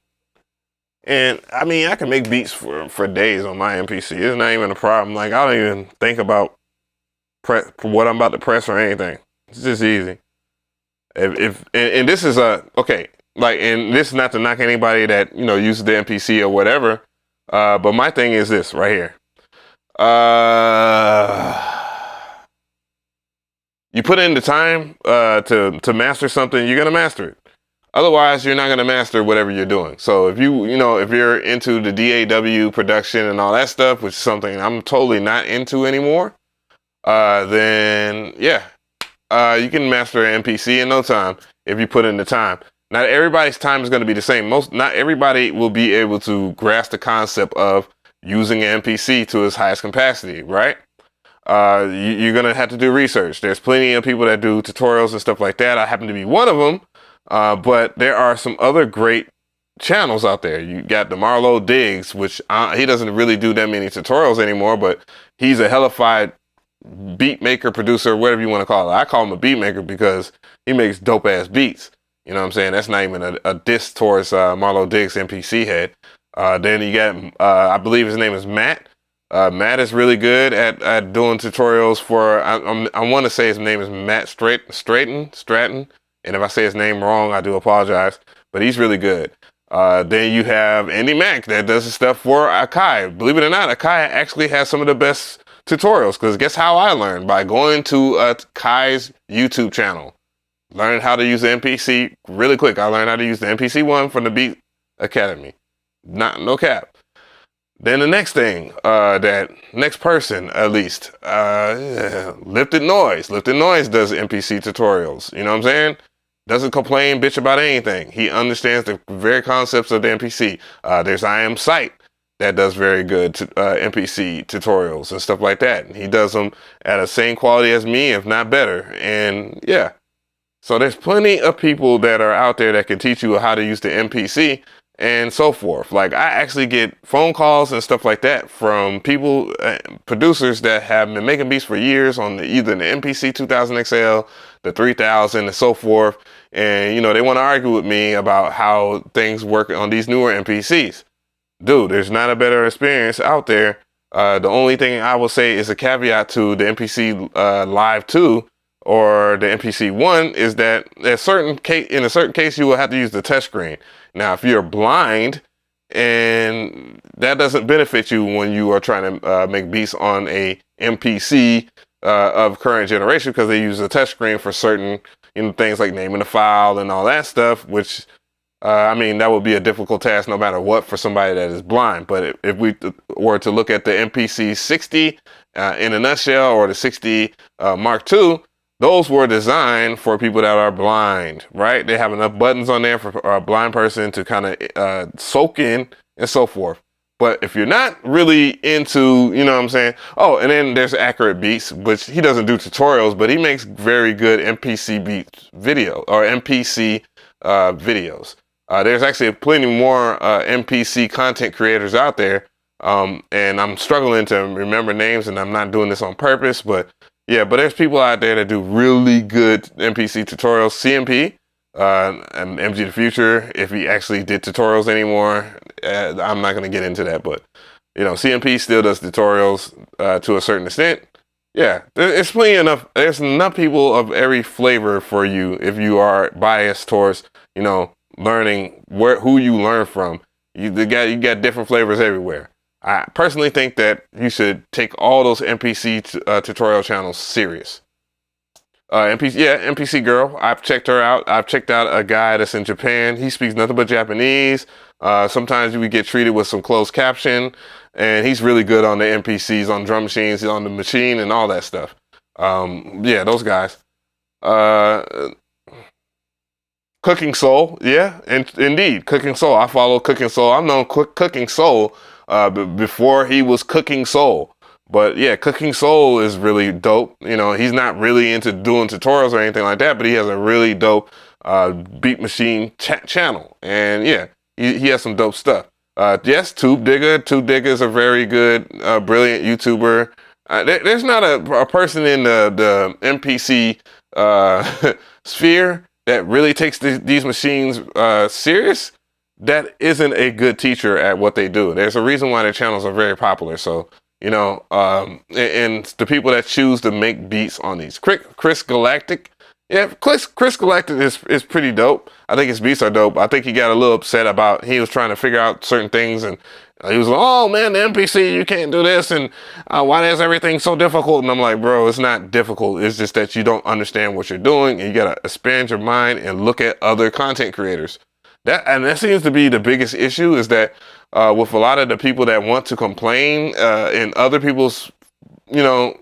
And I mean, I can make beats for days on my MPC. It's not even a problem. Like, I don't even think about what I'm about to press or anything. It's just easy. And this is okay, like, and this is not to knock anybody that, you know, uses the MPC or whatever. But my thing is this right here. You put in the time to master something, you're gonna master it. Otherwise, you're not gonna master whatever you're doing. So if if you're into the DAW production and all that stuff, which is something I'm totally not into anymore, then yeah, you can master an MPC in no time if you put in the time. Not everybody's time is going to be the same. Not everybody will be able to grasp the concept of using an MPC to its highest capacity, right? You're going to have to do research. There's plenty of people that do tutorials and stuff like that. I happen to be one of them. But there are some other great channels out there. You got the Marlo Diggs, which he doesn't really do that many tutorials anymore, but he's a hellified beat maker, producer, whatever you want to call it. I call him a beat maker because he makes dope ass beats. You know what I'm saying? That's not even a diss towards Marlo Diggs, MPC head. Then you got, I believe his name is Matt. Matt is really good at doing tutorials for, I want to say his name is Matt Stratton. And if I say his name wrong, I do apologize. But he's really good. Then you have Andy Mack that does the stuff for AKAI. Believe it or not, AKAI actually has some of the best tutorials. Because guess how I learned? By going to AKAI's YouTube channel. Learning how to use the MPC really quick. I learned how to use the MPC ONE from the Beat Academy. No cap. Then the next thing, that next person at least, Lifted Noise. Lifted Noise does MPC tutorials. You know what I'm saying? Doesn't complain, bitch about anything. He understands the very concepts of the MPC. There's I Am Sight that does very good MPC tutorials and stuff like that. And he does them at the same quality as me, if not better. And yeah, so there's plenty of people that are out there that can teach you how to use the MPC and so forth. Like, I actually get phone calls and stuff like that from people, producers that have been making beats for years on either the MPC 2000 XL, the 3000 and so forth. And, you know, they want to argue with me about how things work on these newer MPCs. Dude, there's not a better experience out there. The only thing I will say is a caveat to the MPC Live 2 or the MPC ONE is that in a certain case, you will have to use the touchscreen. Now, if you're blind, and that doesn't benefit you when you are trying to make beats on a MPC of current generation, because they use a touchscreen for certain things like naming the file and all that stuff, which, I mean, that would be a difficult task no matter what for somebody that is blind. But if we were to look at the MPC 60 in a nutshell, or the 60 Mark II, those were designed for people that are blind, right? They have enough buttons on there for a blind person to kind of soak in and so forth. But if you're not really into, you know what I'm saying? Oh, and then there's Accurate Beats, which he doesn't do tutorials, but he makes very good MPC beats video or MPC videos. There's actually plenty more MPC content creators out there. And I'm struggling to remember names, and I'm not doing this on purpose, but yeah, but there's people out there that do really good MPC tutorials. CMP, and MG the Future, if he actually did tutorials anymore, I'm not going to get into that, but you know, CMP still does tutorials to a certain extent. Yeah, there's there's enough people of every flavor for you if you are biased towards, you know, learning who you learn from. You got different flavors everywhere. I personally think that you should take all those MPC tutorial channels serious. MPC Girl, I've checked her out. I've checked out a guy that's in Japan. He speaks nothing but Japanese. Sometimes we get treated with some closed caption, and he's really good on the MPCs, on drum machines, on the machine, and all that stuff. Yeah, those guys. Cooking Soul, yeah, indeed, Cooking Soul. I follow Cooking Soul. I've known Cooking Soul before he was Cooking Soul. But yeah, Cooking Soul is really dope. You know, he's not really into doing tutorials or anything like that, but he has a really dope Beat Machine channel. And yeah, he has some dope stuff. Yes, Tube Digger. Tube Digger is a very good, brilliant YouTuber. There's not a person in the MPC sphere that really takes these machines serious that isn't a good teacher at what they do. There's a reason why their channels are very popular. So, you know, and the people that choose to make beats on these. Chris Galactic. Yeah, Chris Galactic is pretty dope. I think his beats are dope. I think he got a little upset about, he was trying to figure out certain things, and he was like, oh man, the MPC, you can't do this, and why is everything so difficult? And I'm like, bro, it's not difficult. It's just that you don't understand what you're doing, and you gotta expand your mind and look at other content creators. That seems to be the biggest issue, is that with a lot of the people that want to complain in other people's, you know,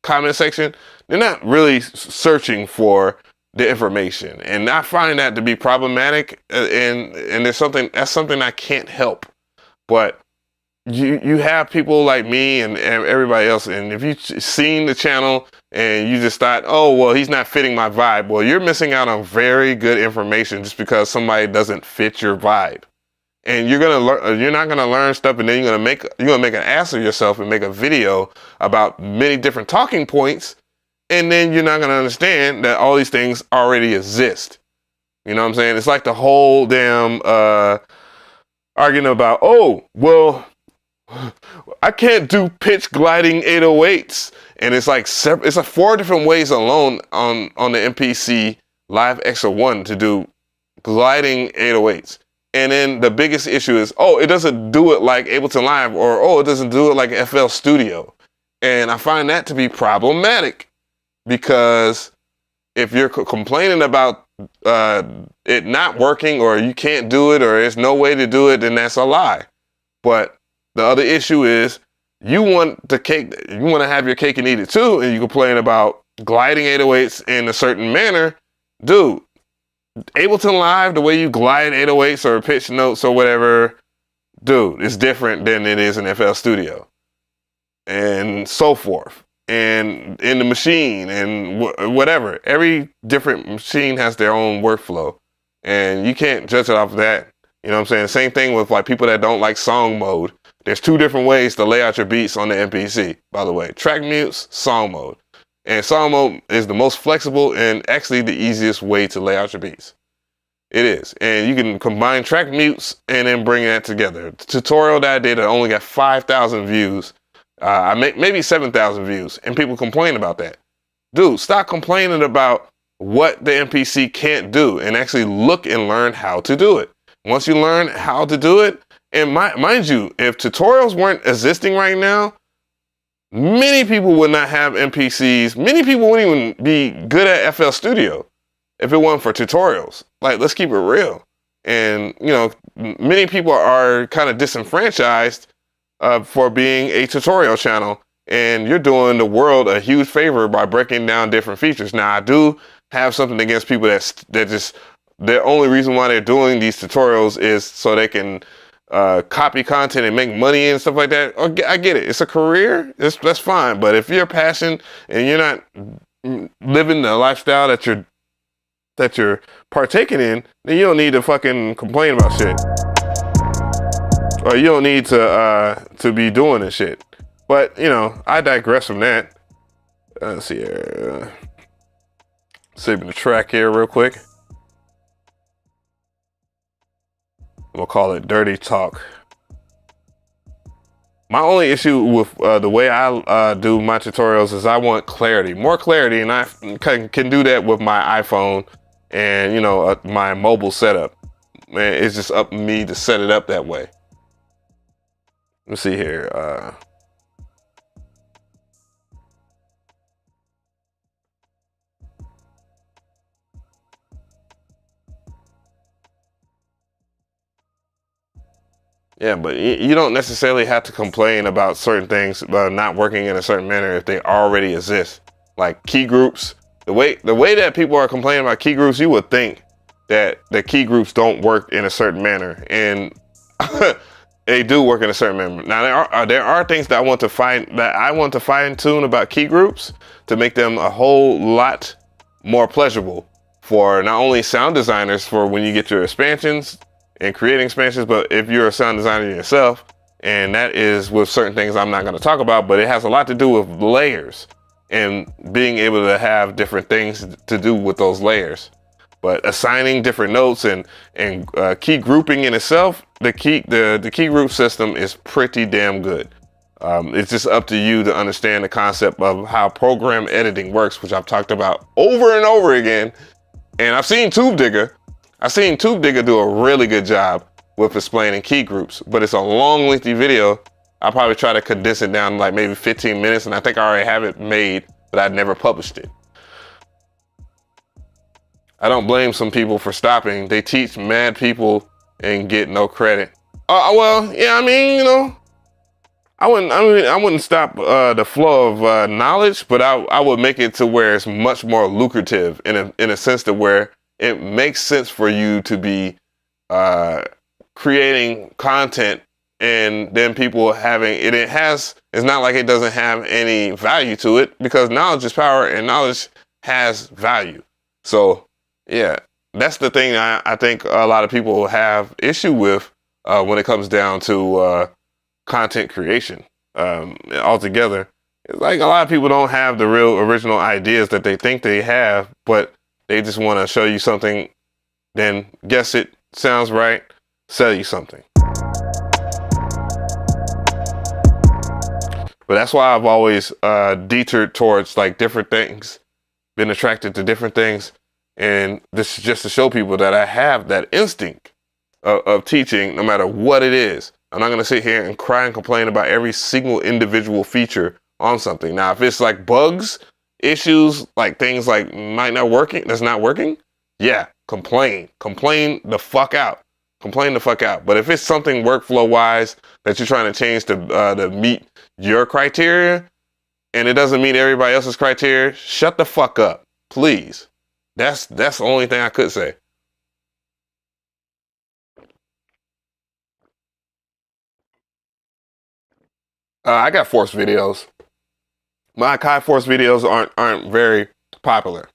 comment section, they're not really searching for the information, and I find that to be problematic. And there's something I can't help. But you have people like me and everybody else, and if you've seen the channel and you just thought, oh well, he's not fitting my vibe, well, you're missing out on very good information just because somebody doesn't fit your vibe. And you're not gonna learn stuff, and then you're gonna make an ass of yourself and make a video about many different talking points, and then you're not gonna understand that all these things already exist. You know what I'm saying? It's like the whole damn arguing about, oh well, I can't do pitch gliding 808s, and it's like 4 different ways alone on the MPC Live X01 to do gliding 808s. And then the biggest issue is, oh, it doesn't do it like Ableton Live, or oh, it doesn't do it like FL Studio. And I find that to be problematic, because if you're complaining about it not working, or you can't do it, or there's no way to do it, then that's a lie. But the other issue is, you want to have your cake and eat it too, and you complain about gliding 808s in a certain manner. Dude, Ableton Live, the way you glide 808s or pitch notes or whatever, dude, it's different than it is in FL Studio, and so forth. And in the machine, and whatever. Every different machine has their own workflow, and you can't judge it off of that. You know what I'm saying? Same thing with like people that don't like song mode. There's 2 different ways to lay out your beats on the MPC, by the way. Track mutes, song mode. And song mode is the most flexible and actually the easiest way to lay out your beats. It is. And you can combine track mutes and then bring that together. The tutorial that I did, I only got 5,000 views. I make maybe 7,000 views, and people complain about that. Dude, stop complaining about what the MPC can't do, and actually look and learn how to do it. Once you learn how to do it, and mind you, if tutorials weren't existing right now, many people would not have MPCs. Many people wouldn't even be good at FL Studio if it wasn't for tutorials. Like, let's keep it real. And, you know, many people are kind of disenfranchised for being a tutorial channel, and you're doing the world a huge favor by breaking down different features. Now, I do have something against people that just, the only reason why they're doing these tutorials is so they can copy content and make money and stuff like that. I get it. It's a career. That's fine. But if you're passionate and you're not living the lifestyle that you're partaking in, then you don't need to fucking complain about shit. Or you don't need to be doing this shit. But, you know, I digress from that. Let's see here. Saving the track here real quick. We'll call it Dirty Talk. My only issue with the way I do my tutorials is I want clarity, more clarity, and I can do that with my iPhone and, you know, my mobile setup. Man, it's just up to me to set it up that way. Let's see here. Yeah, but you don't necessarily have to complain about certain things not working in a certain manner if they already exist. Like key groups, the way that people are complaining about key groups, you would think that the key groups don't work in a certain manner. And They do work in a certain manner. Now there are things that I want to fine tune about key groups to make them a whole lot more pleasurable for not only sound designers for when you get your expansions and creating expansions, but if you're a sound designer yourself, and that is with certain things I'm not going to talk about, but it has a lot to do with layers and being able to have different things to do with those layers. But assigning different notes and key grouping in itself, the key group system is pretty damn good. It's just up to you to understand the concept of how program editing works, which I've talked about over and over again. And I've seen Tube Digger do a really good job with explaining key groups, but it's a long, lengthy video. I'll probably try to condense it down to like maybe 15 minutes, and I think I already have it made, but I'd never published it. I don't blame some people for stopping. They teach mad people and get no credit. Well, yeah, I mean, you know, I wouldn't stop the flow of knowledge, but I would make it to where it's much more lucrative in a sense to where it makes sense for you to be creating content and then people having it. It's not like it doesn't have any value to it, because knowledge is power and knowledge has value. So yeah, that's the thing I think a lot of people have issue with when it comes down to content creation altogether. It's like a lot of people don't have the real original ideas that they think they have, but they just want to show you something, then guess it, sounds right, sell you something. But that's why I've always detoured towards like different things, been attracted to different things. And this is just to show people that I have that instinct of teaching no matter what it is. I'm not going to sit here and cry and complain about every single individual feature on something. Now, if it's like bugs, issues, like things like that's not working, yeah, complain the fuck out. Complain the fuck out. But if it's something workflow wise that you're trying to change to meet your criteria and it doesn't meet everybody else's criteria, shut the fuck up, please. That's the only thing I could say. I got force videos. My AKAI force videos aren't very popular.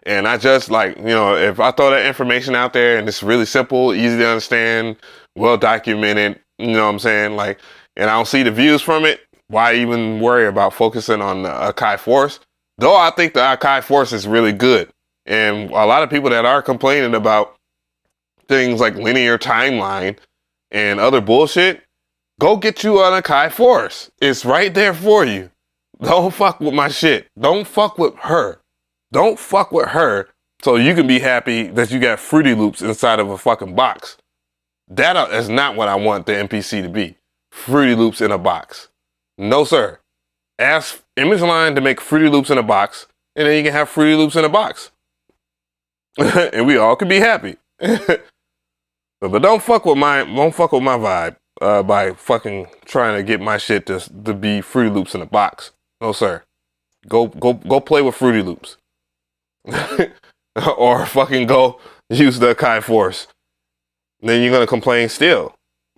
And I just like, you know, if I throw that information out there and it's really simple, easy to understand, well documented, you know what I'm saying? Like, and I don't see the views from it, why even worry about focusing on the AKAI force? Though I think the AKAI force is really good. And a lot of people that are complaining about things like linear timeline and other bullshit, go get you an AKAI force. It's right there for you. Don't fuck with my shit. Don't fuck with her. Don't fuck with her so you can be happy that you got Fruity Loops inside of a fucking box. That is not what I want the MPC to be. Fruity Loops in a box. No, sir. Ask ImageLine to make Fruity Loops in a box, and then you can have Fruity Loops in a box. And we all can be happy. But don't fuck with my vibe by fucking trying to get my shit to be Fruity Loops in a box. No, sir. Go play with Fruity Loops. Or fucking go use the AKAI force. Then you're gonna complain still.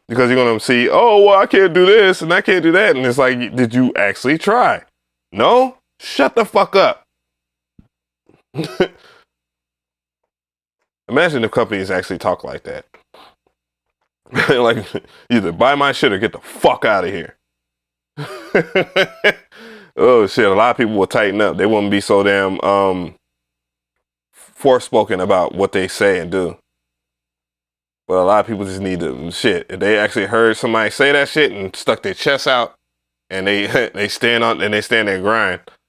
Because you're gonna see, oh, well, I can't do this and I can't do that. And it's like, did you actually try? No? Shut the fuck up. Imagine if companies actually talk like that. Like, either buy my shit or get the fuck out of here. Oh shit, a lot of people will tighten up. They won't be so damn forespoken about what they say and do. But a lot of people just need to shit. If they actually heard somebody say that shit and stuck their chest out and they stand their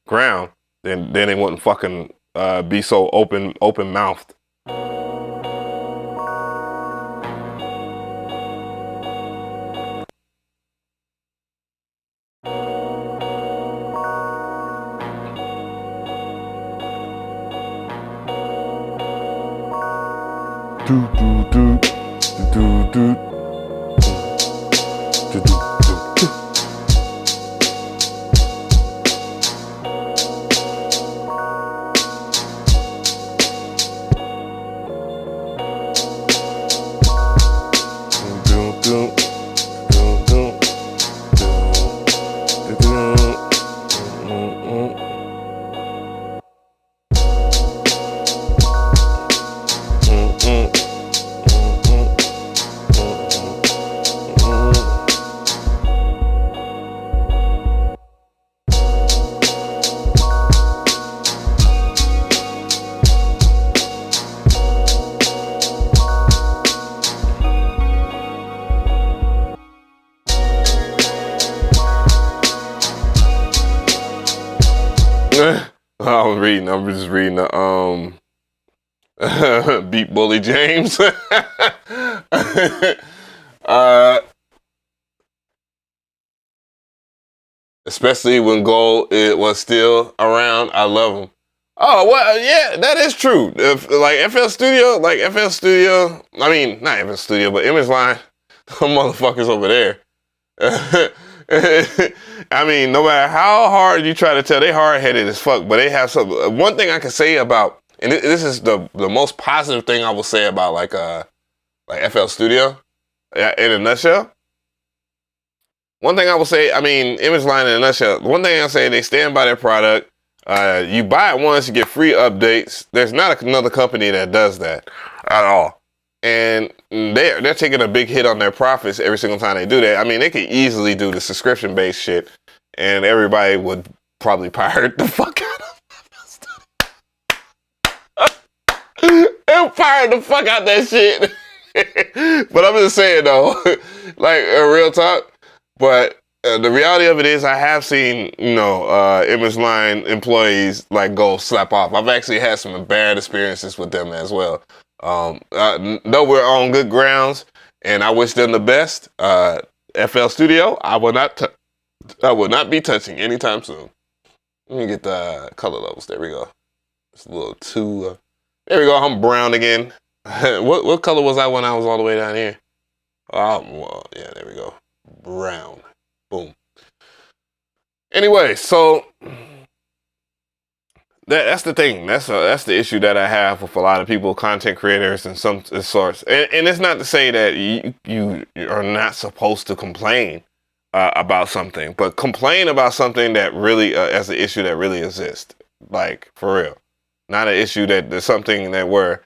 ground, then they wouldn't fucking be so open mouthed. reading. I'm just reading the Beat Bully James. Especially when Gold was still around. I love him. Oh, well, yeah, that is true. FL Studio, I mean, not FL Studio, but Image Line, them motherfuckers over there. I mean, no matter how hard you try to tell, they hard-headed as fuck, but they have some. One thing I can say about, and this is the most positive thing I will say about like FL Studio, in a nutshell. One thing I will say, I mean, Image Line in a nutshell. One thing I'll say, they stand by their product. You buy it once, you get free updates. There's not another company that does that at all. And they're taking a big hit on their profits every single time they do that. I mean, they could easily do the subscription-based shit, and everybody would probably pirate the fuck out of it. They'll pirate the fuck out that shit. But I'm just saying, though, like, real talk. But the reality of it is, I have seen, Image Line employees like go slap off. I've actually had some bad experiences with them as well. Though we're on good grounds, and I wish them the best. FL Studio, I will not be touching anytime soon. Let me get the color levels. There we go. It's a little too. There we go. I'm brown again. What color was I when I was all the way down here? Well, yeah, there we go. Brown. Boom. Anyway, so that's the thing. That's the issue that I have with a lot of people, content creators and some sorts. And it's not to say that you are not supposed to complain about something, but complain about something that really as an issue that really exists. Like, for real. Not an issue that there's something that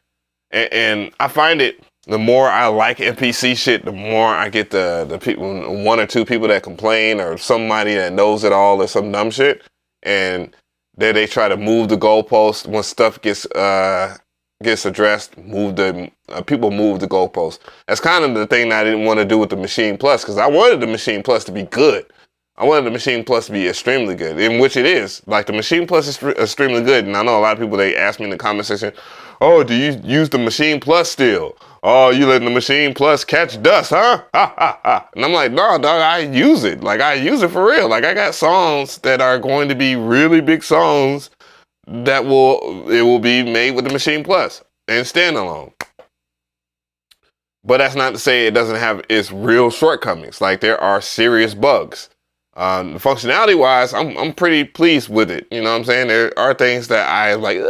and I find it, the more I like MPC shit, the more I get the people, one or two people that complain, or somebody that knows it all, or some dumb shit, and then they try to move the goalpost when stuff gets addressed. People move the goalpost. That's kind of the thing that I didn't want to do with the Machine Plus, because I wanted the Machine Plus to be good. I wanted the Machine Plus to be extremely good, in which it is. Like, the Machine Plus is extremely good, and I know a lot of people, they ask me in the comment section, oh, do you use the Machine Plus still? Oh, you letting the Machine Plus catch dust, huh? Ha, ha, ha. And I'm like, no, dog, I use it. Like, I use it for real. Like, I got songs that are going to be really big songs that will be made with the Machine Plus and standalone. But that's not to say it doesn't have its real shortcomings. Like, there are serious bugs. Functionality-wise, I'm pretty pleased with it. You know what I'm saying? There are things that I like,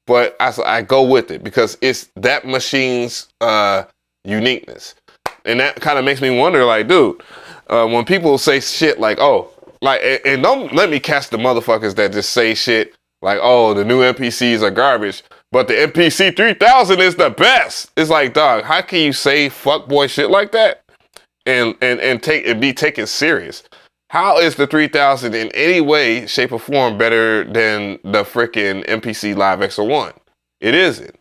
but I go with it because it's that machine's uniqueness. And that kind of makes me wonder, like, dude, when people say shit like, oh, like, and don't let me catch the motherfuckers that just say shit like, oh, the new MPCs are garbage, but the MPC 3000 is the best. It's like, dog, how can you say fuckboy shit like that and be taken serious? How is the 3000 in any way, shape, or form better than the freaking MPC Live X01? It isn't.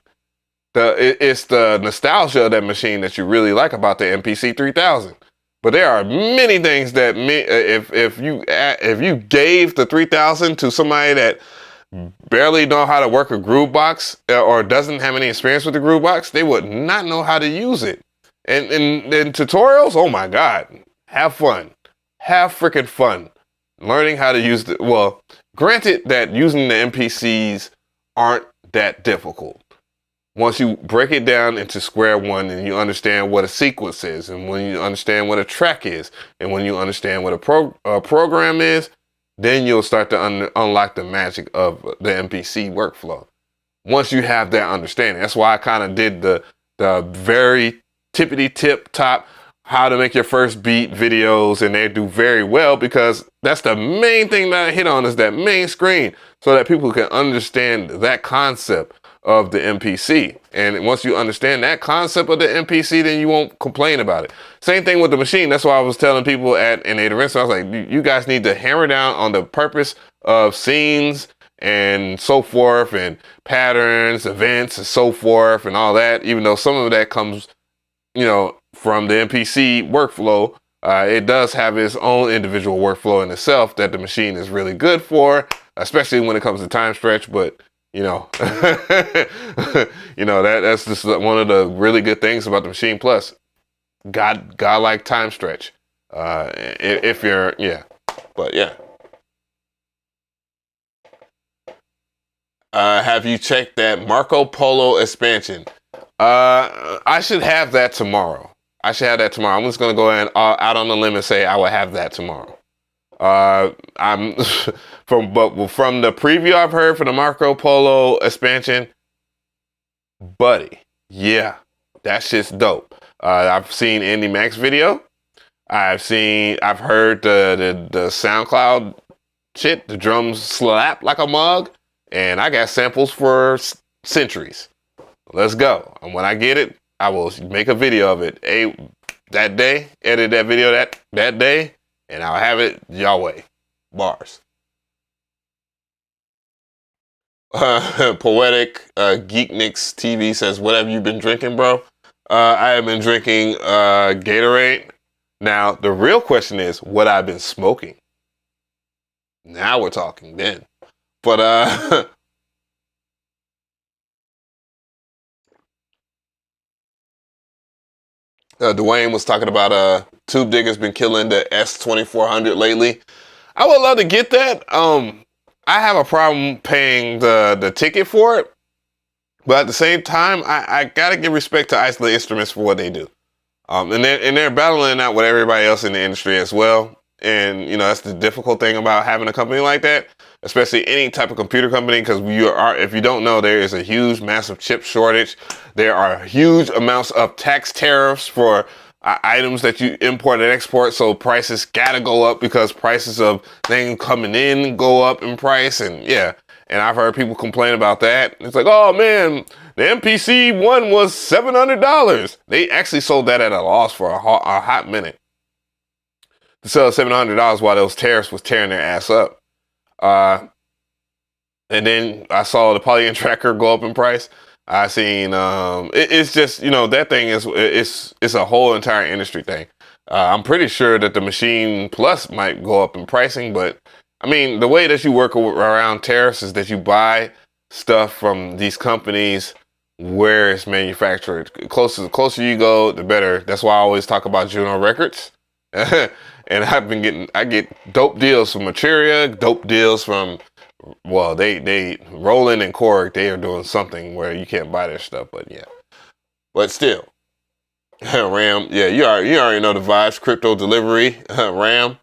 It's the nostalgia of that machine that you really like about the MPC 3000. But there are many things that if you gave the 3000 to somebody that barely know how to work a groove box or doesn't have any experience with the groove box, they would not know how to use it. And in tutorials, oh my God, have fun. Have freaking fun learning how to use well, granted that using the MPCs aren't that difficult. Once you break it down into square one and you understand what a sequence is, and when you understand what a track is, and when you understand what a program is, then you'll start to unlock the magic of the MPC workflow. Once you have that understanding, that's why I kind of did the very tippity tip top how to make your first beat videos, and they do very well because that's the main thing that I hit on, is that main screen, so that people can understand that concept of the MPC. And once you understand that concept of the MPC, then you won't complain about it. Same thing with the machine. That's why I was telling people at Innate Events, I was like, you guys need to hammer down on the purpose of scenes and so forth, and patterns, events, and so forth, and all that, even though some of that comes, from the MPC workflow, It does have its own individual workflow in itself that the machine is really good for, especially when it comes to time stretch. But you know, that's just one of the really good things about the Machine Plus. Godlike time stretch. If you're, yeah, but yeah. Have you checked that Marco Polo expansion? I should have that tomorrow. I'm just gonna go ahead and out on the limb and say I will have that tomorrow. I'm from the preview I've heard for the Marco Polo expansion, buddy. Yeah, that shit's dope. I've seen Andy Mack's video. I've heard the SoundCloud shit. The drums slap like a mug, and I got samples for centuries. Let's go. And when I get it, I will make a video of it. That day, edit that video that day, and I'll have it Yahweh. Bars. Poetic Geeknix TV says, what have you been drinking, bro? I have been drinking Gatorade. Now, the real question is what I've been smoking. Now we're talking then. But Dwayne was talking about Tube Digger's been killing the S2400 lately. I would love to get that. I have a problem paying the ticket for it, but at the same time, I gotta give respect to Isolate Instruments for what they do. And they're battling out with everybody else in the industry as well. And you know, that's the difficult thing about having a company like that, especially any type of computer company, because if you don't know, there is a huge, massive chip shortage. There are huge amounts of tax tariffs for items that you import and export, so prices gotta go up because prices of things coming in go up in price, and yeah. And I've heard people complain about that. It's like, oh man, the MPC ONE was $700. They actually sold that at a loss for a hot minute. To sell $700 while those tariffs was tearing their ass up. And then I saw the Polygon tracker go up in price. I seen it's just, you know, that thing it's a whole entire industry thing. I'm pretty sure that the Machine Plus might go up in pricing, but I mean, the way that you work around tariffs is that you buy stuff from these companies where it's manufactured. The closer you go, the better. That's why I always talk about Juno Records. And I get dope deals from Materia, dope deals from, well, they Roland and Korg, they are doing something where you can't buy their stuff, but yeah. But still, RAM, yeah, you already know the vibes. Crypto delivery, RAM.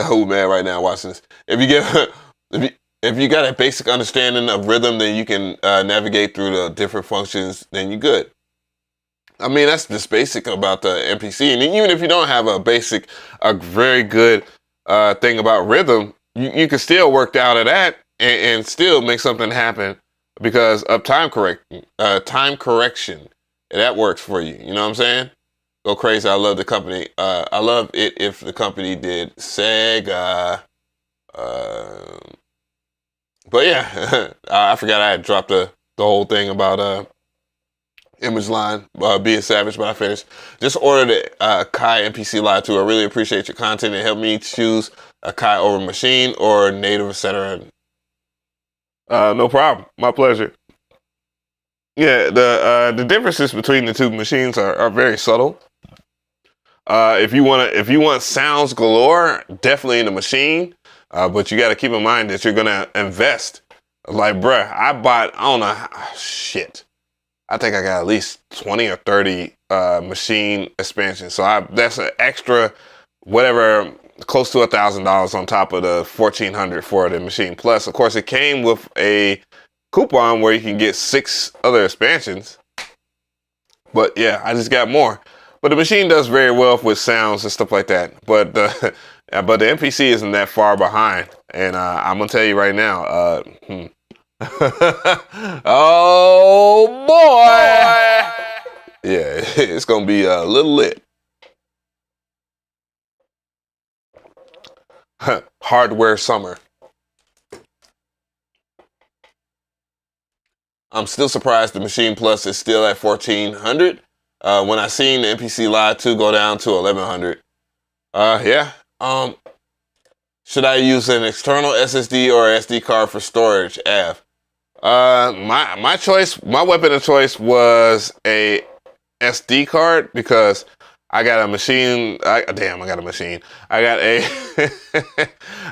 Who man right now watching this? If you got a basic understanding of rhythm, then you can navigate through the different functions. Then you're good. I mean, that's just basic about the MPC. And even if you don't have a very good thing about rhythm, you can still work out of that and still make something happen because of time correction, that works for you. You know what I'm saying? Go crazy. I love the company. I love it if the company did Sega. But yeah, I forgot I had dropped the whole thing about Image Line being savage, but I finished. Just ordered a AKAI MPC Live 2. I really appreciate your content. It helped me choose AKAI over Machine or Native, etc. No problem. My pleasure. Yeah, the differences between the two machines are very subtle. If you want sounds galore, definitely in the Machine. But you got to keep in mind that you're gonna invest. Like, bruh, I don't know, shit. I think I got at least 20 or 30 Machine expansions. So that's an extra, whatever, close to $1,000 on top of the $1,400 for the Machine Plus. Of course, it came with a coupon where you can get 6 other expansions. But yeah, I just got more. But the Machine does very well with sounds and stuff like that. But the MPC isn't that far behind. And I'm gonna tell you right now. Oh boy! Yeah, it's gonna be a little lit. Hardware summer. I'm still surprised the Machine Plus is still at 1400. When I seen the MPC Live 2 go down to 1100. Yeah. Should I use an external SSD or SD card for storage? Av. My choice, my weapon of choice was a SD card because I got a machine. I got a machine. I got a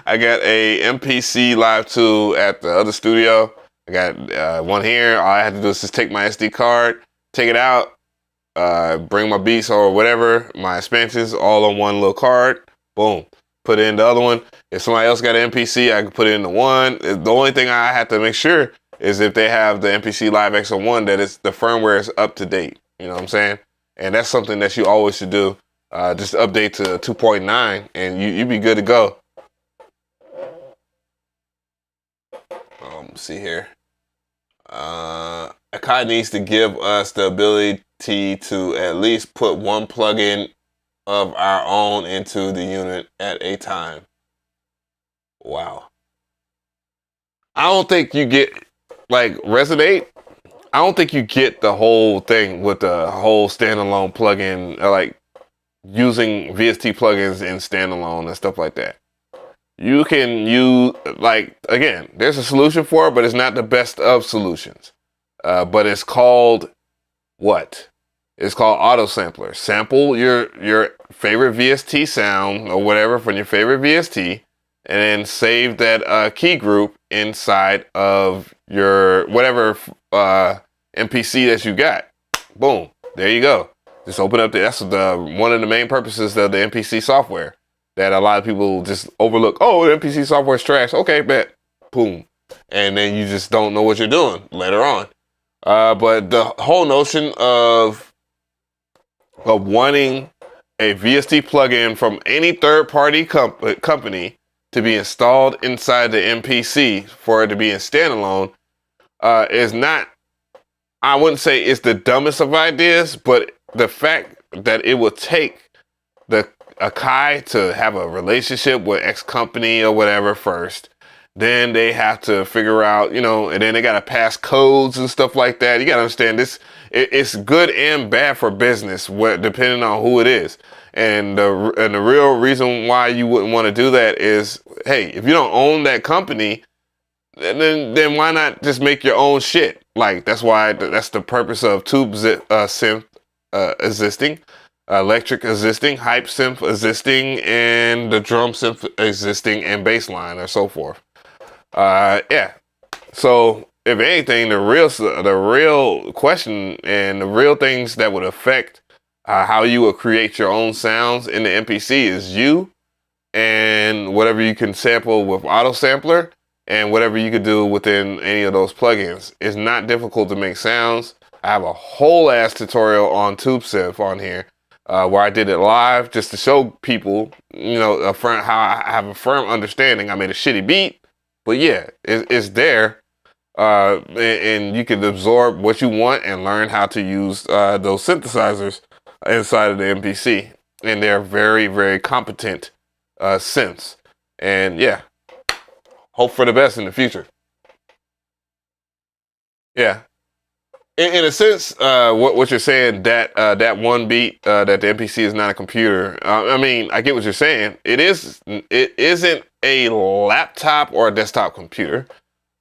I got a MPC Live 2 at the other studio. I got one here. All I had to do is just take my SD card, take it out, bring my beats or whatever, my expansions all on one little card. Boom. Put in the other one. If somebody else got an MPC, I can put it in the one. The only thing I have to make sure is if they have the MPC Live X01 that it's the firmware is up to date. You know what I'm saying? And that's something that you always should do. Just update to 2.9 and you be good to go. Let's see here. AKAI needs to give us the ability to at least put one plugin of our own into the unit at a time. Wow. I don't think you get, like, Resonate, I don't think you get the whole thing with the whole standalone plugin, like using VST plugins in standalone and stuff like that. You can use, like, again, there's a solution for it, but it's not the best of solutions. But it's called what? It's called auto sampler. Sample your favorite VST sound or whatever from your favorite VST, and then save that key group inside of your whatever MPC that you got. Boom, there you go. Just open up that's one of the main purposes of the MPC software that a lot of people just overlook. Oh, the MPC software is trash. Okay, bet. Boom. And then you just don't know what you're doing later on. But the whole notion of wanting a VST plugin from any third-party company to be installed inside the MPC for it to be in standalone is not, I wouldn't say it's the dumbest of ideas, but the fact that it would take the AKAI to have a relationship with X company or whatever first, then they have to figure out, you know, and then they got to pass codes and stuff like that. You got to understand this. It's good and bad for business, depending on who it is. And the real reason why you wouldn't want to do that is, hey, if you don't own that company, then why not just make your own shit? Like, that's the purpose of Tube Synth existing, Electric existing, Hype Synth existing, and the Drum Synth existing, and Bassline, or so forth. Yeah. So if anything, the real question and the real things that would affect how you will create your own sounds in the MPC is you and whatever you can sample with auto sampler and whatever you could do within any of those plugins. It's not difficult to make sounds. I have a whole ass tutorial on Tube Synth on here where I did it live just to show people, you know, how I have a firm understanding. I made a shitty beat, but yeah, it's there. And you can absorb what you want and learn how to use those synthesizers inside of the MPC. And they're very, very competent synths. And yeah, hope for the best in the future. Yeah. In a sense, what you're saying, that one beat, that the MPC is not a computer. I mean, I get what you're saying. It isn't a laptop or a desktop computer,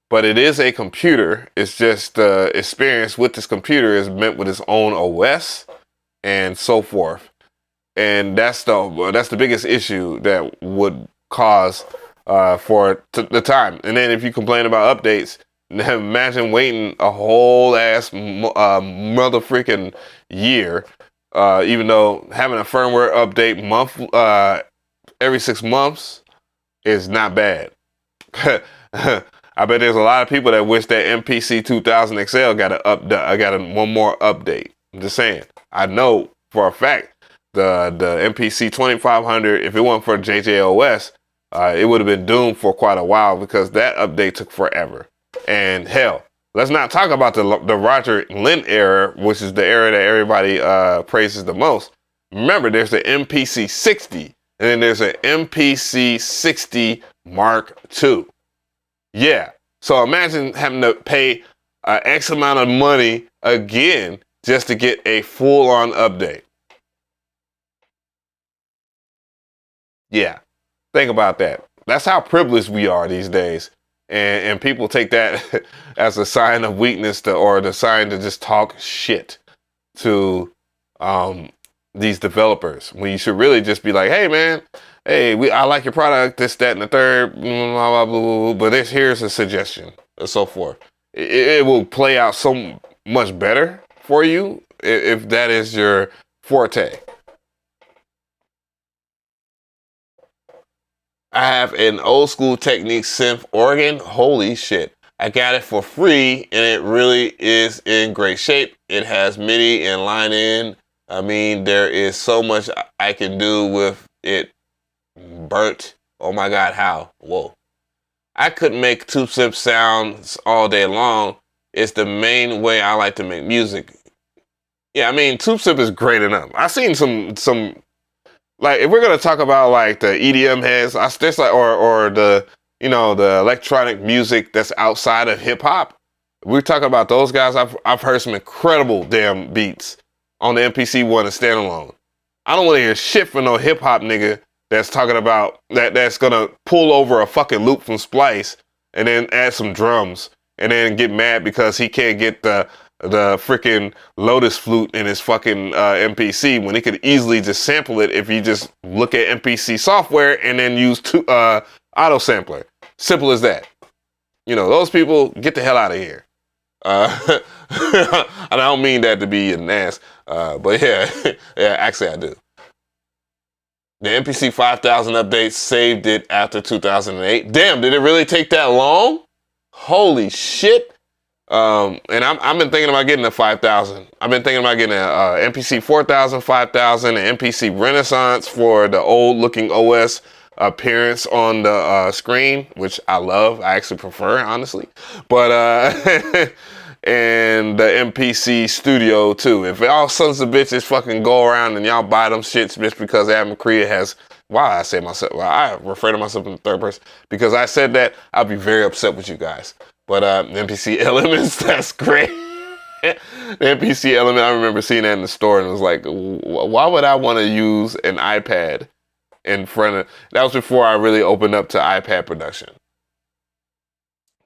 but it is a computer. It's just the experience with this computer is meant with its own OS and so forth. And that's the biggest issue that would cause for the time. And then if you complain about updates, imagine waiting a whole ass mother freaking year, even though having a firmware update every 6 months is not bad. I bet there's a lot of people that wish that MPC 2000 XL got one more update. I'm just saying. I know for a fact the MPC 2500, if it wasn't for JJOS, it would have been doomed for quite a while because that update took forever. And hell, let's not talk about the Roger Lynn era, which is the era that everybody praises the most. Remember, there's the MPC 60, and then there's an MPC 60 Mark II. Yeah, so imagine having to pay X amount of money again just to get a full-on update. Yeah, think about that. That's how privileged we are these days. And people take that as a sign of weakness or the sign to just talk shit to these developers. When you should really just be like, hey man, hey, I like your product, this, that, and the third, blah, blah, blah, blah, but here's a suggestion, and so forth. It will play out so much better for you if that is your forte. I have an old school Technique synth organ. Holy shit. I got it for free and it really is in great shape. It has MIDI and line in. I mean, there is so much I can do with it burnt. Oh my God, how? Whoa. I could make tube synth sounds all day long. It's the main way I like to make music. Yeah, I mean, tube synth is great enough. I've seen some like, if we're gonna talk about like the EDM heads, there's like, or the, you know, the electronic music that's outside of hip hop. We're talking about those guys. I've heard some incredible damn beats on the MPC ONE and standalone. I don't want to hear shit from no hip hop nigga that's talking about that's gonna pull over a fucking loop from Splice and then add some drums and then get mad because he can't get the freaking Lotus flute in his fucking MPC when he could easily just sample it if you just look at MPC software and then use auto sampler. Simple as that. You know, those people, get the hell out of here. And I don't mean that to be an ass, but yeah, yeah, actually I do. The MPC 5000 update saved it after 2008. Damn, did it really take that long? Holy shit. And I've been thinking about getting a 5000. I've been thinking about getting a MPC 4000, 5000, and MPC Renaissance for the old looking OS appearance on the screen, which I love. I actually prefer, honestly. But and the MPC Studio too. If y'all sons of bitches fucking go around and y'all buy them shits just because McRee has, I say myself, I refer to myself in the third person because I said that, I'll be very upset with you guys. But MPC Elements, that's great. The MPC Element, I remember seeing that in the store and it was like, why would I want to use an iPad in front of, that was before I really opened up to iPad production.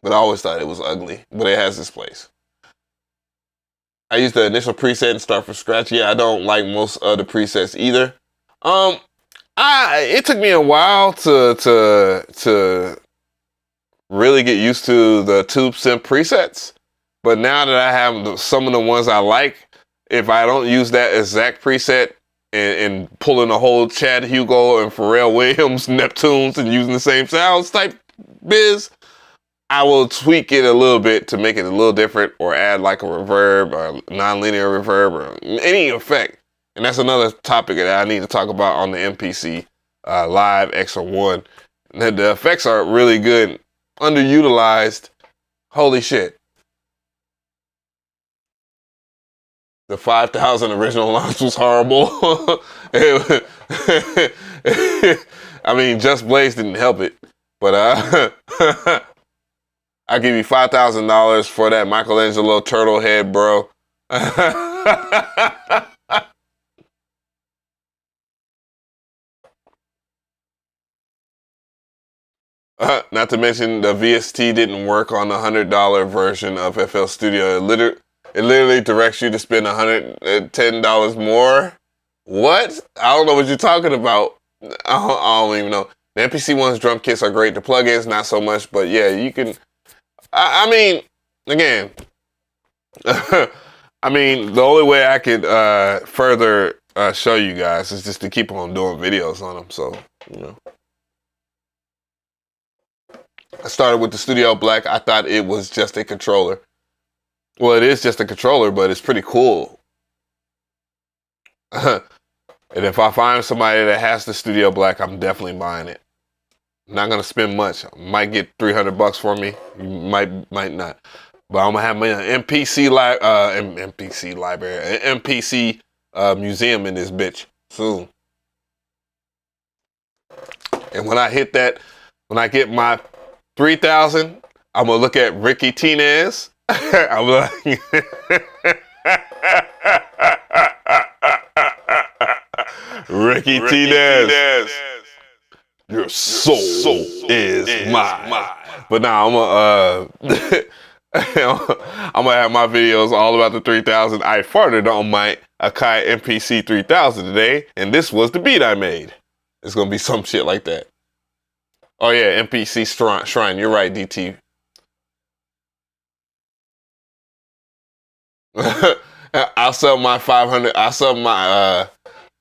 But I always thought it was ugly, but it has its place. I used the initial preset and start from scratch. Yeah, I don't like most of the presets either. It took me a while to really get used to the tube synth presets. But now that I have some of the ones I like, if I don't use that exact preset and pulling the whole Chad Hugo and Pharrell Williams Neptunes and using the same sounds type biz, I will tweak it a little bit to make it a little different or add like a reverb or non-linear reverb or any effect. And that's another topic that I need to talk about on the MPC Live X01. The effects are really good, underutilized. Holy shit. The 5000 original launch was horrible. I mean, Just Blaze didn't help it, but I'll give you $5,000 for that Michelangelo turtle head, bro. Not to mention the VST didn't work on the $100 version of FL Studio. It literally directs you to spend $110 more. What? I don't know what you're talking about. I don't even know. The MPC ONE's drum kits are great. The plugins, not so much, but yeah, you can. I mean, again, I mean, the only way I could further show you guys is just to keep on doing videos on them. So, you know. I started with the Studio Black. I thought it was just a controller. Well, it is just a controller, but it's pretty cool. And if I find somebody that has the Studio Black, I'm definitely buying it. I'm not gonna spend much. I might get $300 for me. Might not. But I'm gonna have my MPC library, MPC museum in this bitch soon. And when I hit that, when I get my 3,000, I'm gonna look at Ricky Tinez I'm like, Ricky T. Your soul is mine. But now I'm gonna I'm gonna have my videos all about the 3000. I farted on my AKAI MPC 3000 today, and this was the beat I made. It's gonna be some shit like that. Oh yeah, MPC Shrine. You're right, DT. I'll sell my 500. I'll sell my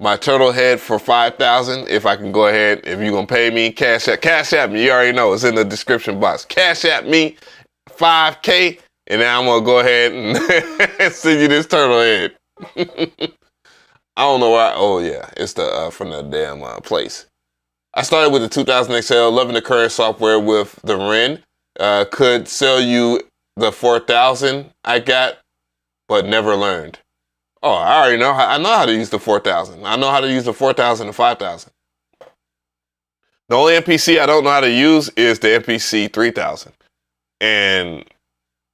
my turtle head for 5,000 if I can go ahead. If you're gonna pay me, cash app me. You already know it's in the description box. Cash app me 5K, and then I'm gonna go ahead and send you this turtle head. I don't know why. Oh yeah, it's the from the damn place. I started with the 2000 XL, loving the current software with the Ren. Could sell you the 4000 I got, but never learned. Oh, I already know. I know how to use the 4000. I know how to use the 4000 and 5000. The only MPC I don't know how to use is the MPC 3000. And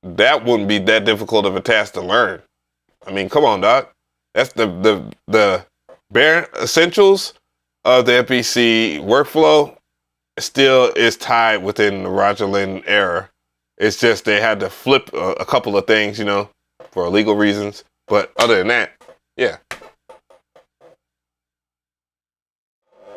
that wouldn't be that difficult of a task to learn. I mean, come on, dog. That's the bare essentials of the MPC workflow still is tied within the Roger Lynn era. It's just they had to flip a couple of things, you know, for legal reasons. But other than that, yeah.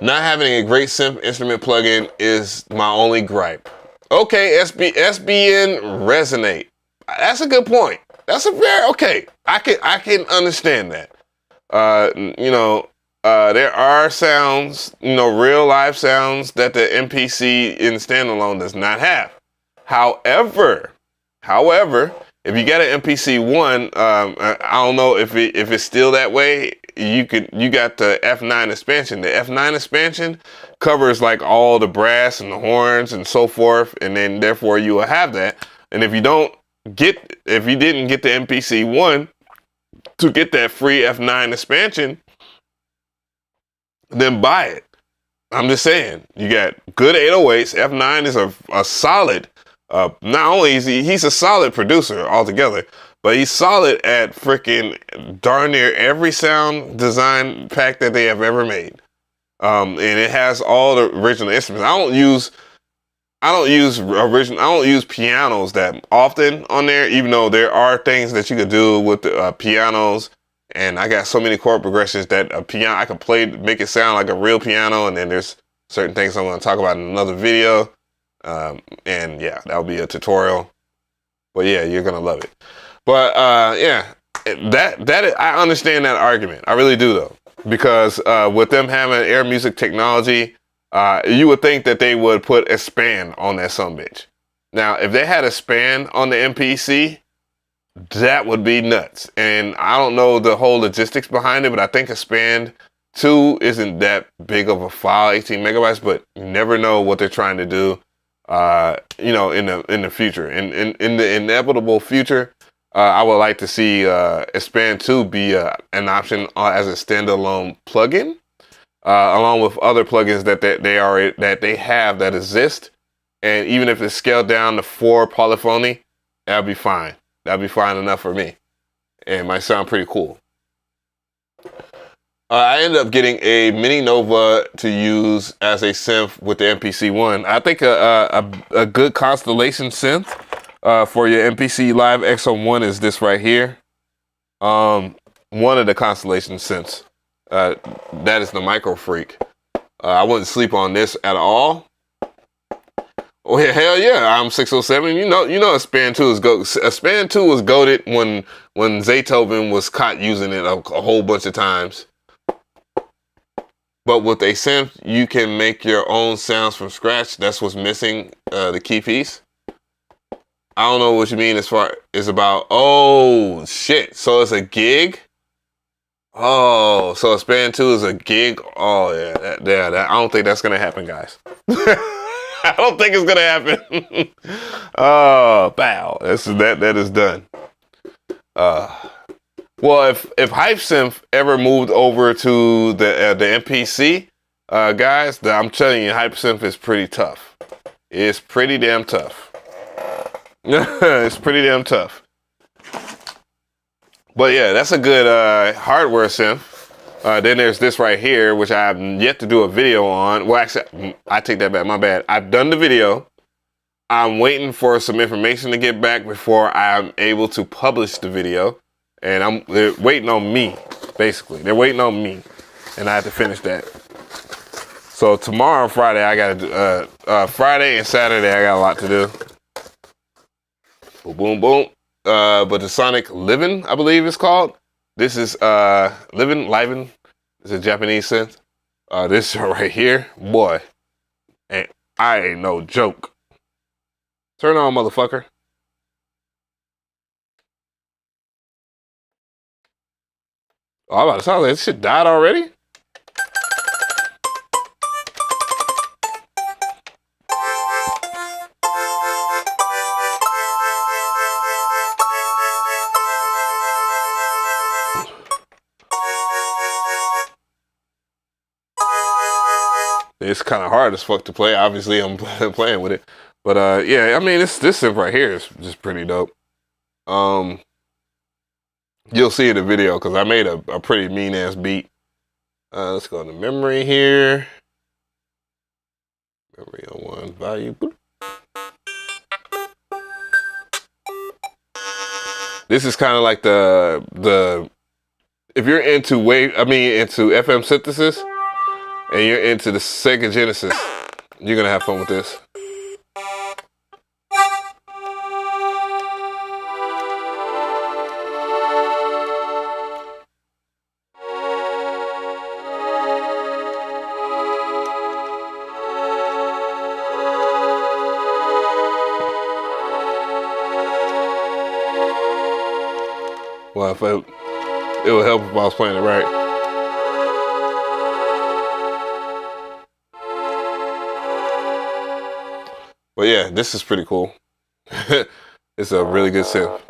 Not having a great synth instrument plugin is my only gripe. Okay, SBN Resonate. That's a good point. That's a very okay. I can understand that. You know, there are sounds, you know, real live sounds that the MPC in standalone does not have. However, if you got an MPC ONE, I don't know if it's still that way. You got the F9 expansion. The F9 expansion covers like all the brass and the horns and so forth, and then therefore you will have that. And if you didn't get the MPC ONE to get that free F9 expansion, then buy it. I'm just saying, you got good 808s. F9 is a solid. Not only is he's a solid producer altogether, but he's solid at freaking darn near every sound design pack that they have ever made. And it has all the original instruments. I don't use pianos that often on there, even though there are things that you could do with the pianos. And I got so many chord progressions that a piano I could play, make it sound like a real piano. And then there's certain things I'm going to talk about in another video. And yeah, that'll be a tutorial. But yeah, you're gonna love it. But yeah, I understand that argument. I really do though, because with them having air music technology, you would think that they would put a span on that sumbitch. Now, if they had a span on the MPC, that would be nuts. And I don't know the whole logistics behind it, but I think a span 2 isn't that big of a file, 18 megabytes. But you never know what they're trying to do. You know, in the future, in the inevitable future, I would like to see Expand 2 be an option as a standalone plugin, along with other plugins that they have that exist, and even if it's scaled down to 4 polyphony, that'll be fine. That'll be fine enough for me, and it might sound pretty cool. I ended up getting a Mini Nova to use as a synth with the MPC ONE. I think a good constellation synth for your MPC Live X01 is this right here. One of the constellation synths. That is the Micro Freak. I wouldn't sleep on this at all. Oh yeah, hell yeah! I'm 607. You know, a Span 2 is a Span 2 was goated when Zaytoven was caught using it a whole bunch of times. But with a synth, you can make your own sounds from scratch. That's what's missing, the key piece. I don't know what you mean as far as about, oh shit, so it's a gig? Oh, so a Span 2 is a gig? Oh yeah, I don't think that's gonna happen, guys. I don't think it's gonna happen. Oh, bow. That is done. Well, if HypeSynth ever moved over to the MPC, guys, I'm telling you, HypeSynth is pretty tough. It's pretty damn tough. It's pretty damn tough. But yeah, that's a good hardware synth. Then there's this right here, which I have yet to do a video on. Well, actually, I take that back. My bad. I've done the video. I'm waiting for some information to get back before I'm able to publish the video. And they're waiting on me, basically. They're waiting on me. And I have to finish that. So tomorrow, Friday, I got to do, Friday and Saturday, I got a lot to do. Boom, boom, boom. But the Sonic Livin', I believe it's called. This is Livin'. It's a Japanese synth. This right here, boy, and I ain't no joke. Turn on, motherfucker. Oh, I'm about to sound like this shit died already? It's kind of hard as fuck to play. Obviously, I'm playing with it. But yeah, I mean, this synth right here is just pretty dope. You'll see in the video because I made a pretty mean ass beat. Let's go to memory here. Memory on one value. Boop. This is kind of like the if you're into into FM synthesis and you're into the Sega Genesis, you're gonna have fun with this. Well, it would help if I was playing it right. But yeah, this is pretty cool. It's a really good synth.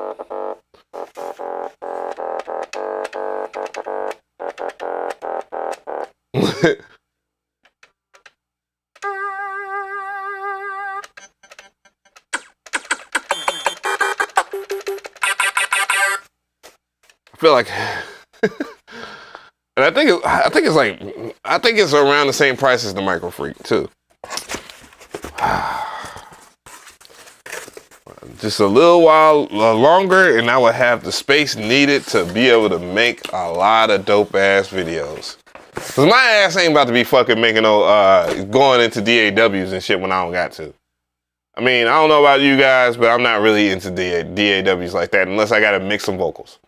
I feel like, and I think it's around the same price as the Microfreak too. Just a little while longer, and I would have the space needed to be able to make a lot of dope ass videos. Cause my ass ain't about to be fucking making going into DAWs and shit when I don't got to. I mean, I don't know about you guys, but I'm not really into DAWs like that unless I gotta mix some vocals.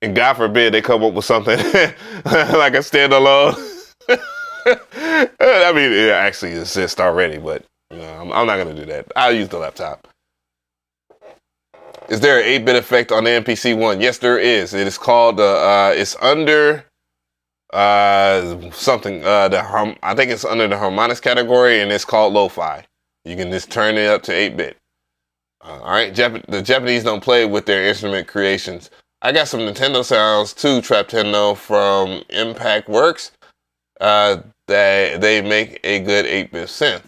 And God forbid they come up with something like a standalone. I mean, it actually exists already, but you know, I'm not gonna do that. I'll use the laptop. Is there an 8-bit effect on the MPC One? Yes, there is. It is called it's under something. I think it's under the harmonics category, and it's called lo-fi. You can just turn it up to 8-bit. All right, the Japanese don't play with their instrument creations. I got some Nintendo sounds too, Traptendo from Impact Works. They make a good 8-bit synth.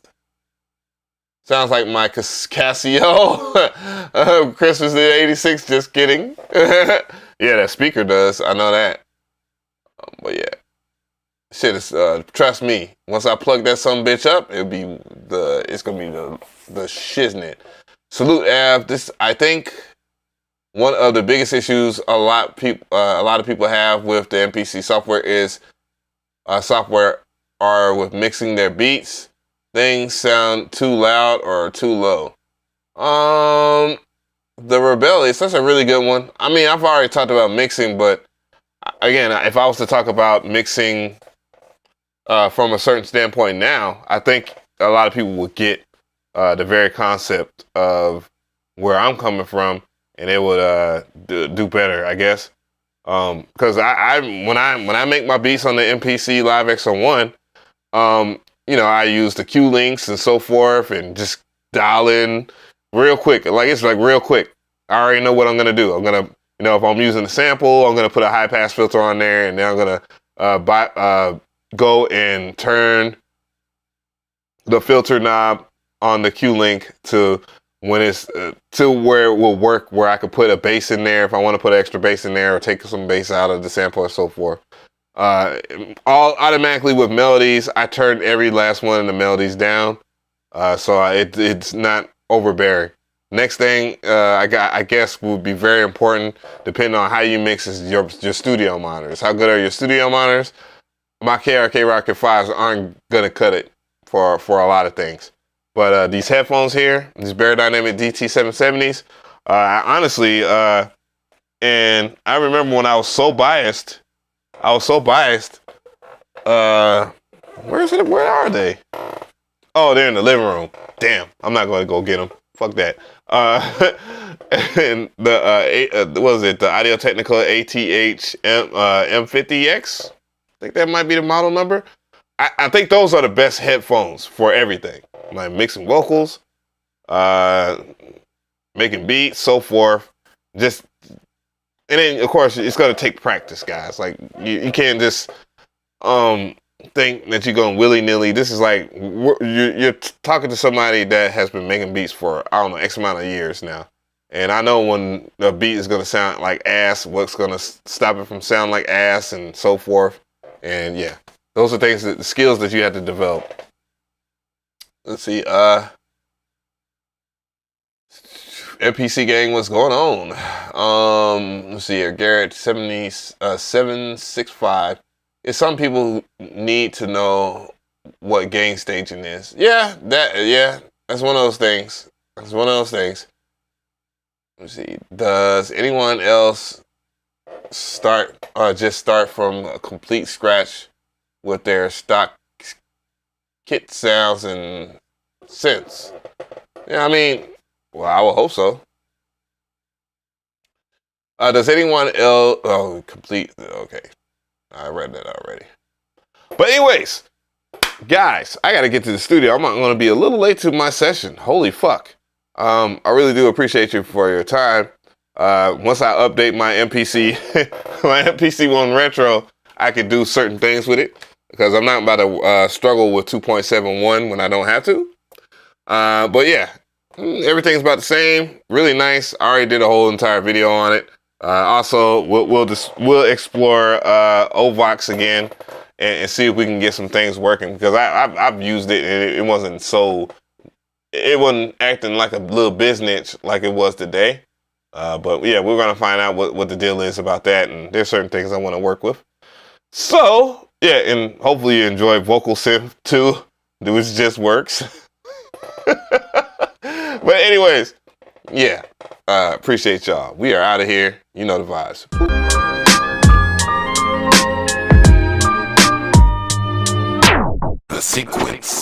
Sounds like my Casio Christmas in '86. Just kidding. Yeah, that speaker does. I know that. But yeah, shit is. Trust me. Once I plug that some bitch up, it's gonna be the shiznit. Salute Av. This, I think, one of the biggest issues a lot of people have with the MPC software is with mixing their beats. Things sound too loud or too low. The Rebellious, that's a really good one. I mean, I've already talked about mixing, but again, if I was to talk about mixing from a certain standpoint now, I think a lot of people would get the very concept of where I'm coming from, and they would do better, I guess. Because when I make my beats on the MPC Live X01, you know, I use the Q links and so forth, and just dial in real quick. Like, it's like real quick. I already know what I'm gonna do. I'm gonna, you know, if I'm using a sample, I'm gonna put a high pass filter on there, and then I'm gonna go and turn the filter knob on the Q link to when it's to where it will work, where I could put a bass in there if I want to put extra bass in there or take some bass out of the sample or so forth. All automatically with melodies, I turned every last one of the melodies down, so it's not overbearing. Next thing I guess would be very important, depending on how you mix, is your studio monitors. How good are your studio monitors? My KRK Rocket 5s aren't gonna cut it for a lot of things. But these headphones here, these Beyerdynamic DT770s, honestly, and I remember when I was so biased. Where is it? Where are they? Oh, they're in the living room. Damn, I'm not going to go get them. Fuck that. And what was it? The Audio-Technica ATH M50X. I think that might be the model number. I think those are the best headphones for everything. Like mixing vocals, making beats, so forth. And then, of course, it's going to take practice, guys. Like, you can't just think that you're going willy-nilly. This is like, you're talking to somebody that has been making beats for, I don't know, X amount of years now. And I know when the beat is going to sound like ass, what's going to stop it from sounding like ass, and so forth. And, yeah, those are things, the skills that you have to develop. Let's see, MPC gang, what's going on? Let's see here, Garrett 765. Is some people need to know what gang staging is? Yeah, that's one of those things. That's one of those things. Let's see. Does anyone else just start from a complete scratch with their stock kit sounds and synths? Yeah, I mean, well, I would hope so. Does anyone else... Oh, complete... Okay. I read that already. But anyways, guys, I got to get to the studio. I'm going to be a little late to my session. Holy fuck. I really do appreciate you for your time. Once I update my MPC, my MPC ONE Retro, I can do certain things with it, because I'm not about to struggle with 2.71 when I don't have to. But yeah, everything's about the same. Really nice. I already did a whole entire video on it. Also, we'll explore Ovox again and see if we can get some things working, because I've used it and it wasn't acting like a little business like it was today. But yeah, we're gonna find out what the deal is about that, and there's certain things I want to work with. So yeah, and hopefully you enjoy Vocal Synth too, which just works. But anyways, yeah, appreciate y'all. We are out of here. You know the vibes. The sequence.